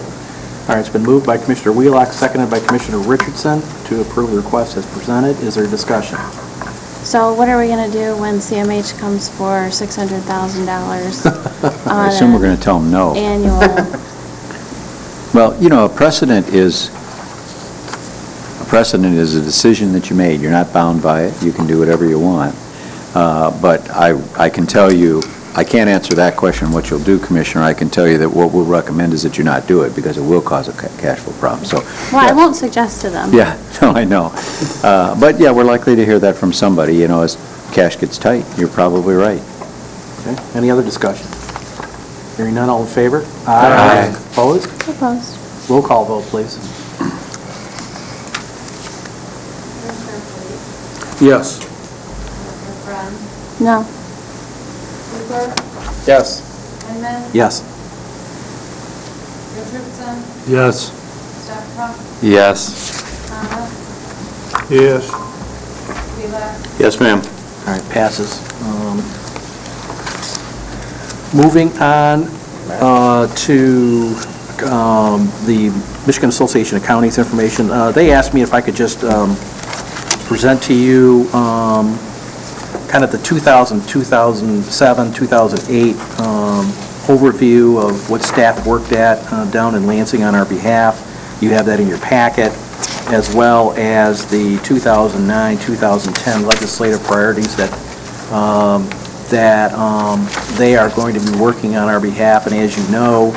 All right, it's been moved by Commissioner Wheelock, seconded by Commissioner Richardson to approve the request as presented. Is there discussion? So what are we going to do when CMH comes for $600,000 I assume we're going to tell them no. annual? Well, you know, a precedent is a decision that you made. You're not bound by it. You can do whatever you want. But I can tell you, I can't answer that question, what you'll do, Commissioner. I can tell you that what we'll recommend is that you not do it, because it will cause a cash flow problem. So, Well, I won't suggest to them. yeah, no, I know. But yeah, we're likely to hear that from somebody, you know, as cash gets tight. You're probably right. Okay, any other discussion? Hearing none, all in favor? Aye. Opposed? Opposed. Roll call vote, please. Yes. No. Yes. Yes. Yes. Yes. Yes. Yes, ma'am. All right, passes. Moving on to the Michigan Association of Counties information. They asked me if I could just present to you kind of the 2000, 2007, 2008 overview of what staff worked at down in Lansing on our behalf. You have that in your packet, as well as the 2009, 2010 legislative priorities that they are going to be working on our behalf. And as you know,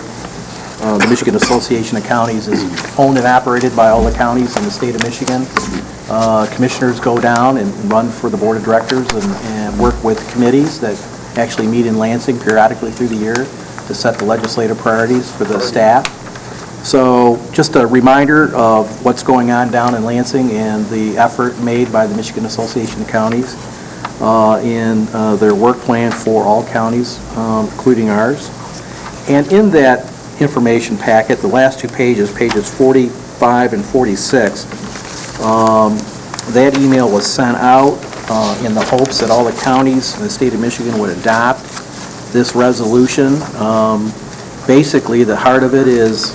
the Michigan Association of Counties is owned and operated by all the counties in the state of Michigan. Commissioners go down and run for the board of directors and work with committees that actually meet in Lansing periodically through the year to set the legislative priorities for the staff. So just a reminder of what's going on down in Lansing and the effort made by the Michigan Association of Counties in their work plan for all counties, including ours. And in that information packet, the last two pages, pages 45 and 46, that email was sent out in the hopes that all the counties in the state of Michigan would adopt this resolution. Basically, the heart of it is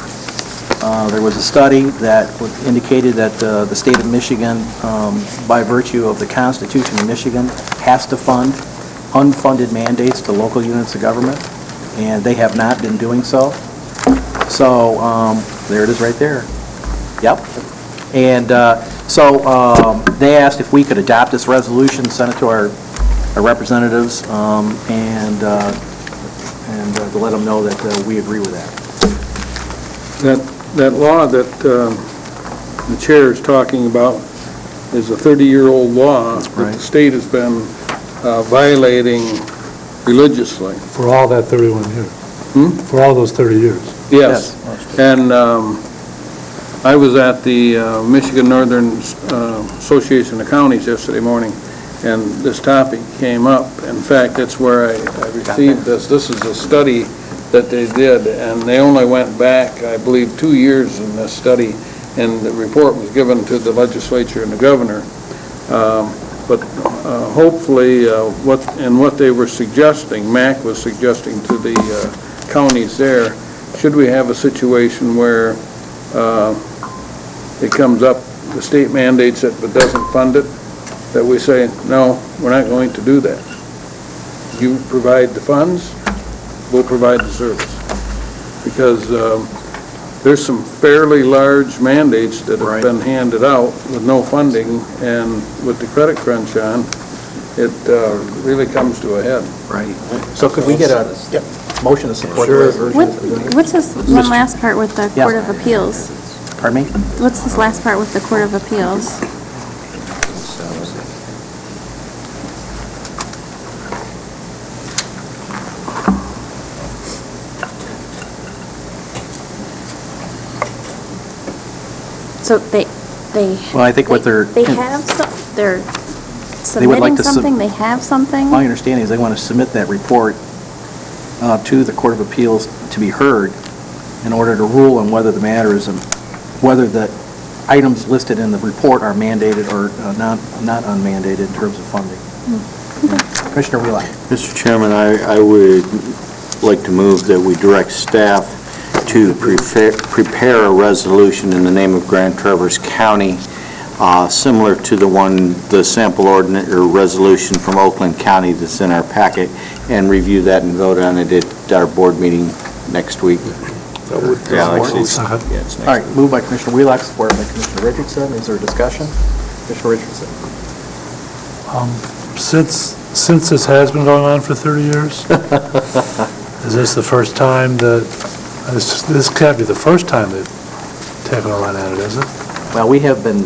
there was a study that indicated that the state of Michigan, by virtue of the Constitution of Michigan, has to fund unfunded mandates to local units of government, and they have not been doing so. So there it is right there. Yep. And so they asked if we could adopt this resolution, send it to our representatives, and to let them know that we agree with that. That law that the chair is talking about is a 30-year-old law that the state has been violating religiously. For all that 31 years? For all those 30 years? Yes. And I was at the Michigan Northern Association of Counties yesterday morning, and this topic came up. In fact, that's where I received this. This is a study that they did, and they only went back, I believe, 2 years in this study, and the report was given to the legislature and the governor. But hopefully, what they were suggesting, MAC was suggesting to the counties there, should we have a situation where it comes up, the state mandates it but doesn't fund it, that we say, no, we're not going to do that. You provide the funds, we'll provide the service. Because there's some fairly large mandates that have been handed out with no funding, and with the credit crunch on, it really comes to a head. Right. So could we get a motion to support the resolution? What's this one last part with the Yeah. Court of Appeals? Pardon me? What's this last part with the Court of Appeals? So they. Well, I think what they're... They have they're They would like submitting to something, they have something? My understanding is they want to submit that report to the Court of Appeals to be heard in order to rule on whether the matter is, whether the items listed in the report are mandated or not unmandated in terms of funding. Commissioner Wheelock. Mr. Chairman, I would like to move that we direct staff to prepare a resolution in the name of Grand Traverse County, similar to the sample ordinance or resolution from Oakland County that's in our packet, and review that and vote on it at our board meeting next week. All right, moved by Commissioner Wheelock, supported by Commissioner Richardson. Is there a discussion? Commissioner Richardson. Since this has been going on for 30 years, is this the first time that, this can't be the first time they've taken a run at it, is it? Well, we have been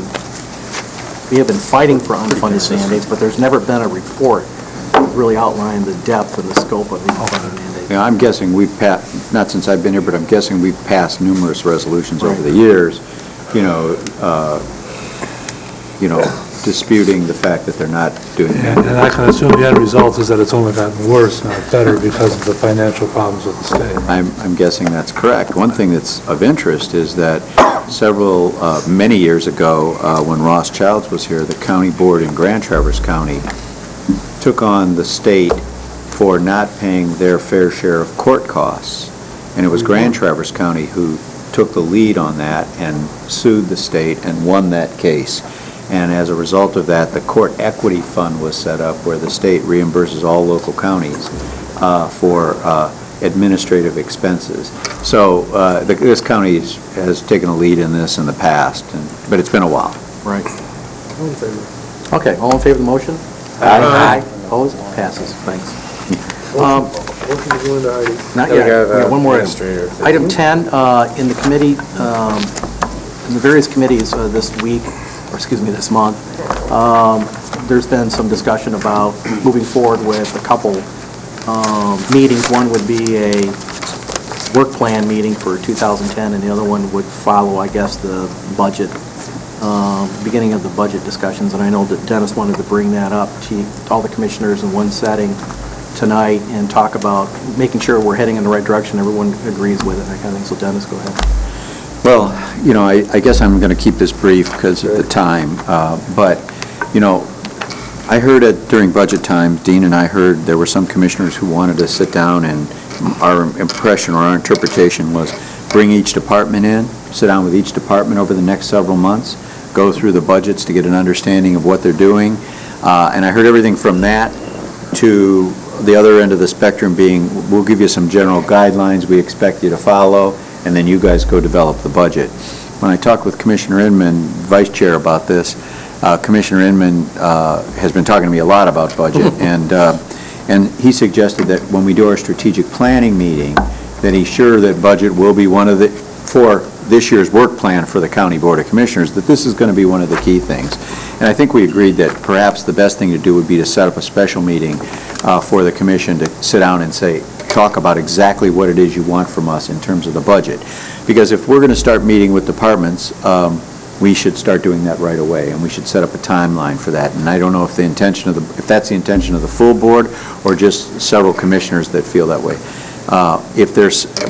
fighting for unfunded mandates, but there's never been a report that really outlined the depth and the scope of the unfunded mandates. Yeah, I'm guessing we've passed, not since I've been here, but I'm guessing we've passed numerous resolutions over the years, disputing the fact that they're not doing that. And I can assume the end result is that it's only gotten worse, not better, because of the financial problems with the state. I'm guessing that's correct. One thing that's of interest is that many years ago, when Ross Childs was here, the county board in Grand Traverse County took on the state for not paying their fair share of court costs. And it was Grand Traverse County who took the lead on that and sued the state and won that case. And as a result of that, the Court Equity Fund was set up where the state reimburses all local counties for administrative expenses. So this county has taken a lead in this in the past, but it's been a while. Right. Okay, all in favor of the motion? Aye. Opposed? Passes. Thanks. Motion to go into item. Not yet. We have one more item. Item 10, in the committee, in the various committees this month, there's been some discussion about moving forward with a couple meetings. One would be a work plan meeting for 2010, and the other one would follow, I guess, the budget, beginning of the budget discussions. And I know that Dennis wanted to bring that up to all the commissioners in one setting tonight and talk about making sure we're heading in the right direction, everyone agrees with it, that kind of thing. So Dennis, go ahead. Well, I guess I'm going to keep this brief because of the time, but, I heard it during budget time, Dean and I heard there were some commissioners who wanted to sit down, and our impression or our interpretation was bring each department in, sit down with each department over the next several months, go through the budgets to get an understanding of what they're doing, and I heard everything from that to the other end of the spectrum being, we'll give you some general guidelines we expect you to follow, and then you guys go develop the budget. When I talked with Commissioner Inman, Vice Chair, about this, Commissioner Inman has been talking to me a lot about budget, and he suggested that when we do our strategic planning meeting, that he's sure that budget will be one of the, for this year's work plan for the County Board of Commissioners, that this is going to be one of the key things. And I think we agreed that perhaps the best thing to do would be to set up a special meeting for the commission to sit down and say, talk about exactly what it is you want from us in terms of the budget. Because if we're going to start meeting with departments, we should start doing that right away, and we should set up a timeline for that. And I don't know if if that's the intention of the full board or just several commissioners that feel that way.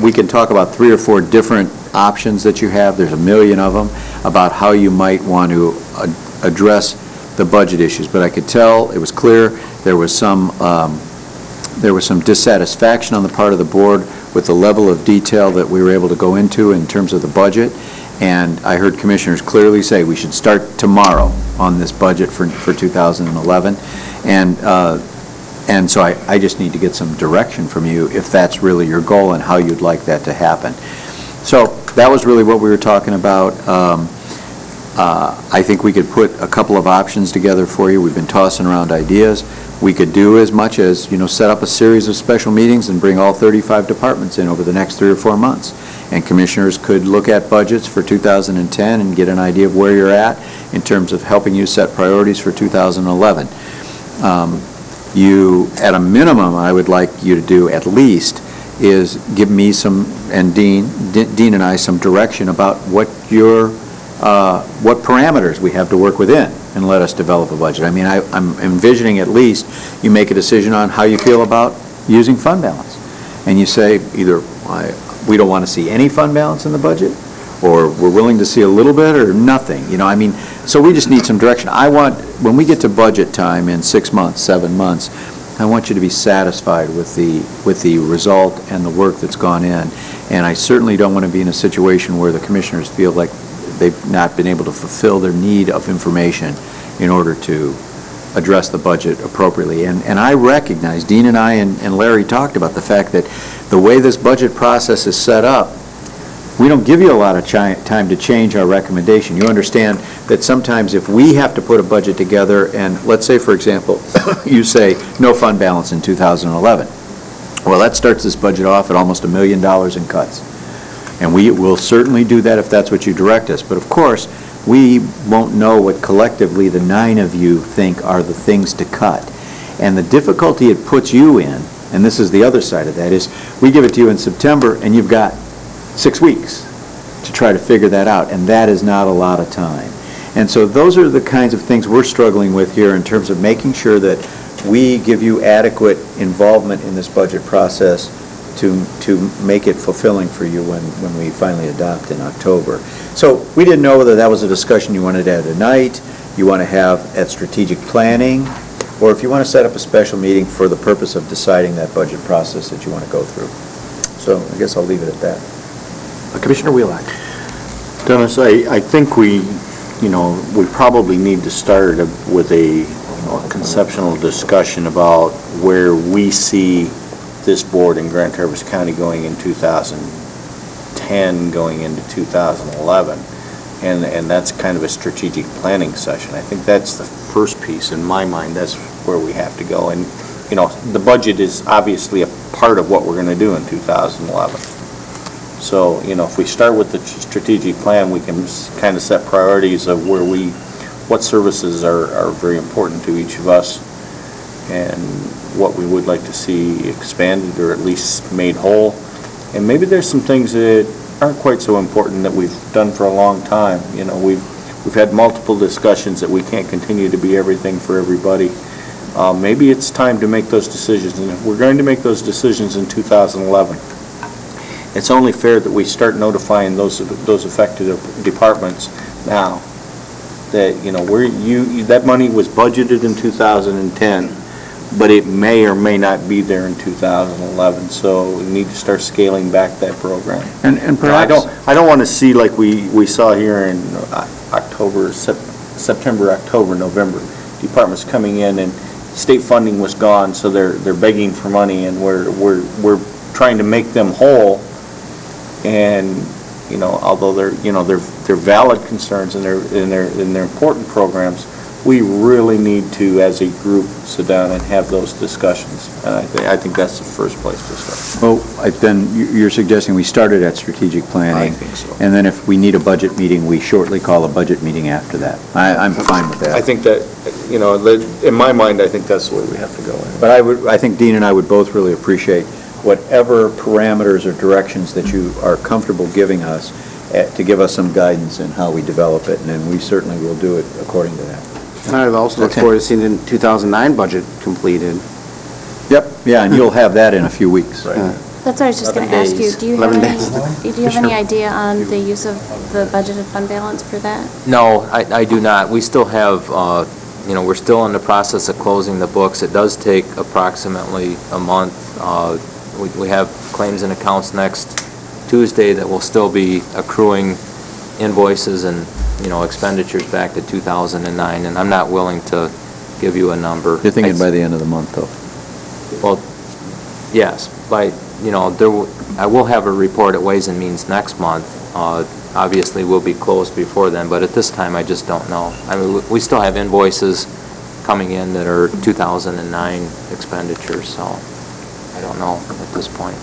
We can talk about 3 or 4 different options that you have, there's a million of them, about how you might want to address the budget issues. But I could tell, it was clear, there was some dissatisfaction on the part of the board with the level of detail that we were able to go into in terms of the budget. And I heard commissioners clearly say we should start tomorrow on this budget for 2011. And so I just need to get some direction from you if that's really your goal and how you'd like that to happen. So that was really what we were talking about. I think we could put a couple of options together for you. We've been tossing around ideas. We could do as much as, set up a series of special meetings and bring all 35 departments in over the next 3 or 4 months. And commissioners could look at budgets for 2010 and get an idea of where you're at in terms of helping you set priorities for 2011. At a minimum, I would like you to do at least is give me and Dean and I some direction about what parameters we have to work within, and let us develop a budget. I mean, I'm envisioning at least you make a decision on how you feel about using fund balance. And you say either we don't want to see any fund balance in the budget, or we're willing to see a little bit, or nothing. So we just need some direction. When we get to budget time in 6 months, 7 months, I want you to be satisfied with the result and the work that's gone in. And I certainly don't want to be in a situation where the commissioners feel like they've not been able to fulfill their need of information in order to address the budget appropriately. And I recognize, Dean and I and Larry talked about the fact that the way this budget process is set up, we don't give you a lot of time to change our recommendation. You understand that sometimes if we have to put a budget together, and let's say, for example, you say no fund balance in 2011. Well, that starts this budget off at almost $1 million in cuts. And we will certainly do that if that's what you direct us. But of course, we won't know what collectively the 9 of you think are the things to cut. And the difficulty it puts you in, and this is the other side of that, is we give it to you in September and you've got 6 weeks to try to figure that out, and that is not a lot of time. And so those are the kinds of things we're struggling with here in terms of making sure that we give you adequate involvement in this budget process to make it fulfilling for you when we finally adopt in October. So we didn't know whether that was a discussion you wanted to have tonight, you want to have at strategic planning, or if you want to set up a special meeting for the purpose of deciding that budget process that you want to go through. So I guess I'll leave it at that. Commissioner Wheelock. Dennis, I think we probably need to start with a conceptual discussion about where we see this board in Grand Traverse County going in 2010, going into 2011. And that's kind of a strategic planning session. I think that's the first piece. In my mind, that's where we have to go. And, the budget is obviously a part of what we're going to do in 2011. So, if we start with the strategic plan, we can kind of set priorities of what services are very important to each of us, and what we would like to see expanded or at least made whole. And maybe there's some things that aren't quite so important that we've done for a long time. We've had multiple discussions that we can't continue to be everything for everybody. Maybe it's time to make those decisions, and if we're going to make those decisions in 2011, it's only fair that we start notifying those affected departments now that, that money was budgeted in 2010, but it may or may not be there in 2011, so we need to start scaling back that program. And perhaps I don't want to see like we saw here in September, October, November, departments coming in and state funding was gone, so they're begging for money, and we're trying to make them whole. And although they're valid concerns and they're important programs, we really need to, as a group, sit down and have those discussions. And I think that's the first place to start. Well, then you're suggesting we started at strategic planning. I think so. And then if we need a budget meeting, we shortly call a budget meeting after that. I'm fine with that. I think that, in my mind, I think that's the way we have to go. But I think Dean and I would both really appreciate whatever parameters or directions that you are comfortable giving us, to give us some guidance in how we develop it, and then we certainly will do it according to that. I'd also look Okay. forward to seeing the 2009 budget completed. Yep, yeah, and you'll have that in a few weeks. That's what I was just going to 11 ask you. days. Do you have 11 any, days. do you have any idea on the use of the budgeted fund balance for that? No, I do not. We still have, we're still in the process of closing the books. It does take approximately a month. We have claims and accounts next Tuesday that will still be accruing invoices and, expenditures back to 2009, and I'm not willing to give you a number. You're thinking by the end of the month, though? Well, yes, I will have a report at Ways and Means next month. Obviously, we'll be closed before then, but at this time, I just don't know. I mean, we still have invoices coming in that are 2009 expenditures, so I don't know at this point.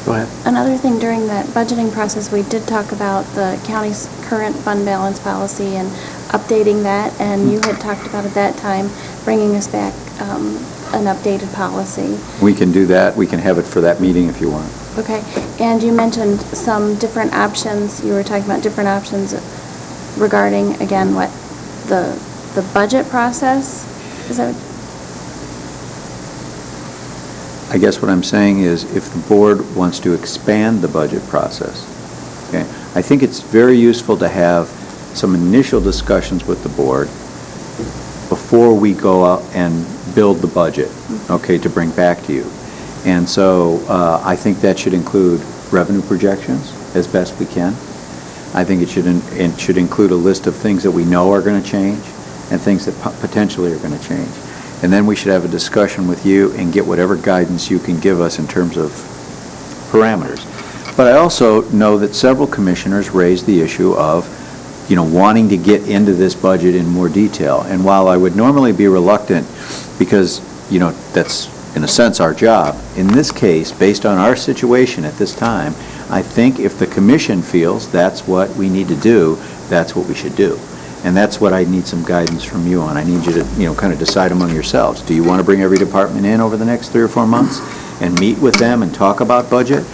Go ahead. Another thing, during that budgeting process, we did talk about the county's current fund balance policy and updating that, and you had talked about at that time bringing us back an updated policy. We can do that. We can have it for that meeting if you want. Okay, and you mentioned some different options. You were talking about different options regarding, again, what, the budget process? Is that what? I guess what I'm saying is, if the board wants to expand the budget process, okay, I think it's very useful to have some initial discussions with the board before we go out and build the budget, okay, to bring back to you. And so I think that should include revenue projections as best we can. I think it should include a list of things that we know are going to change and things that potentially are going to change. And then we should have a discussion with you and get whatever guidance you can give us in terms of parameters. But I also know that several commissioners raised the issue of, wanting to get into this budget in more detail. And while I would normally be reluctant, because, that's in a sense our job, in this case, based on our situation at this time, I think if the commission feels that's what we need to do, that's what we should do. And that's what I need some guidance from you on. I need you to, kind of decide among yourselves. Do you want to bring every department in over the next 3 or 4 months and meet with them and talk about budget?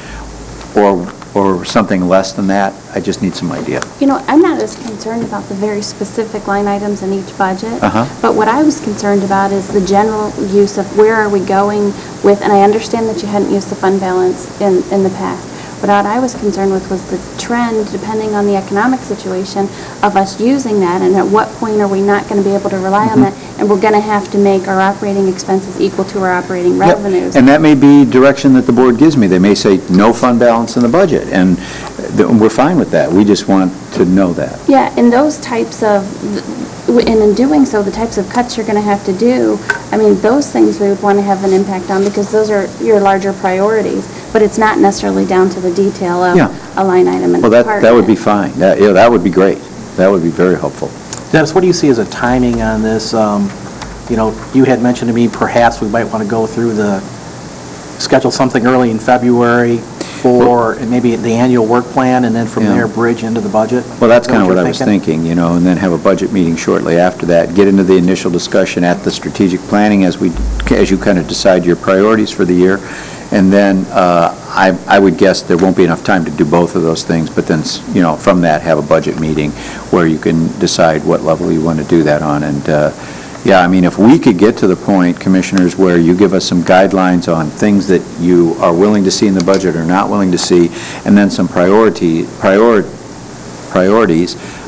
Or something less than that? I just need some idea. I'm not as concerned about the very specific line items in each budget. Uh-huh. But what I was concerned about is the general use of where are we going with, and I understand that you hadn't used the fund balance in the past. But what I was concerned with was the trend, depending on the economic situation, of us using that, and at what point are we not going to be able to rely on that, and we're going to have to make our operating expenses equal to our operating revenues. And that may be direction that the board gives me. They may say, no fund balance in the budget, and we're fine with that. We just want to know that. Yeah, and those types of, and in doing so, the types of cuts you're going to have to do, I mean, those things we would want to have an impact on, because those are your larger priorities, but it's not necessarily down to the detail of a line item in the Well, department. that would be fine. That would be great. That would be very helpful. Dennis, what do you see as a timing on this? You had mentioned to me perhaps we might want to go through schedule something early in February for maybe the annual work plan, and then from there bridge into the budget? Well, that's Is that kind of what you're I was thinking, and then have a budget meeting shortly after that, get into the initial discussion at the strategic planning as you kind of decide your priorities for the year. And then I would guess there won't be enough time to do both of those things, but then, from that, have a budget meeting where you can decide what level you want to do that on. And, if we could get to the point, Commissioners, where you give us some guidelines on things that you are willing to see in the budget or not willing to see, and then some priorities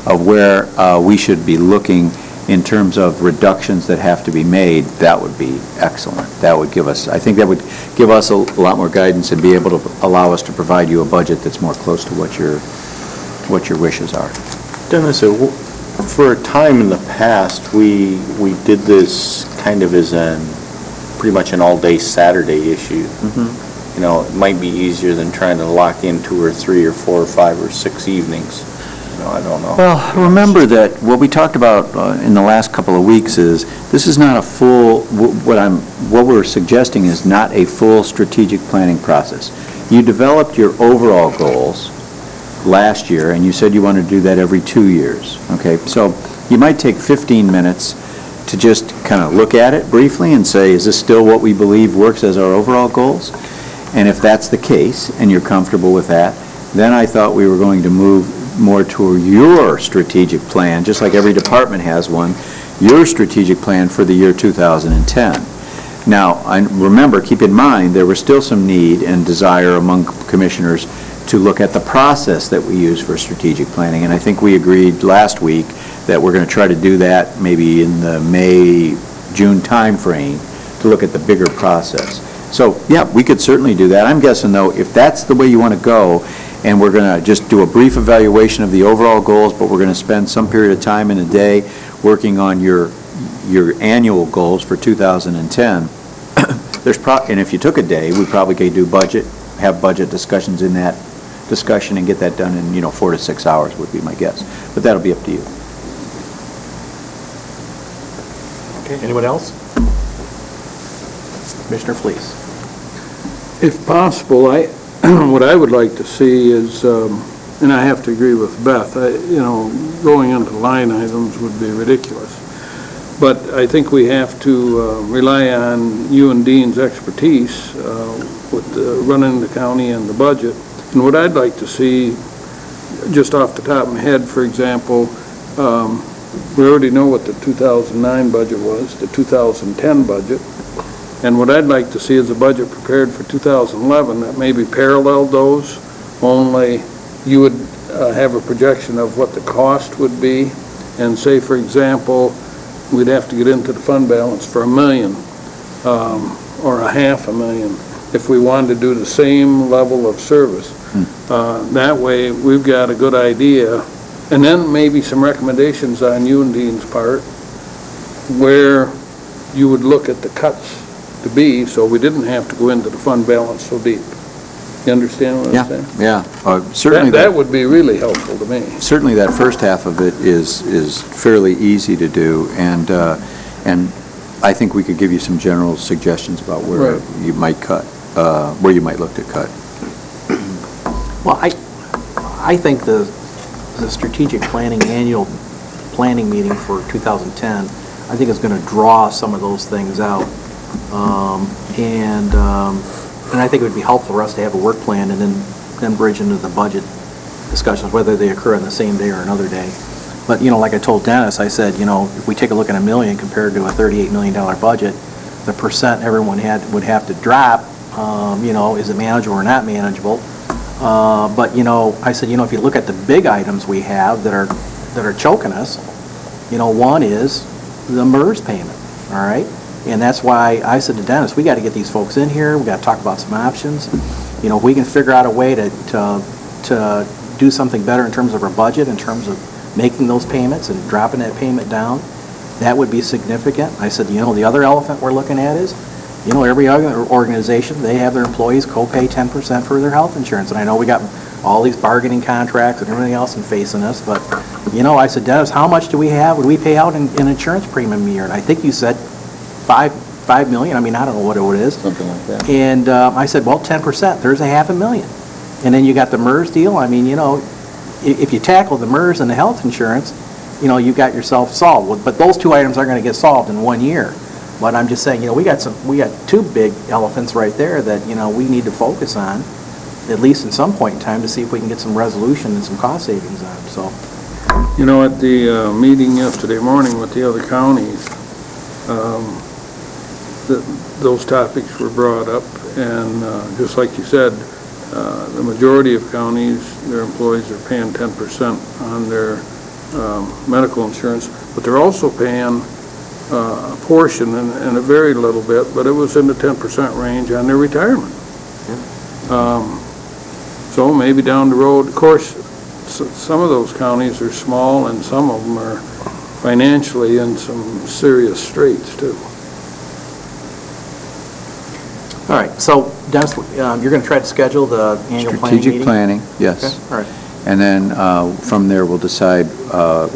of where we should be looking in terms of reductions that have to be made, that would be excellent. That would give us, I think that would give us a lot more guidance and be able to allow us to provide you a budget that's more close to what your wishes are. Dennis, for a time in the past, we did this kind of as pretty much an all-day Saturday issue. It might be easier than trying to lock in 2 or 3 or 4 or 5 or 6 evenings. I don't know. Well, remember that what we talked about in the last couple of weeks is this is not a full, what we're suggesting is not a full strategic planning process. You developed your overall goals last year, and you said you want to do that every 2 years, okay? So you might take 15 minutes to just kind of look at it briefly and say, is this still what we believe works as our overall goals? And if that's the case, and you're comfortable with that, then I thought we were going to move more toward your strategic plan, just like every department has one, your strategic plan for the year 2010. Now, remember, keep in mind, there was still some need and desire among commissioners to look at the process that we use for strategic planning, and I think we agreed last week that we're going to try to do that maybe in the May, June timeframe to look at the bigger process. So, yeah, we could certainly do that. I'm guessing, though, if that's the way you want to go, and we're going to just do a brief evaluation of the overall goals, but we're going to spend some period of time in a day working on your annual goals for 2010, and if you took a day, we probably could do have budget discussions in that discussion and get that done in, 4 to 6 hours would be my guess. But that'll be up to you. Okay, anyone else? Commissioner Fleece. If possible, what I would like to see is, and I have to agree with Beth, going into line items would be ridiculous. But I think we have to rely on you and Dean's expertise with running the county and the budget. And what I'd like to see, just off the top of my head, for example, we already know what the 2009 budget was, the 2010 budget. And what I'd like to see is a budget prepared for 2011 that maybe paralleled those, only you would have a projection of what the cost would be. And say, for example, we'd have to get into the fund balance for $1 million or $500,000 if we wanted to do the same level of service. That way, we've got a good idea, and then maybe some recommendations on you and Dean's part where you would look at the cuts to be, so we didn't have to go into the fund balance so deep. You understand what I'm saying? Yeah. Certainly that would be really helpful to me. Certainly that first half of it is fairly easy to do, and I think we could give you some general suggestions about where you might cut, where you might look to cut. Well, I think the strategic planning, annual planning meeting for 2010, I think is going to draw some of those things out. And I think it would be helpful for us to have a work plan and then bridge into the budget discussions, whether they occur on the same day or another day. But, like I told Dennis, I said, if we take a look at $1 million compared to a $38 million budget, the percent everyone would have to drop, is it manageable or not manageable? But, I said, if you look at the big items we have that are choking us, one is the MERS payment, all right? And that's why I said to Dennis, we got to get these folks in here, we got to talk about some options. If we can figure out a way to do something better in terms of our budget, in terms of making those payments and dropping that payment down, that would be significant. I said, the other elephant we're looking at is, every other organization, they have their employees co-pay 10% for their health insurance. And I know we got all these bargaining contracts and everything else facing us, but, I said, Dennis, how much do we have? Would we pay out in insurance premium a year? And I think you said $5 million. I mean, I don't know what it is. Something like that. And I said, well, 10%, there's $500,000. And then you got the MERS deal. I mean, if you tackle the MERS and the health insurance, you got yourself solved. But those two items aren't going to get solved in 1 year. But I'm just saying, we got two big elephants right there that, we need to focus on, at least in some point in time, to see if we can get some resolution and some cost savings on. So, at the meeting yesterday morning with the other counties, those topics were brought up, and just like you said, the majority of counties, their employees are paying 10% on their medical insurance, but they're also paying a portion, and a very little bit, but it was in the 10% range on their retirement. So maybe down the road, of course, some of those counties are small, and some of them are financially in some serious straits, too. all right. So, Dennis, you're going to try to schedule the annual planning meeting? Strategic planning, yes. Okay, all right. And then from there, we'll decide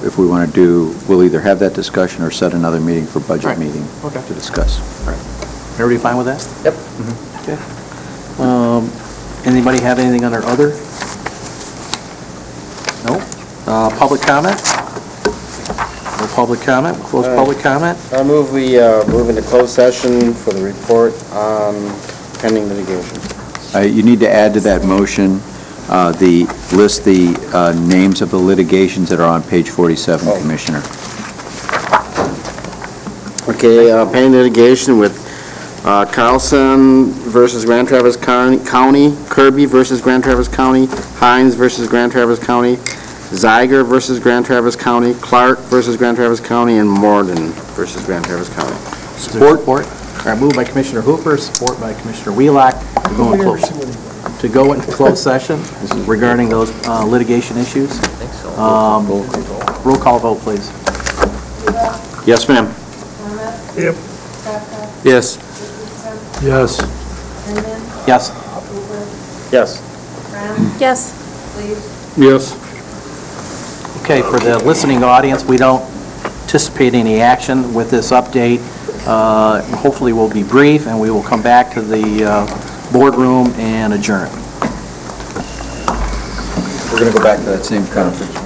if we want to we'll either have that discussion or set another meeting for budget meeting to discuss. All right. Everybody fine with that? Yep. Okay. Anybody have anything under other? No? Public comment? No public comment? We'll close public comment. I move we move into closed session for the report on pending litigation. You need to add to that motion, list the names of the litigations that are on page 47, Commissioner. Okay, pending litigation with Carlson versus Grand Traverse County, Kirby versus Grand Traverse County, Hines versus Grand Traverse County, Zeiger versus Grand Traverse County, Clark versus Grand Traverse County, and Morden versus Grand Traverse County. Support. All right, moved by Commissioner Hooper, support by Commissioner Wheelock to go into closed session regarding those litigation issues. Roll call vote, please. Yes, ma'am. Yep. Yes. Yes. Yes. Yes. Yes. Yes. Okay, for the listening audience, we don't anticipate any action with this update. Hopefully, we'll be brief, and we will come back to the boardroom and adjourn. We're going to go back to that same conference.